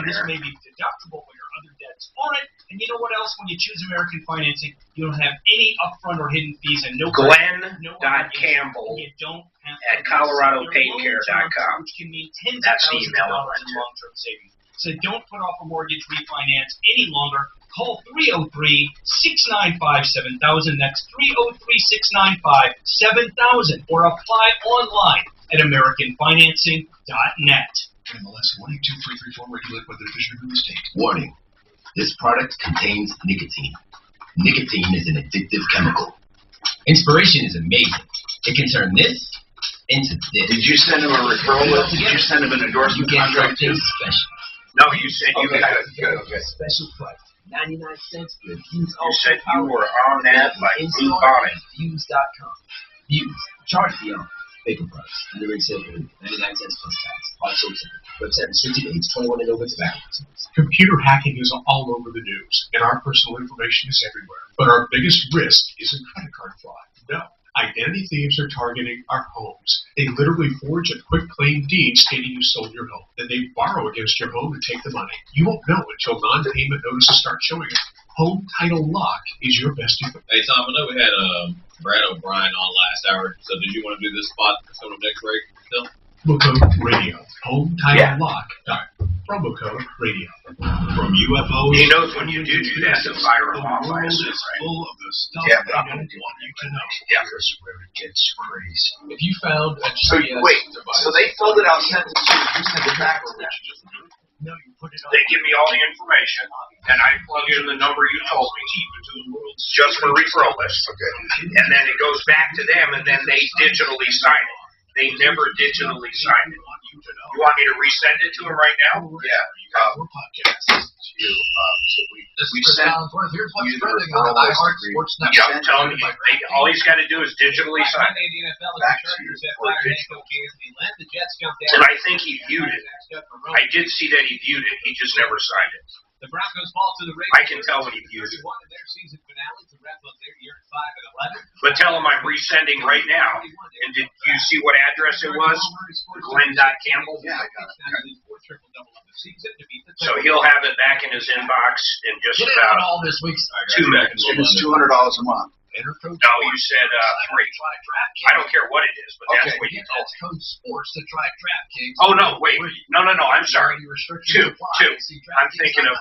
this may be deductible, but your other debts aren't. And you know what else? When you choose American Financing, you don't have any upfront or hidden fees and no Glenn.Campbell at ColoradoPainCare.com. Which can mean tens That's of the thousands of email dollars in long-term savings. So don't put off a mortgage refinance any longer. Call 303-695-7000. That's 303-695-7000. Or apply online at AmericanFinancing.net. MLS 1823334, regulated by the Division of Real Estate. Warning. This product contains nicotine. Nicotine is an addictive chemical. Inspiration is amazing. It can turn this into this. Did you send him a referral list? Did you send him an endorsement contract too? Special. No, you said you got it. Special price. 99 cents for Views. You said you were on that like Blue Bonnet. Views.com. Views. Charge beyond. Paper price. Under sale for 99 cents plus tax. Also, website restricted age 21 and over tobacco consumers. Computer hacking is all over the news, and our personal information is everywhere. But our biggest risk isn't credit card fraud. No. Identity thieves are targeting our homes. They literally forge a quick claim deed stating you sold your home. Then they borrow against your home and take the money. You won't know until non-payment notices start showing up. Home Title Lock is your best defense. Hey, Tom, I know we had Brad O'Brien on last hour, so did you want to do this spot coming up next break still? Promo code radio. HomeTitleLock. Promo code radio. From UFOs. He knows when you do that to fire him off, I assume, right? Full of the stuff Yeah, they don't want you to know. Yeah. Here's where it gets crazy. If you found a So wait, so they filled it out, sent it to you, you sent it back to them. No, you put it on. They give me all the information, and I plug in the number you told me, just for referrals. Okay. And then it goes back to them, and then they digitally sign it. They never digitally sign it. You want me to resend it to him right now? Yeah. We're podcasting to you. We sent Here's what's you the trending on the referral list. iHeart Sports Yeah, Network. I'm telling you, all he's got to do is digitally sign it. And I think he viewed it. I did see that he viewed it. He just never signed it. The Broncos fall to the Raiders. I can tell when he views it. Won in their season finale to wrap up their year 5 and 11. But tell him I'm resending right now. And did you see what address it was? Glenn.Campbell? Yeah, I got it. So he'll have it back in his inbox in just Get in about on all this week's 2 minutes. And it's $200 a month. No, you said 3. I don't care what it is, but that's what you told me. Code sports to try DraftKings. Oh, no, wait. No, I'm sorry. 2. I'm thinking of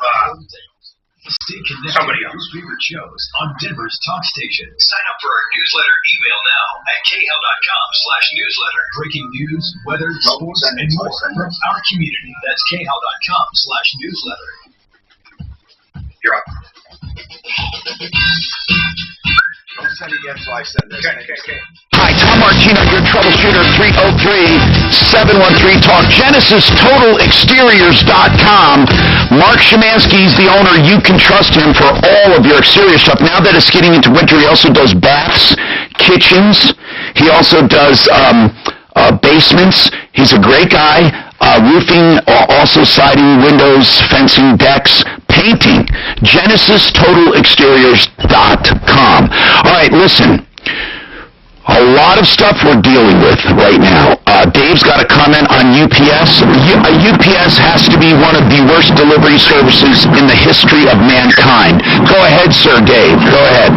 Stay connected somebody with else. your favorite shows on Denver's Talk Station. Sign up for our newsletter email now at khal.com/newsletter. Breaking news, weather, sports, and more from our community. That's khal.com/newsletter. You're up. Don't send it yet until I send this. Okay. Hi, Tom Martino, your troubleshooter, 303-713-TALK. GenesisTotalExteriors.com. Mark Szymanski's the owner. You can trust him for all of your exterior stuff. Now that it's getting into winter, he also does baths, kitchens. He also does basements. He's a great guy. Roofing, also siding, windows, fencing, decks, painting. GenesisTotalExteriors.com. All right, listen. A lot of stuff we're dealing with right now. Dave's got a comment on UPS. UPS has to be one of the worst delivery services in the history of mankind. Go ahead, sir, Dave. Go ahead.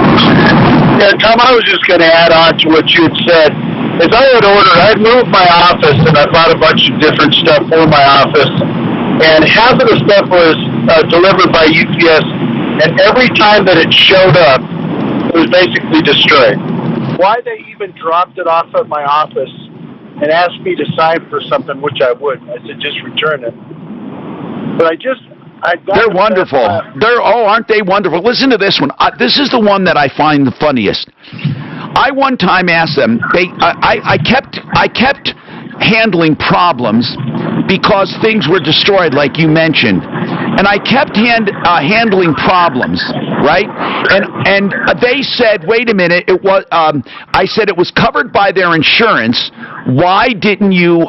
Yeah, Tom, I was just going to add on to what you had said. As I had ordered, I'd moved my office, and I bought a bunch of different stuff for my office. And half of the stuff was delivered by UPS, and every time that it showed up, it was basically destroyed. Why they even dropped it off at my office and asked me to sign for something, which I wouldn't. I said, just return it. But they're wonderful. Aren't they wonderful? Listen to this one. This is the one that I find the funniest. I one time asked them. I kept handling problems because things were destroyed, like you mentioned, and I kept handling problems, right? And they said, "Wait a minute." It was. I said it was covered by their insurance. Why didn't you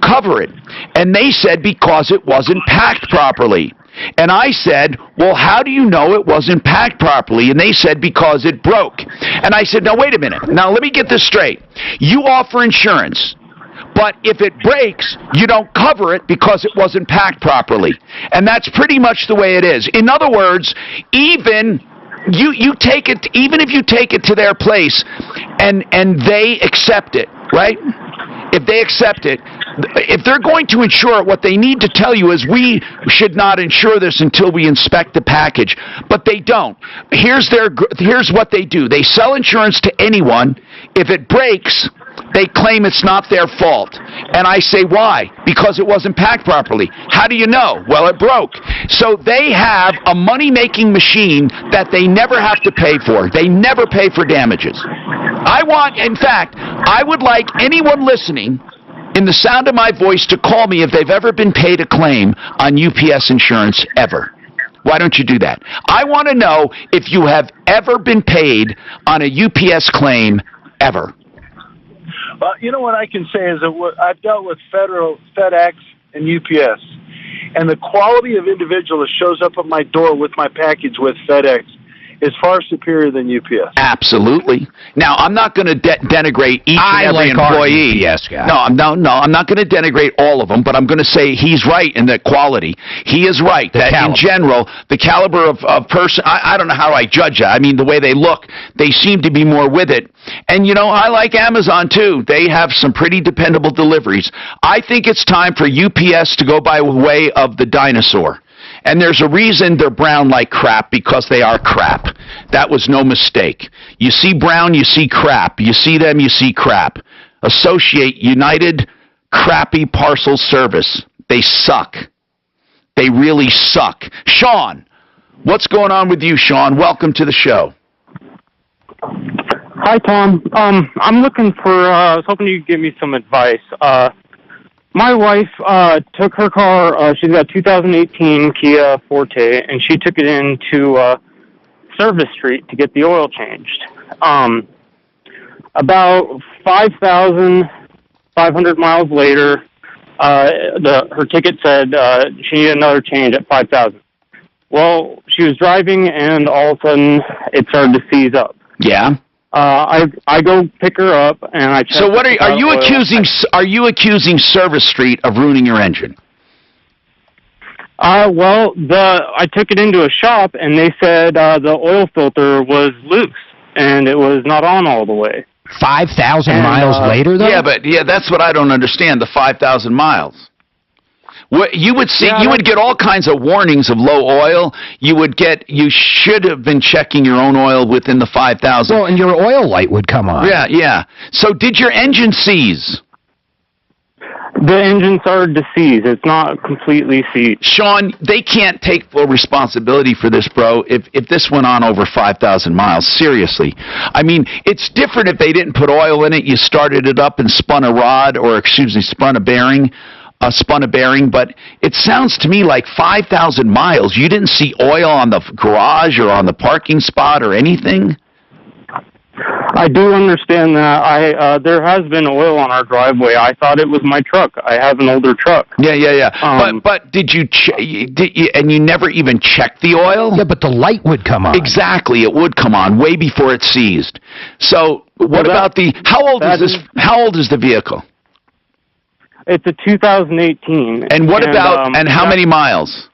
cover it? And they said because it wasn't packed properly. And I said, well, how do you know it wasn't packed properly? And they said, because it broke. And I said, now, wait a minute. Now, let me get this straight. You offer insurance, but if it breaks, you don't cover it because it wasn't packed properly. And that's pretty much the way it is. In other words, even if you take it to their place and they accept it, right? If they accept it, if they're going to insure it, what they need to tell you is we should not insure this until we inspect the package. But they don't. Here's what they do. They sell insurance to anyone. If it breaks, they claim it's not their fault. And I say, why? Because it wasn't packed properly. How do you know? Well, it broke. So they have a money-making machine that they never have to pay for. They never pay for damages. In fact, I would like anyone listening in the sound of my voice to call me if they've ever been paid a claim on UPS insurance ever. Why don't you do that? I want to know if you have ever been paid on a UPS claim ever. Well, you know what I can say is that I've dealt with FedEx, and UPS, and the quality of individual that shows up at my door with my package with FedEx is far superior than UPS. Absolutely. Now, I'm not going to denigrate each and every employee. UPS guy. No, I'm not going to denigrate all of them, but I'm going to say he's right in the quality. He is right that in general, the caliber of person, I don't know how I judge that. I mean, the way they look, they seem to be more with it. And, I like Amazon, too. They have some pretty dependable deliveries. I think it's time for UPS to go by way of the dinosaur. And there's a reason they're brown like crap, because they are crap. That was no mistake. You see brown, you see crap. You see them, you see crap. Associate United crappy parcel service. They suck. They really suck. Sean, what's going on with you, Sean? Welcome to the show. Hi, Tom. I'm looking for, I was hoping you could give me some advice. My wife took her car, she's got a 2018 Kia Forte, and she took it into Service Street to get the oil changed. About 5,500 miles later, her ticket said she needed another change at 5,000. Well, she was driving, and all of a sudden, it started to seize up. Yeah. I go pick her up, and I check. So what are you accusing? Are you accusing Service Street of ruining your engine? Well, I took it into a shop, and they said the oil filter was loose, and it was not on all the way. 5,000 miles later, though. Yeah, that's what I don't understand. The 5,000 miles. What you would see, you would get all kinds of warnings of low oil. You should have been checking your own oil within the 5,000. Well, and your oil light would come on. Yeah. So did your engine seize? The engine started to seize. It's not completely seized. Sean, they can't take full responsibility for this, bro, if this went on over 5,000 miles. Seriously. I mean, it's different if they didn't put oil in it. You started it up and spun a rod, spun a bearing. But it sounds to me like 5,000 miles. You didn't see oil on the garage or on the parking spot or anything? I do understand that. There has been oil on our driveway. I thought it was my truck. I have an older truck. Yeah. But did you and you never even checked the oil? Yeah, but the light would come on. Exactly, it would come on way before it seized. So what about how old is the vehicle? It's a 2018. And what about, and how many miles?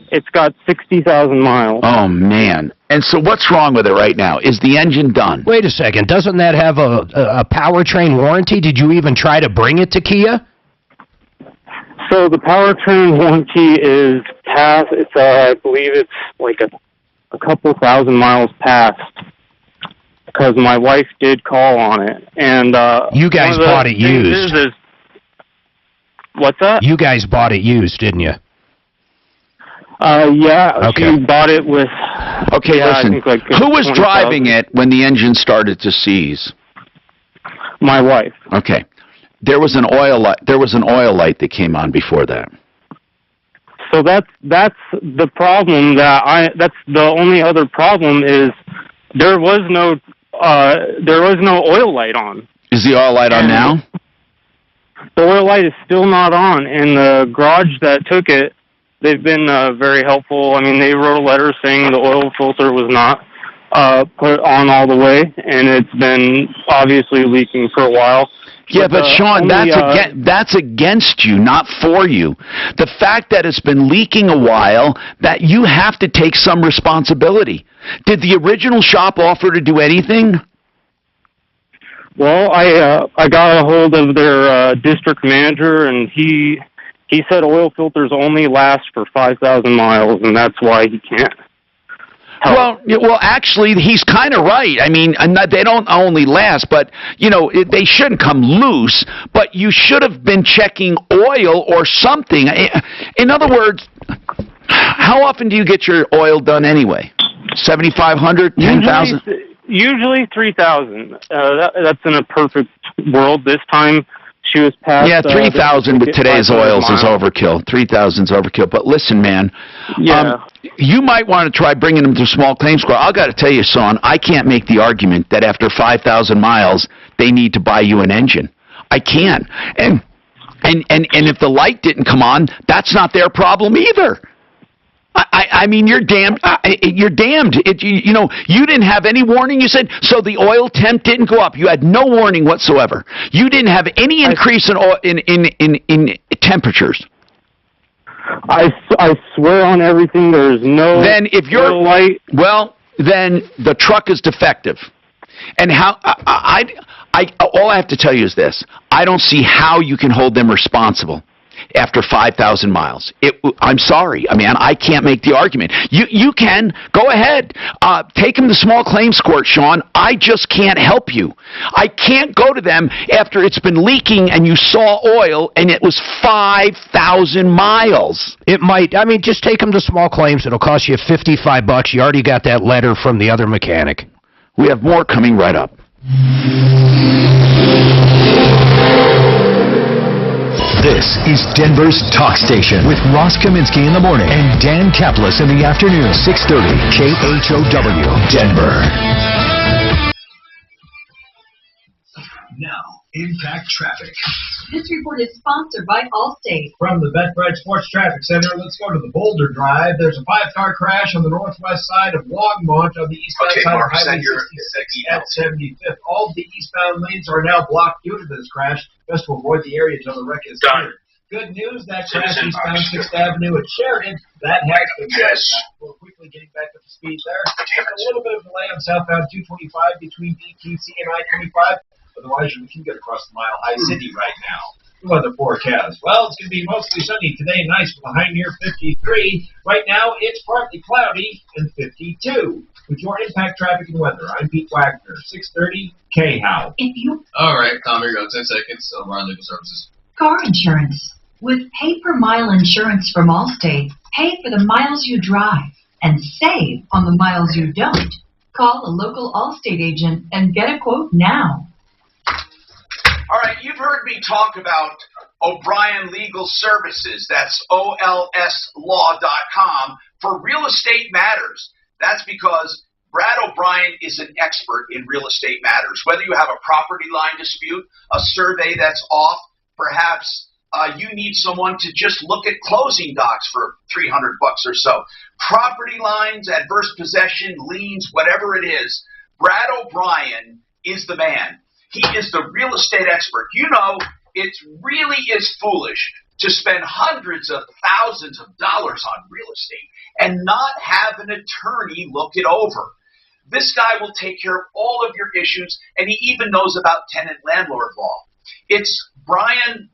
It's got 60,000 miles. Oh, man. And so what's wrong with it right now? Is the engine done? Wait a second. Doesn't that have a powertrain warranty? Did you even try to bring it to Kia? So the powertrain warranty is past, I believe it's like a couple thousand miles past. Because my wife did call on it. And you guys bought it used. What's that? You guys bought it used, didn't you? Yeah. Okay. She bought it with. Okay, listen. Who was driving it when the engine started to seize? My wife. Okay. There was an oil light. There was an oil light that came on before that. So that's the problem. That's the only other problem is there was no oil light on. Is the oil light on now? The oil light is still not on, and the garage that took it, they've been very helpful. I mean, they wrote a letter saying the oil filter was not put on all the way, and it's been obviously leaking for a while. Yeah, but Sean, that's against you, not for you. The fact that it's been leaking a while, that you have to take some responsibility. Did the original shop offer to do anything? Well, I got a hold of their district manager, and he said oil filters only last for 5,000 miles, and that's why he can't help. Well, actually, he's kind of right. I mean, they don't only last, but, they shouldn't come loose, but you should have been checking oil or something. In other words, how often do you get your oil done anyway? 7,500, 10,000? Usually 3,000. That's in a perfect world. This time she was past. Yeah, 3,000 with today's oils is overkill. 3,000 is overkill. But listen, man, you might want to try bringing them to small claims court. I got to tell you, Sean, I can't make the argument that after 5,000 miles they need to buy you an engine. I can't. And if the light didn't come on, that's not their problem either. I mean, you're damned. You're damned. You didn't have any warning. You said so. The oil temp didn't go up. You had no warning whatsoever. You didn't have any increase in oil, in temperatures. I swear on everything. There's no. Then if you're light, well, then the truck is defective. And how all I have to tell you is this: I don't see how you can hold them responsible after 5,000 miles. I'm sorry. I mean, I can't make the argument. You can. Go ahead. Take them to small claims court, Sean. I just can't help you. I can't go to them after it's been leaking and you saw oil and it was 5,000 miles. It might. I mean, just take them to small claims. It'll cost you $55. You already got that letter from the other mechanic. We have more coming right up. This is Denver's Talk Station with Ross Kaminsky in the morning and Dan Kaplis in the afternoon. 630 KHOW, Denver. Now, Impact Traffic. This report is sponsored by Allstate. From the Betfred Sports Traffic Center, let's go to the Boulder Drive. There's a 5-car crash on the northwest side of Longmont on the eastbound side of Highway 66 at 75th. All the eastbound lanes are now blocked due to this crash. Best to avoid the area until the wreck is cleared. Good news, that crash eastbound 6th Avenue at Sheridan, that has been fixed. We're quickly getting back up to speed there. A little bit of delay on southbound 225 between ETC and I-25. Otherwise, you can get across the Mile High City right now. The weather forecast. Well, it's going to be mostly sunny today and nice with a high near 53. Right now, it's partly cloudy and 52. With your Impact Traffic and Weather, I'm Pete Wagner, 630 KHOW. All right, Tom, here you go. 10 seconds. O'Brien Legal Services. Car insurance. With pay-per-mile insurance from Allstate, pay for the miles you drive and save on the miles you don't. Call a local Allstate agent and get a quote now. All right, you've heard me talk about O'Brien Legal Services. That's OLSlaw.com for real estate matters. That's because Brad O'Brien is an expert in real estate matters. Whether you have a property line dispute, a survey that's off, perhaps you need someone to just look at closing docs for $300 or so. Property lines, adverse possession, liens, whatever it is, Brad O'Brien is the man. He is the real estate expert. You know, it really is foolish to spend hundreds of thousands of dollars on real estate and not have an attorney look it over. This guy will take care of all of your issues, and he even knows about tenant-landlord law. It's Brian.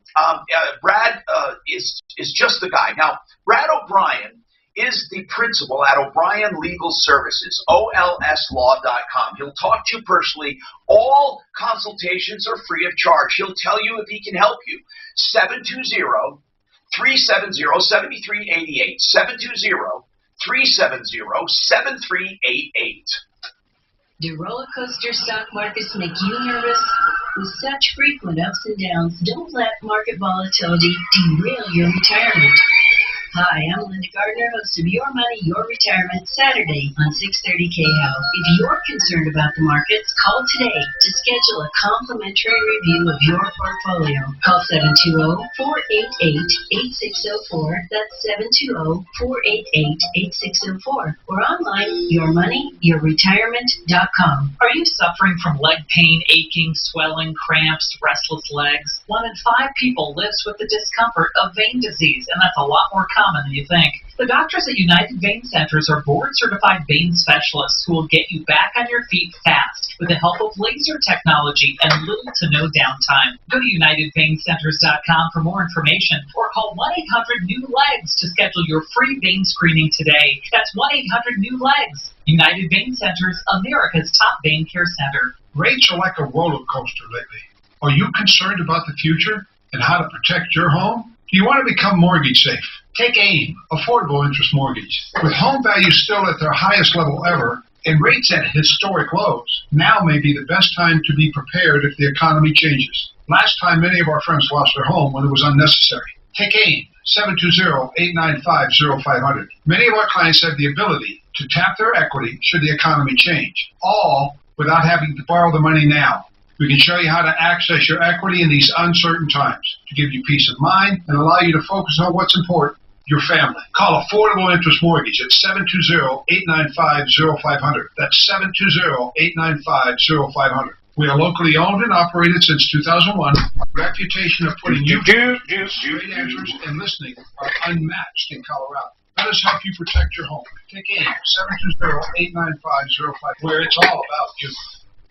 Brad is just the guy. Now, Brad O'Brien is the principal at O'Brien Legal Services, OLSlaw.com. He'll talk to you personally. All consultations are free of charge. He'll tell you if he can help you. 720-370-7388. 720-370-7388. Do roller coaster stock markets make you nervous? With such frequent ups and downs, don't let market volatility derail your retirement. Hi, I'm Linda Gardner, host of Your Money, Your Retirement, Saturday on 630 KHOW. If you're concerned about the markets, call today to schedule a complimentary review of your portfolio. Call 720-488-8604. That's 720-488-8604. Or online, yourmoneyyourretirement.com. Are you suffering from leg pain, aching, swelling, cramps, restless legs? 1 in 5 people lives with the discomfort of vein disease, and that's a lot more common than you think. The doctors at United Vein Centers are board-certified vein specialists who will get you back on your feet fast with the help of laser technology and little to no downtime. Go to UnitedVeinCenters.com for more information or call 1-800-NEW-LEGS to schedule your free vein screening today. That's 1-800-NEW-LEGS. United Vein Centers, America's top vein care center. Rates are like a roller coaster lately. Are you concerned about the future and how to protect your home? Do you want to become mortgage safe? Take AIM, Affordable Interest Mortgage. With home values still at their highest level ever and rates at historic lows, now may be the best time to be prepared if the economy changes. Last time, many of our friends lost their home when it was unnecessary. Take AIM, 720-895-0500. Many of our clients have the ability to tap their equity should the economy change, all without having to borrow the money now. We can show you how to access your equity in these uncertain times to give you peace of mind and allow you to focus on what's important, your family. Call Affordable Interest Mortgage at 720-895-0500. That's 720-895-0500. We are locally owned and operated since 2001. Reputation of putting you straight answers and listening are unmatched in Colorado. Let us help you protect your home. Take aim, 720-895-0500, where it's all about you.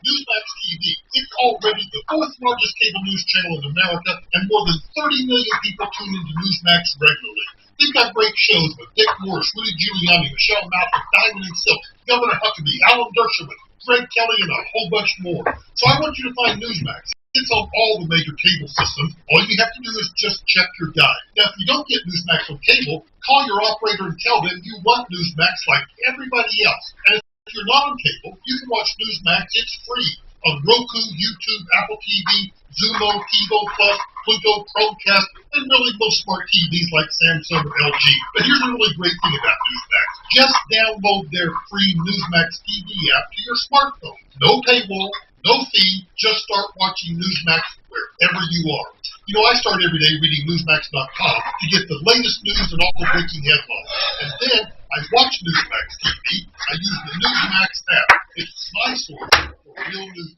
Newsmax TV, it's already the fourth largest cable news channel in America, and more than 30 million people tune into Newsmax regularly. They've got great shows with Dick Morris, Rudy Giuliani, Michelle Malkin, Diamond and Silk, Governor Huckabee, Alan Dershowitz, Greg Kelly, and a whole bunch more. So I want you to find Newsmax. It's on all the major cable systems. All you have to do is just check your guide. Now, if you don't get Newsmax on cable, call your operator and tell them you want Newsmax like everybody else. And if you're not on cable, you can watch Newsmax. It's free on Roku, YouTube, Apple TV, Xumo, TiVo Plus, Pluto, Chromecast, and really most smart TVs like Samsung or LG. But here's a really great thing about Newsmax. Just download their free Newsmax TV app to your smartphone. No paywall, no fee, just start watching Newsmax wherever you are. You know, I start every day reading Newsmax.com to get the latest news and all the breaking headlines. And then I watch Newsmax TV. I use the Newsmax app. It's my source for real news.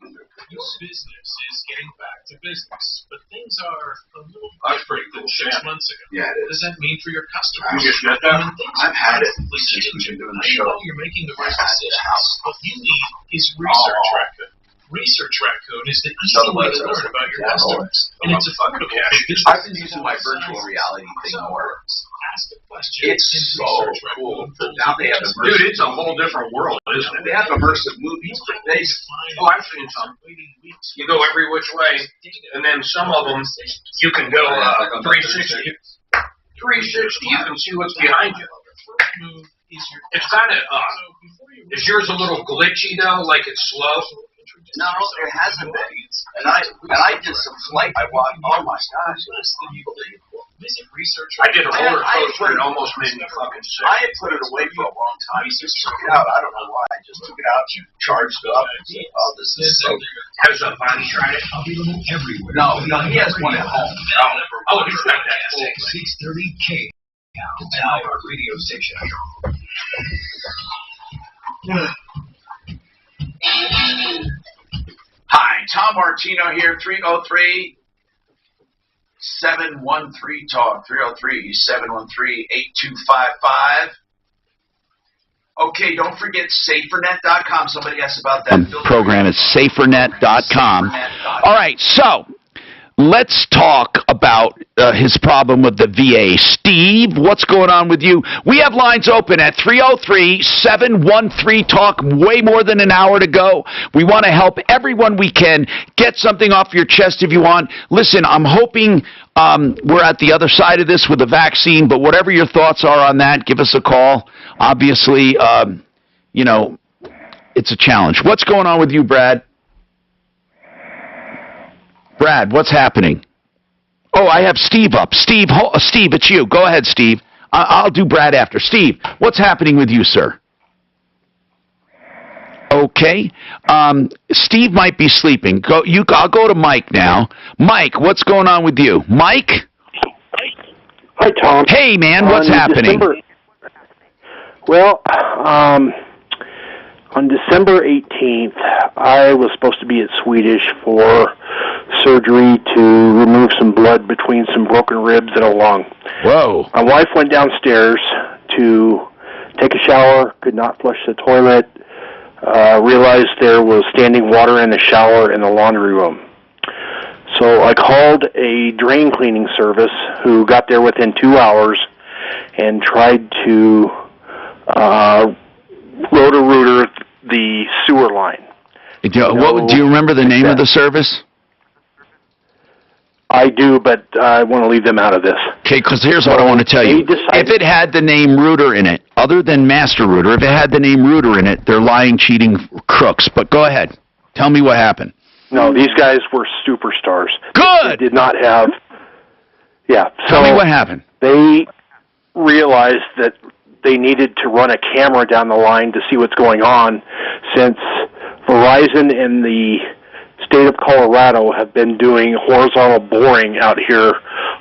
Your business is getting back to business, but things are a little different than 6 months ago. Yeah, it is. What does that mean for your customers? You just get that? I've had it since we've been doing the show. You're making the right decisions. What you need is Research Raccoon. Research Raccoon is the easy way to learn about your customers, and it's affordable. I've been using my virtual reality thing more. Ask a question. It's so cool. Now they have immersive. Dude, it's a whole different world, isn't it? They have immersive movies for days. Oh, I've seen some. You go every which way, and then some of them you can go 360. 360, you can see what's behind you. It's kind of, is yours a little glitchy though, like it's slow? No, it hasn't been. And I did some flight. I watched. Oh my gosh, I did a roller coaster and it almost made me fucking sick. I had put it away for a long time. Just took it out. I don't know why. I just took it out, charged it up. And said, oh, this is so good. Has Bonnie tried it? Available everywhere. No, he has one at home. Oh, he's got that full 630K. Now our radio station. Hi, Tom Martino here, 303-713-TALK, 303-713-8255. Okay, don't forget SaferNet.com. Somebody asked about that. Program is SaferNet.com. All right, so let's talk about his problem with the VA. Steve, what's going on with you? We have lines open at 303-713-TALK. Way more than an hour to go. We want to help everyone we can. Get something off your chest if you want. Listen, I'm hoping we're at the other side of this with the vaccine, but whatever your thoughts are on that, give us a call. Obviously, you know, it's a challenge. What's going on with you, Brad? Brad, what's happening? Oh, I have Steve up. Steve, it's you. Go ahead, Steve. I'll do Brad after. Steve, what's happening with you, sir? Okay. Steve might be sleeping. I'll go to Mike now. Mike, what's going on with you? Mike? Hi, Tom. Hey, man, what's happening? Well, on December 18th, I was supposed to be at Swedish for surgery to remove some blood between some broken ribs and a lung. Whoa. My wife went downstairs to take a shower, could not flush the toilet, realized there was standing water in the shower in the laundry room. So I called a drain cleaning service who got there within 2 hours and tried to rotor the sewer line. Do you remember the name of the service? I do, but I want to leave them out of this. Okay, because here's what I want to tell you. If it had the name Rooter in it, other than Master Rooter, if it had the name Rooter in it, they're lying, cheating crooks. But go ahead. Tell me what happened. No, these guys were superstars. Good! They did not have... Yeah. Tell me what happened. They realized that they needed to run a camera down the line to see what's going on, since Verizon and the state of Colorado have been doing horizontal boring out here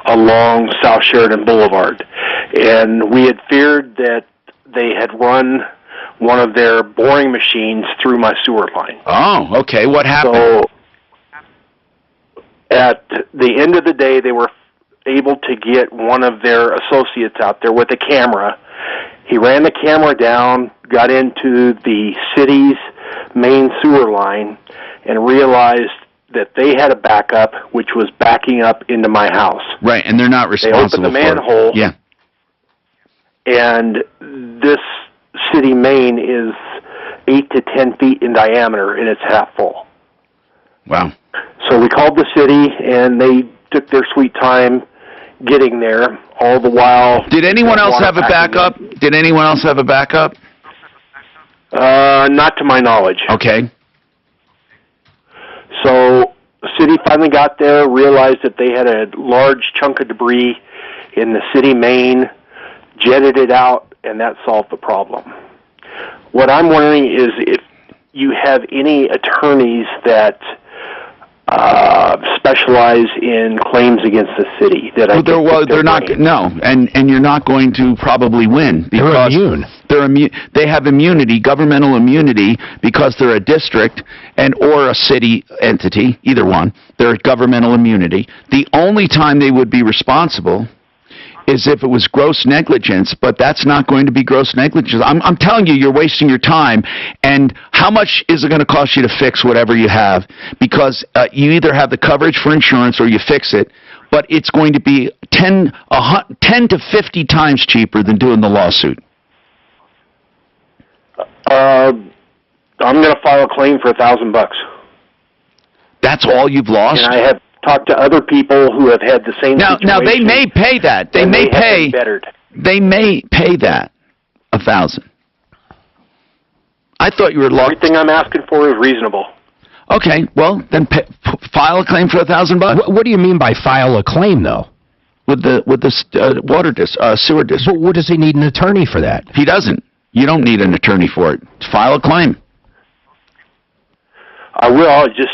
along South Sheridan Boulevard. And we had feared that they had run one of their boring machines through my sewer line. Oh, okay. What happened? So at the end of the day, they were able to get one of their associates out there with a camera. He ran the camera down, got into the city's main sewer line, and realized that they had a backup, which was backing up into my house. Right, and they're not responsible for it. They opened the manhole. Yeah. And this city main is 8 to 10 feet in diameter, and it's half full. Wow. So we called the city, and they took their sweet time getting there, all the while... Did anyone else have a backup? Did anyone else have a backup? Not to my knowledge. Okay. So the city finally got there, realized that they had a large chunk of debris in the city main, jetted it out, and that solved the problem. What I'm wondering is if you have any attorneys that specialize in claims against the city. That they're not. No, and you're not going to probably win because they're immune. They're immune. They have immunity, governmental immunity, because they're a district and or a city entity. Either one, they're governmental immunity. The only time they would be responsible is if it was gross negligence, but that's not going to be gross negligence. I'm telling you, you're wasting your time. And how much is it going to cost you to fix whatever you have? Because you either have the coverage for insurance or you fix it, but it's going to be 10 to 50 times cheaper than doing the lawsuit. I'm going to file a claim for $1,000. That's all you've lost? And I have talked to other people who have had the same situation. Now they may pay that. They may pay. They may pay that $1,000. I thought you were locked. Everything I'm asking for is reasonable. Okay, well then file a claim for $1,000. What do you mean by file a claim, though? With the sewer district. But what does he need an attorney for that? He doesn't. You don't need an attorney for it. File a claim. I will. Just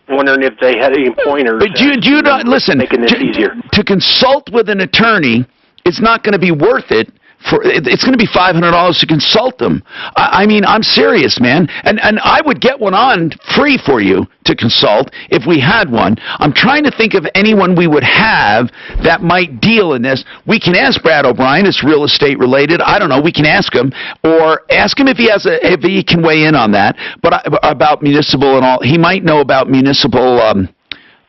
wondering if they had any pointers. But you don't listen. Making this easier. To consult with an attorney, it's not going to be worth it. It's going to be $500 to consult them. I mean, I'm serious, man. And I would get one on free for you to consult if we had one. I'm trying to think of anyone we would have that might deal in this. We can ask Brad O'Brien. It's real estate related. I don't know. We can ask him, or ask him if he can weigh in on that. But about municipal and all, he might know about municipal,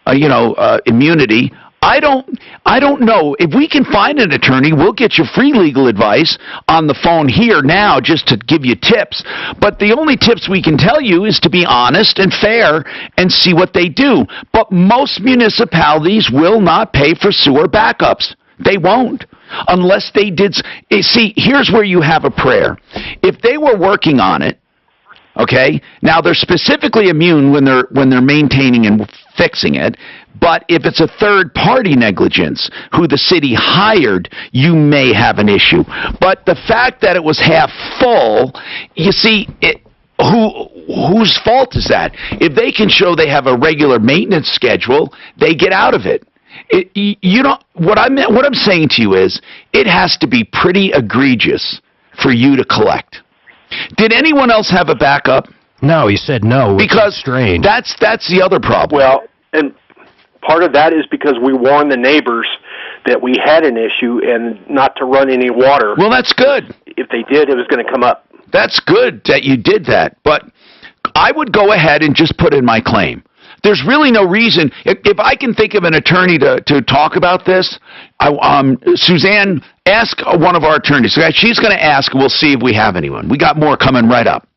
immunity. I don't know. If we can find an attorney, we'll get you free legal advice on the phone here now just to give you tips. But the only tips we can tell you is to be honest and fair and see what they do. But most municipalities will not pay for sewer backups. They won't. Unless they did. See, here's where you have a prayer. If they were working on it, okay, now they're specifically immune when they're maintaining and fixing it. But if it's a third-party negligence who the city hired, you may have an issue. But the fact that it was half full, you see, whose fault is that? If they can show they have a regular maintenance schedule, they get out of it. What I'm saying to you is, it has to be pretty egregious for you to collect. Did anyone else have a backup? No, he said no. Because strange. That's the other problem. Well, and part of that is because we warned the neighbors that we had an issue and not to run any water. Well, that's good. If they did, it was going to come up. That's good that you did that. But I would go ahead and just put in my claim. There's really no reason. If I can think of an attorney to talk about this, Suzanne, ask one of our attorneys. She's going to ask. We'll see if we have anyone. We got more coming right up.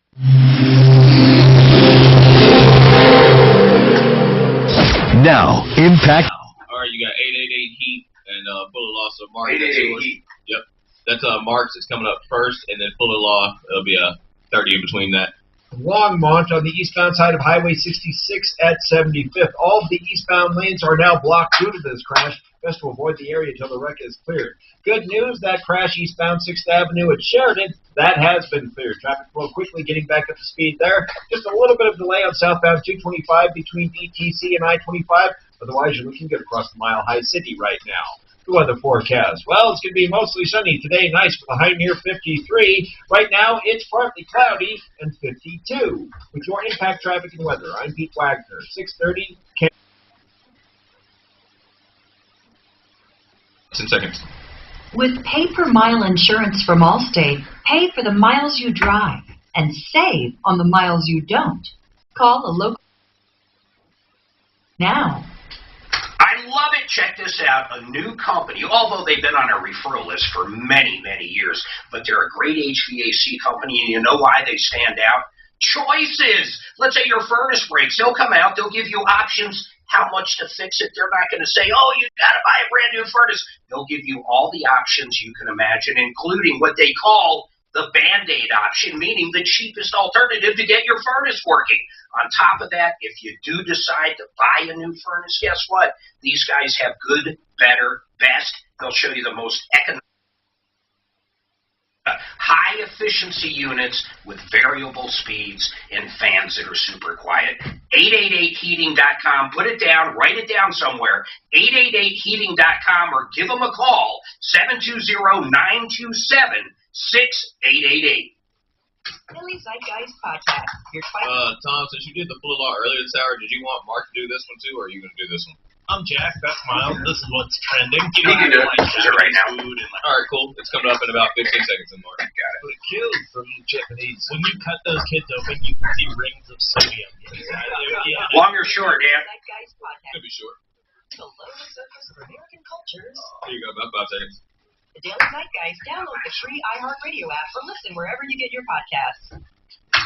Now, Impact. All right, you got 888 Heat and Fuller Law. So Mark, 888 Heat. Yep, that's Mark's. It's coming up first, and then Fuller Law. It'll be a 30 in between that. Longmont on the eastbound side of Highway 66 at 75th. All of the eastbound lanes are now blocked due to this crash. Best to avoid the area until the wreck is cleared. Good news, that crash eastbound 6th Avenue at Sheridan, that has been cleared. Traffic flow quickly getting back up to speed there. Just a little bit of delay on southbound 225 between DTC and I-25. Otherwise, you're looking good across the Mile High City right now. The weather forecast. Well, it's going to be mostly sunny today, nice with a high near 53. Right now, it's partly cloudy and 52. With your impact traffic and weather, I'm Pete Wagner, 6:30. 10 seconds. With pay-per-mile insurance from Allstate, pay for the miles you drive and save on the miles you don't. Call a local now. I love it. Check this out. A new company, although they've been on our referral list for many, many years, but they're a great HVAC company, and you know why they stand out? Choices. Let's say your furnace breaks. They'll come out. They'll give you options how much to fix it. They're not going to say, oh, you got to buy a brand new furnace. They'll give you all the options you can imagine, including what they call the Band-Aid option, meaning the cheapest alternative to get your furnace working. On top of that, if you do decide to buy a new furnace, guess what? These guys have good, better, best. They'll show you the most economic, high-efficiency units with variable speeds and fans that are super quiet. 888heating.com. Put it down. Write it down somewhere. 888heating.com or give them a call. 720-927-6888. Billy Zeitgeist Podcast. Your Tom, since you did the full law earlier this hour, did you want Mark to do this one too, or are you going to do this one? I'm Jack. That's Miles. This is what's trending. You can do it. Is it right now? All right, cool. It's coming up in about 15 seconds and more. Got it. But it kills from Japanese. When you cut those kids open, you can see rings of sodium inside there. Yeah. Long or short, Dan? Zeitgeist Podcast. Could be short. Below the surface of American cultures. Here you go, about 5 seconds. The Daily Zeitgeist. Download the free iHeartRadio app or listen wherever you get your podcasts.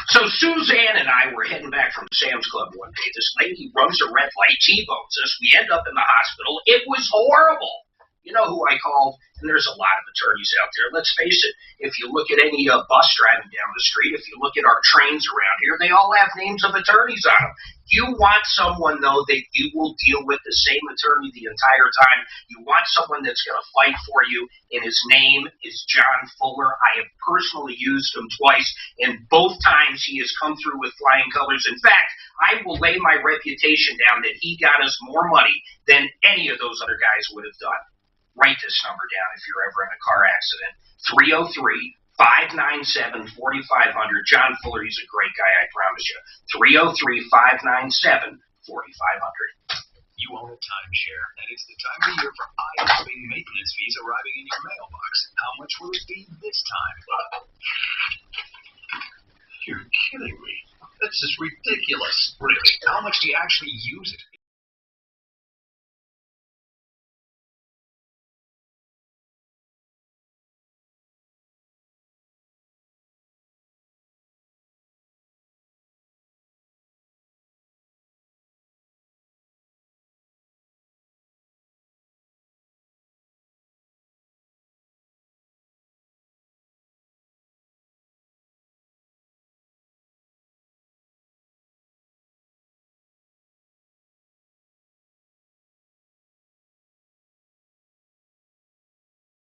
So Suzanne and I were heading back from Sam's Club one day. This lady runs a red light, T-bones us. We end up in the hospital. It was horrible. You know who I called? And there's a lot of attorneys out there. Let's face it. If you look at any bus driving down the street, if you look at our trains around here, they all have names of attorneys on them. You want someone, though, that you will deal with the same attorney the entire time. You want someone that's going to fight for you, and his name is John Fuller. I have personally used him twice, and both times he has come through with flying colors. In fact, I will lay my reputation down that he got us more money than any of those other guys would have done. Write this number down if you're ever in a car accident. 303-597-4500. John Fuller, he's a great guy, I promise you. 303-597-4500. You own a timeshare, and it's the time of year for eye-opening maintenance fees arriving in your mailbox. How much will it be this time? You're kidding me. That's just ridiculous. Really? How much do you actually use it?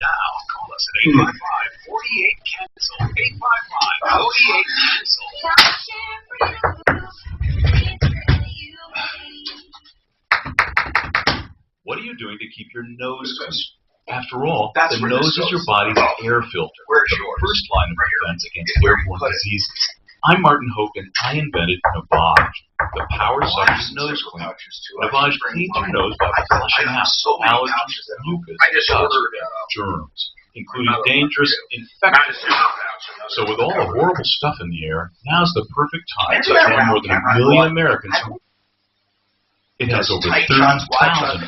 Now, call us at 855-48-CANCEL. 855-48-CANCEL. What are you doing to keep your nose clean? After all, That's the where nose this is your goes. body's air filter. Where's the yours? first line of defense against Where you airborne put it. diseases. I'm Martin Hogan. I invented Navage, the power-sucking nose cleaner. Navage cleans your nose by flushing out allergens, mucus, I just dust, ordered germs, including dangerous infections. So with all the horrible stuff in the air, now's the perfect time to tell more than 1 million Americans who it has over 30,000.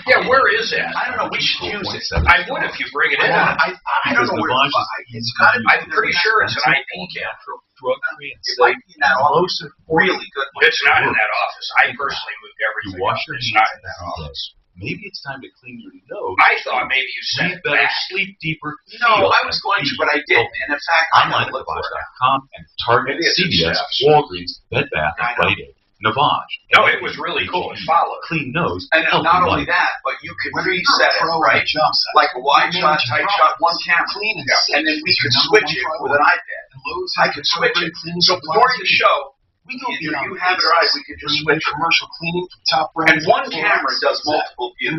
Yeah, where is that? I don't know. We should use it. I would if you bring it in. I don't know where to Navage buy it. It's got to be. I'm pretty sure it's an IP cap. Drug-free and It might be in that office. most important. Really good. It's not in that office. I personally moved everything. You wash your It's hands not in that every office. day. Maybe it's time to clean your nose. I thought maybe you sent Breathe it better, back. sleep deeper. No, feel I was going to, but I didn't. And in fact, I'm going to look for it. Online@Navage.com and Target, Maybe it's CVS, steps. Walgreens, Bed Bath, I and know. Rite Aid. Navage. No, it was really cool. Follow. Clean nose. And healthy not only life. that, but you could Whether you're reset a it, pro or right? a jump set, Like a wide shot, tight shot, one camera. Clean and And then we safe could is your switch number it one with an priority. iPad. And Lowe's I has could the switch great it. things So that before Lowe's you do. show, We go you have it right. We could just switch commercial cleaning from top brands. And one camera does multiple views.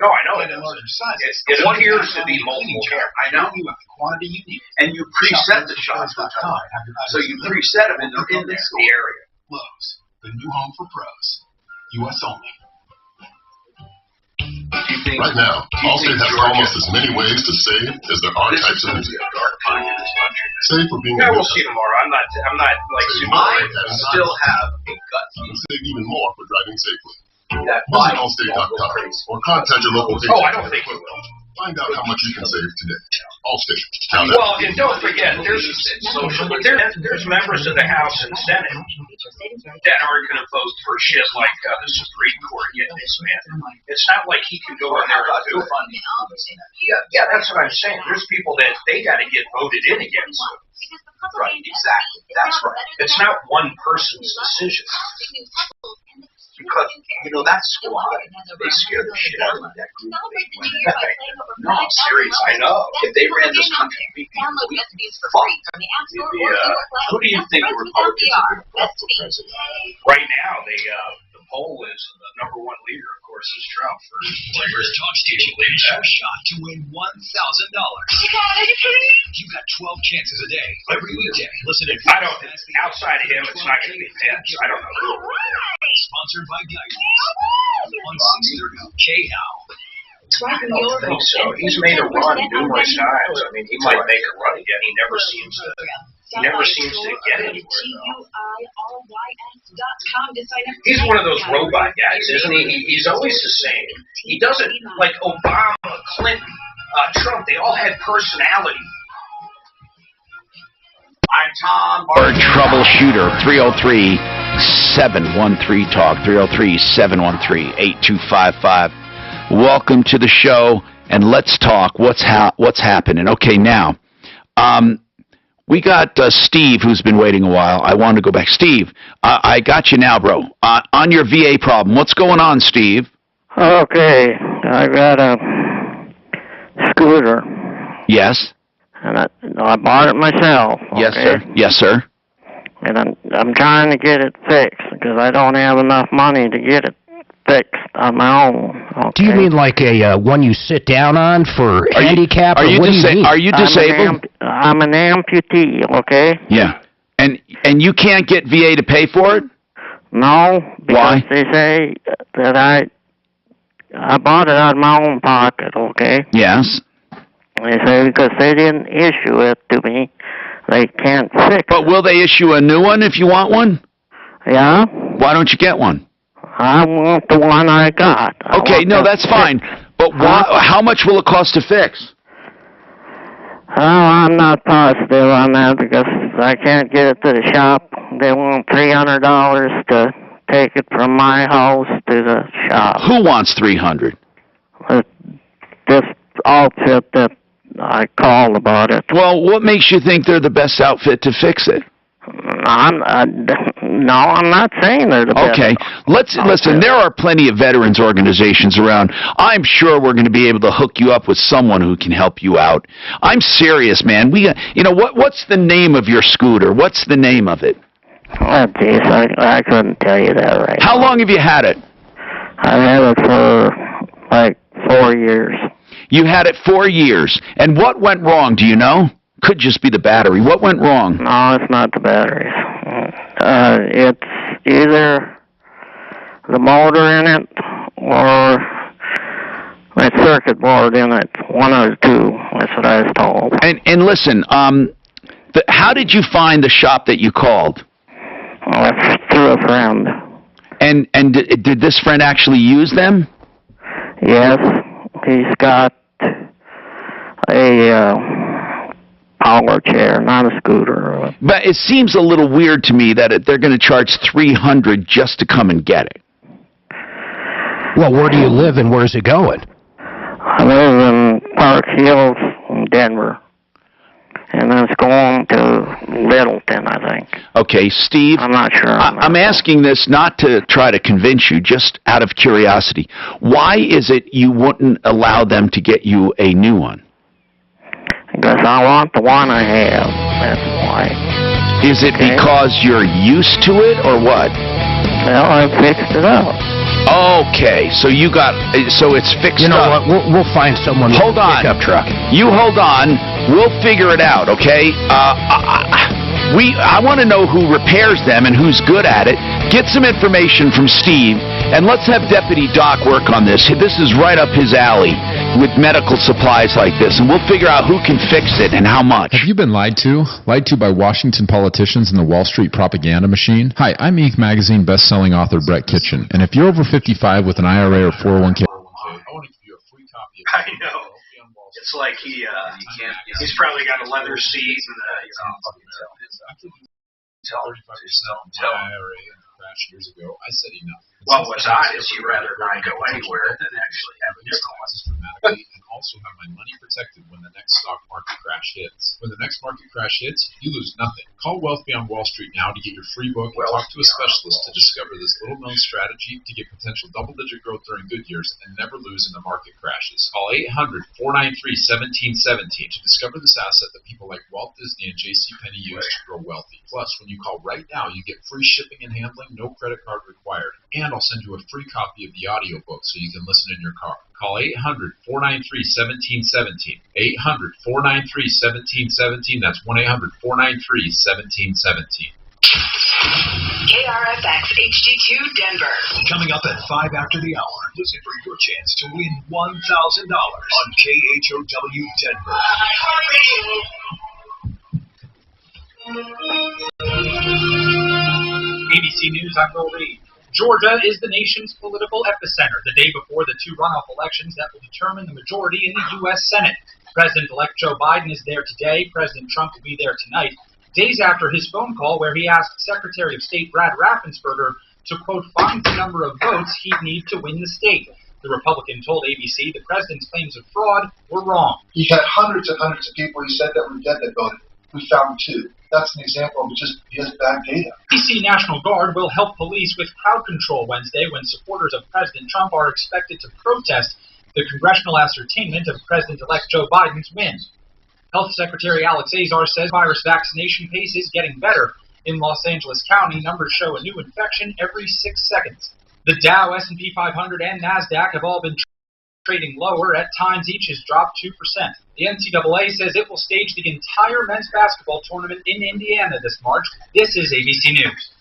No, I know it does. It appears to be multiple cameras. I know. You have the quantity you need. And you preset the shots. So you preset them in the area. Lowe's, the new home for pros. U.S. only. Right now, Allstate has almost as many ways to save as there are types of music. Save for being we'll see tomorrow. I'm not like I still have a gut. Save even more for driving safely. Visit Allstate.com or contact your local agent. Oh, I don't think we will. Find out how much you can save today. Allstate. Well, and don't forget, there's members of the House and Senate that aren't going to vote for shit like the Supreme Court getting dismantled. It's not like he can go in there and do it. Yeah, that's what I'm saying. There's people that they got to get voted in against. Right, exactly. That's right. It's not one person's decision. Because, that squad, they scared the shit out of that group. No, I'm serious, I know. If they ran this country, we'd be fucked. Who do you think the Republicans would run for president? Right now, the poll is the number one leader, of course, is Trump. Denver's Talk Station is your shot to win $1,000. You got 12 chances a day, every weekday. Listen in. I don't. Outside of him, it's not going to be Pence. I don't know. Sponsored by Guidance on 630 KHOW. I don't think so. He's made a run numerous times. I mean, he might make a run again. He never seems to get anywhere. He's one of those robot guys, isn't he? He's always the same. He doesn't, like Obama, Clinton, Trump, they all had personality. I'm Tom. Or Troubleshooter, 303-713-TALK, 303-713-8255. Welcome to the show, and let's talk what's happening. Okay, now, we got Steve, who's been waiting a while. I wanted to go back. Steve, I got you now, bro. On your VA problem, what's going on, Steve? Okay, I got a scooter. Yes. And I bought it myself. Okay? Yes, sir. Yes, sir. And I'm trying to get it fixed because I don't have enough money to get it fixed on my own. Okay? Do you mean like a one you sit down on for handicap? Are you disabled? I'm an amputee. Okay. Yeah. And you can't get VA to pay for it? No. Because Why? They say that I bought it out of my own pocket. Okay. Yes. They say because they didn't issue it to me, they can't fix it. But will they issue a new one if you want one? Yeah. Why don't you get one? I want the one I got. Okay, no, that's fine. But how much will it cost to fix? Oh, I'm not positive on that because I can't get it to the shop. They want $300 to take it from my house to the shop. Who wants $300? This outfit that I called about it. Well, what makes you think they're the best outfit to fix it? I'm not saying they're the best. Okay, listen. There are plenty of veterans organizations around. I'm sure we're going to be able to hook you up with someone who can help you out. I'm serious, man. What's the name of your scooter? What's the name of it? Oh, geez, I couldn't tell you that right now. How long have you had it? I had it for like 4 years. You had it 4 years. And what went wrong, do you know? Could just be the battery. What went wrong? No, it's not the batteries. It's either the motor in it or the circuit board in it. One of the two. That's what I was told. And listen, how did you find the shop that you called? Well, it's through a friend. And did this friend actually use them? Yes. He's got a power chair, not a scooter. But it seems a little weird to me that they're going to charge $300 just to come and get it. Well, where do you live and where's it going? I live in Park Hills, in Denver. And it's going to Littleton, I think. Okay, Steve. I'm not sure. I'm asking this not to try to convince you, just out of curiosity. Why is it you wouldn't allow them to get you a new one? Because I want the one I have. That's why. Is it because you're used to it, or what? Well, I fixed it up. Okay, so it's fixed up. You know what? We'll find someone with a pickup truck. You hold on. We'll figure it out, okay? I want to know who repairs them and who's good at it. Get some information from Steve, and let's have Deputy Doc work on this. This is right up his alley with medical supplies like this, and we'll figure out who can fix it and how much. Have you been lied to? Lied to by Washington politicians and the Wall Street propaganda machine? Hi, I'm Inc. Magazine best-selling author Brett Kitchen, and if you're over 55 with an IRA or 401k... I know. It's like he's probably got a leather seat and tell 35% my IRA and crash years ago. I said enough. Well, what's odd is you'd rather not go anywhere than actually have a dramatically and also have my money protected when the next stock market crash hits. When the next market crash hits, you lose nothing. Call Wealth Beyond Wall Street now to get your free book and talk to a specialist to discover this little-known strategy to get potential double-digit growth during good years and never lose in the market crashes. Call 800-493-1717 to discover this asset that people like Walt Disney and JCPenney use to grow wealthy. Plus, when you call right now, you get free shipping and handling, no credit card required. And I'll send you a free copy of the audiobook so you can listen in your car. Call 800-493-1717. 800-493-1717. That's 1-800-493-1717. KRFX HD2 Denver. Coming up at 5 after the hour, listen for your chance to win $1,000 on KHOW Denver. ABC News, I'm Will Reed. Georgia is the nation's political epicenter the day before the two runoff elections that will determine the majority in the U.S. Senate. President-elect Joe Biden is there today. President Trump will be there tonight, days after his phone call where he asked Secretary of State Brad Raffensperger to, quote, find the number of votes he'd need to win the state. The Republican told ABC the president's claims of fraud were wrong. He had hundreds and hundreds of people he said that were dead that voted. We found 2. That's an example of just he has bad data. D.C. National Guard will help police with crowd control Wednesday when supporters of President Trump are expected to protest the congressional ascertainment of President-elect Joe Biden's win. Health Secretary Alex Azar says virus vaccination pace is getting better. In Los Angeles County, numbers show a new infection every 6 seconds. The Dow, S&P 500, and NASDAQ have all been trading lower. At times, each has dropped 2%. The NCAA says it will stage the entire men's basketball tournament in Indiana this March. This is ABC News.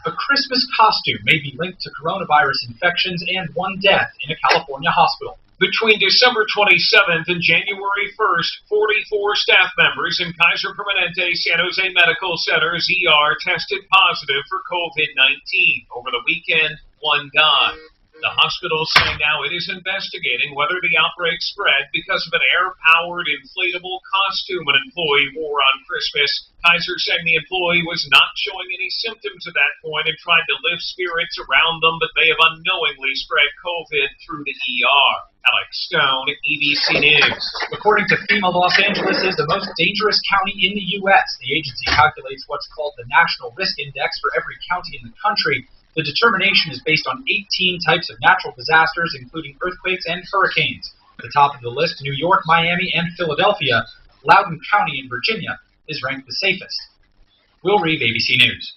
A Christmas costume may be linked to coronavirus infections and 1 death in a California hospital. Between December 27th and January 1st, 44 staff members in Kaiser Permanente San Jose Medical Center's ER tested positive for COVID-19. Over the weekend, 1 died. The hospital is saying now it is investigating whether the outbreak spread because of an air-powered inflatable costume an employee wore on Christmas. Kaiser saying the employee was not showing any symptoms at that point and tried to lift spirits around them, but they have unknowingly spread COVID through the ER. Alex Stone, ABC News. According to FEMA, Los Angeles is the most dangerous county in the U.S. The agency calculates what's called the National Risk Index for every county in the country. The determination is based on 18 types of natural disasters, including earthquakes and hurricanes. At the top of the list, New York, Miami, and Philadelphia. Loudoun County in Virginia is ranked the safest. Will Reeve, ABC News.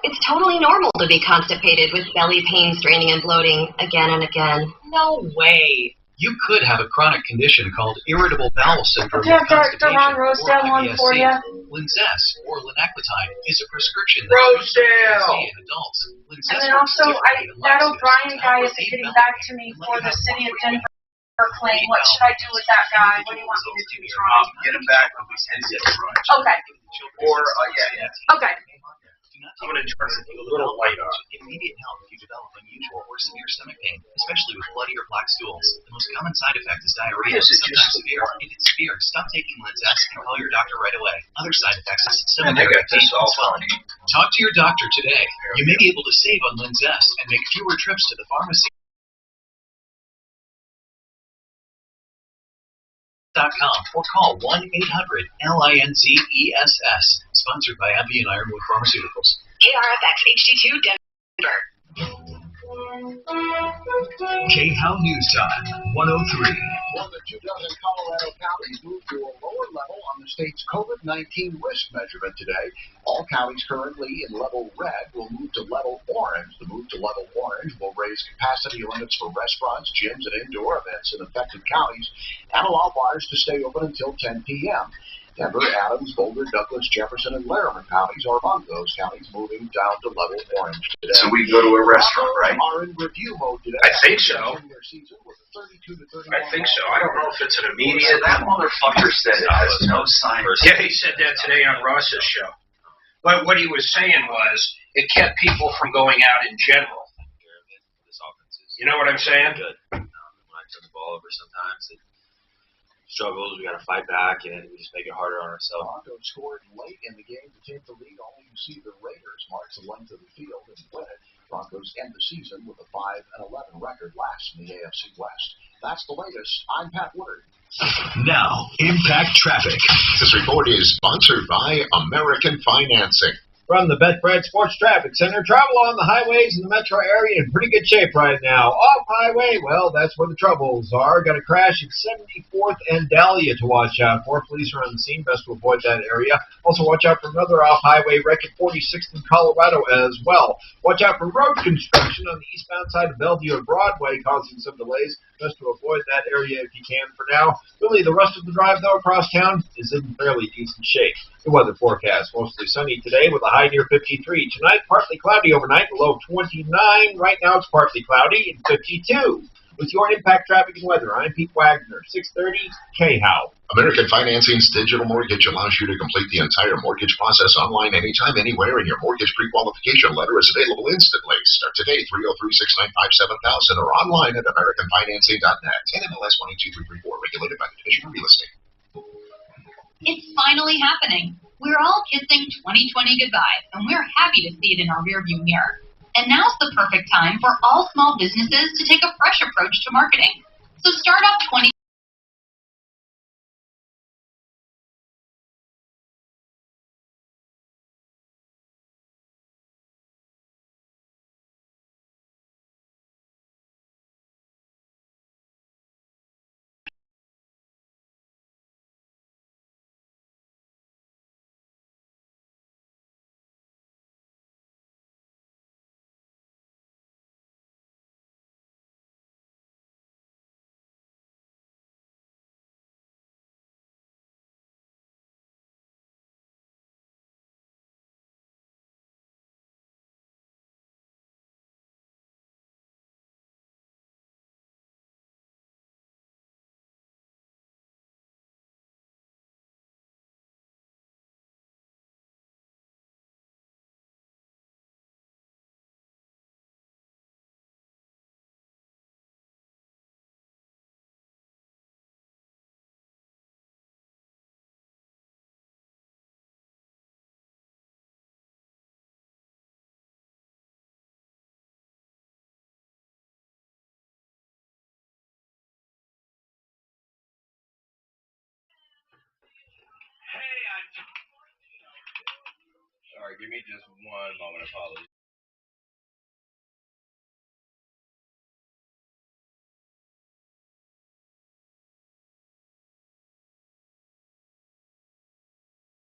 It's totally normal to be constipated with belly pain, straining, and bloating again and again. No way. You could have a chronic condition called irritable bowel syndrome Okay, or constipation, Ron Rosedale one for you. Linzess or linaclotide is a prescription that Rosedale! in adults. And then also, that O'Brien guy isn't getting back to me for the city of Denver claim. What should I do with that guy? What do you want me to do, Ron? Get him back when we send it. Okay. Or, Okay. I'm going to turn it a little lighter. Immediate help if you develop unusual or severe stomach pain, especially with bloody or black stools. The most common side effect is diarrhea, sometimes severe. If it's severe, stop taking Linzess and call your doctor right away. Other side effects are stomach pain and swelling. Talk to your doctor today. You may be able to save on Linzess and make fewer trips to the pharmacy. Or call 1-800-LINZESS. Sponsored by AbbVie and Ironwood Pharmaceuticals. KRFX HD2 Denver. KHOW News Time, 103. More than 2 dozen Colorado counties moved to a lower level on the state's COVID-19 risk measurement today. All counties currently in level red will move to level orange. The move to level orange will raise capacity limits for restaurants, gyms, and indoor events in affected counties and allow bars to stay open until 10 p.m. Denver, Adams, Boulder, Douglas, Jefferson, and Laramie counties are among those counties moving down to level orange today. So we can go to a restaurant, right? Are in review mode today. I think so. I think so. I don't know if it's an immediate. That motherfucker said it has no sign. Yeah, he said that today on Ross's show. But what he was saying was it kept people from going out in general. You know what I'm saying? Good. When I turn the ball over sometimes, it struggles. We got to fight back, and we just make it harder on ourselves. Broncos scored late in the game to take the lead. Only you see the Raiders march the length of the field and win it. Broncos end the season with a 5-11 record, last in the AFC West. That's the latest. I'm Pat Woodard. Now, Impact Traffic. This report is sponsored by American Financing. From the Betfred Sports Traffic Center, travel on the highways in the metro area in pretty good shape right now. Off-highway, well, that's where the troubles are. Got a crash at 74th and Dahlia to watch out for. Police are on the scene, best to avoid that area. Also, watch out for another off-highway wreck at 46th in Colorado as well. Watch out for road construction on the eastbound side of Bellevue and Broadway, causing some delays. Best to avoid that area if you can for now. Really, the rest of the drive, though, across town is in fairly decent shape. The weather forecast, mostly sunny today with a high near 53. Tonight, partly cloudy overnight, a low of 29. Right now, it's partly cloudy and 52. With your Impact Traffic and Weather, I'm Pete Wagner, 630 KHOW. American Financing's digital mortgage allows you to complete the entire mortgage process online anytime, anywhere, and your mortgage pre-qualification letter is available instantly. Start today, 303-695-7000, or online at AmericanFinancing.net. NMLS 122334, regulated by the Division of Real Estate. It's finally happening. We're all kissing 2020 goodbye, and we're happy to see it in our rearview mirror. And now's the perfect time for all small businesses to take a fresh approach to marketing. So start off 20. All right, give me just one moment. Apologies.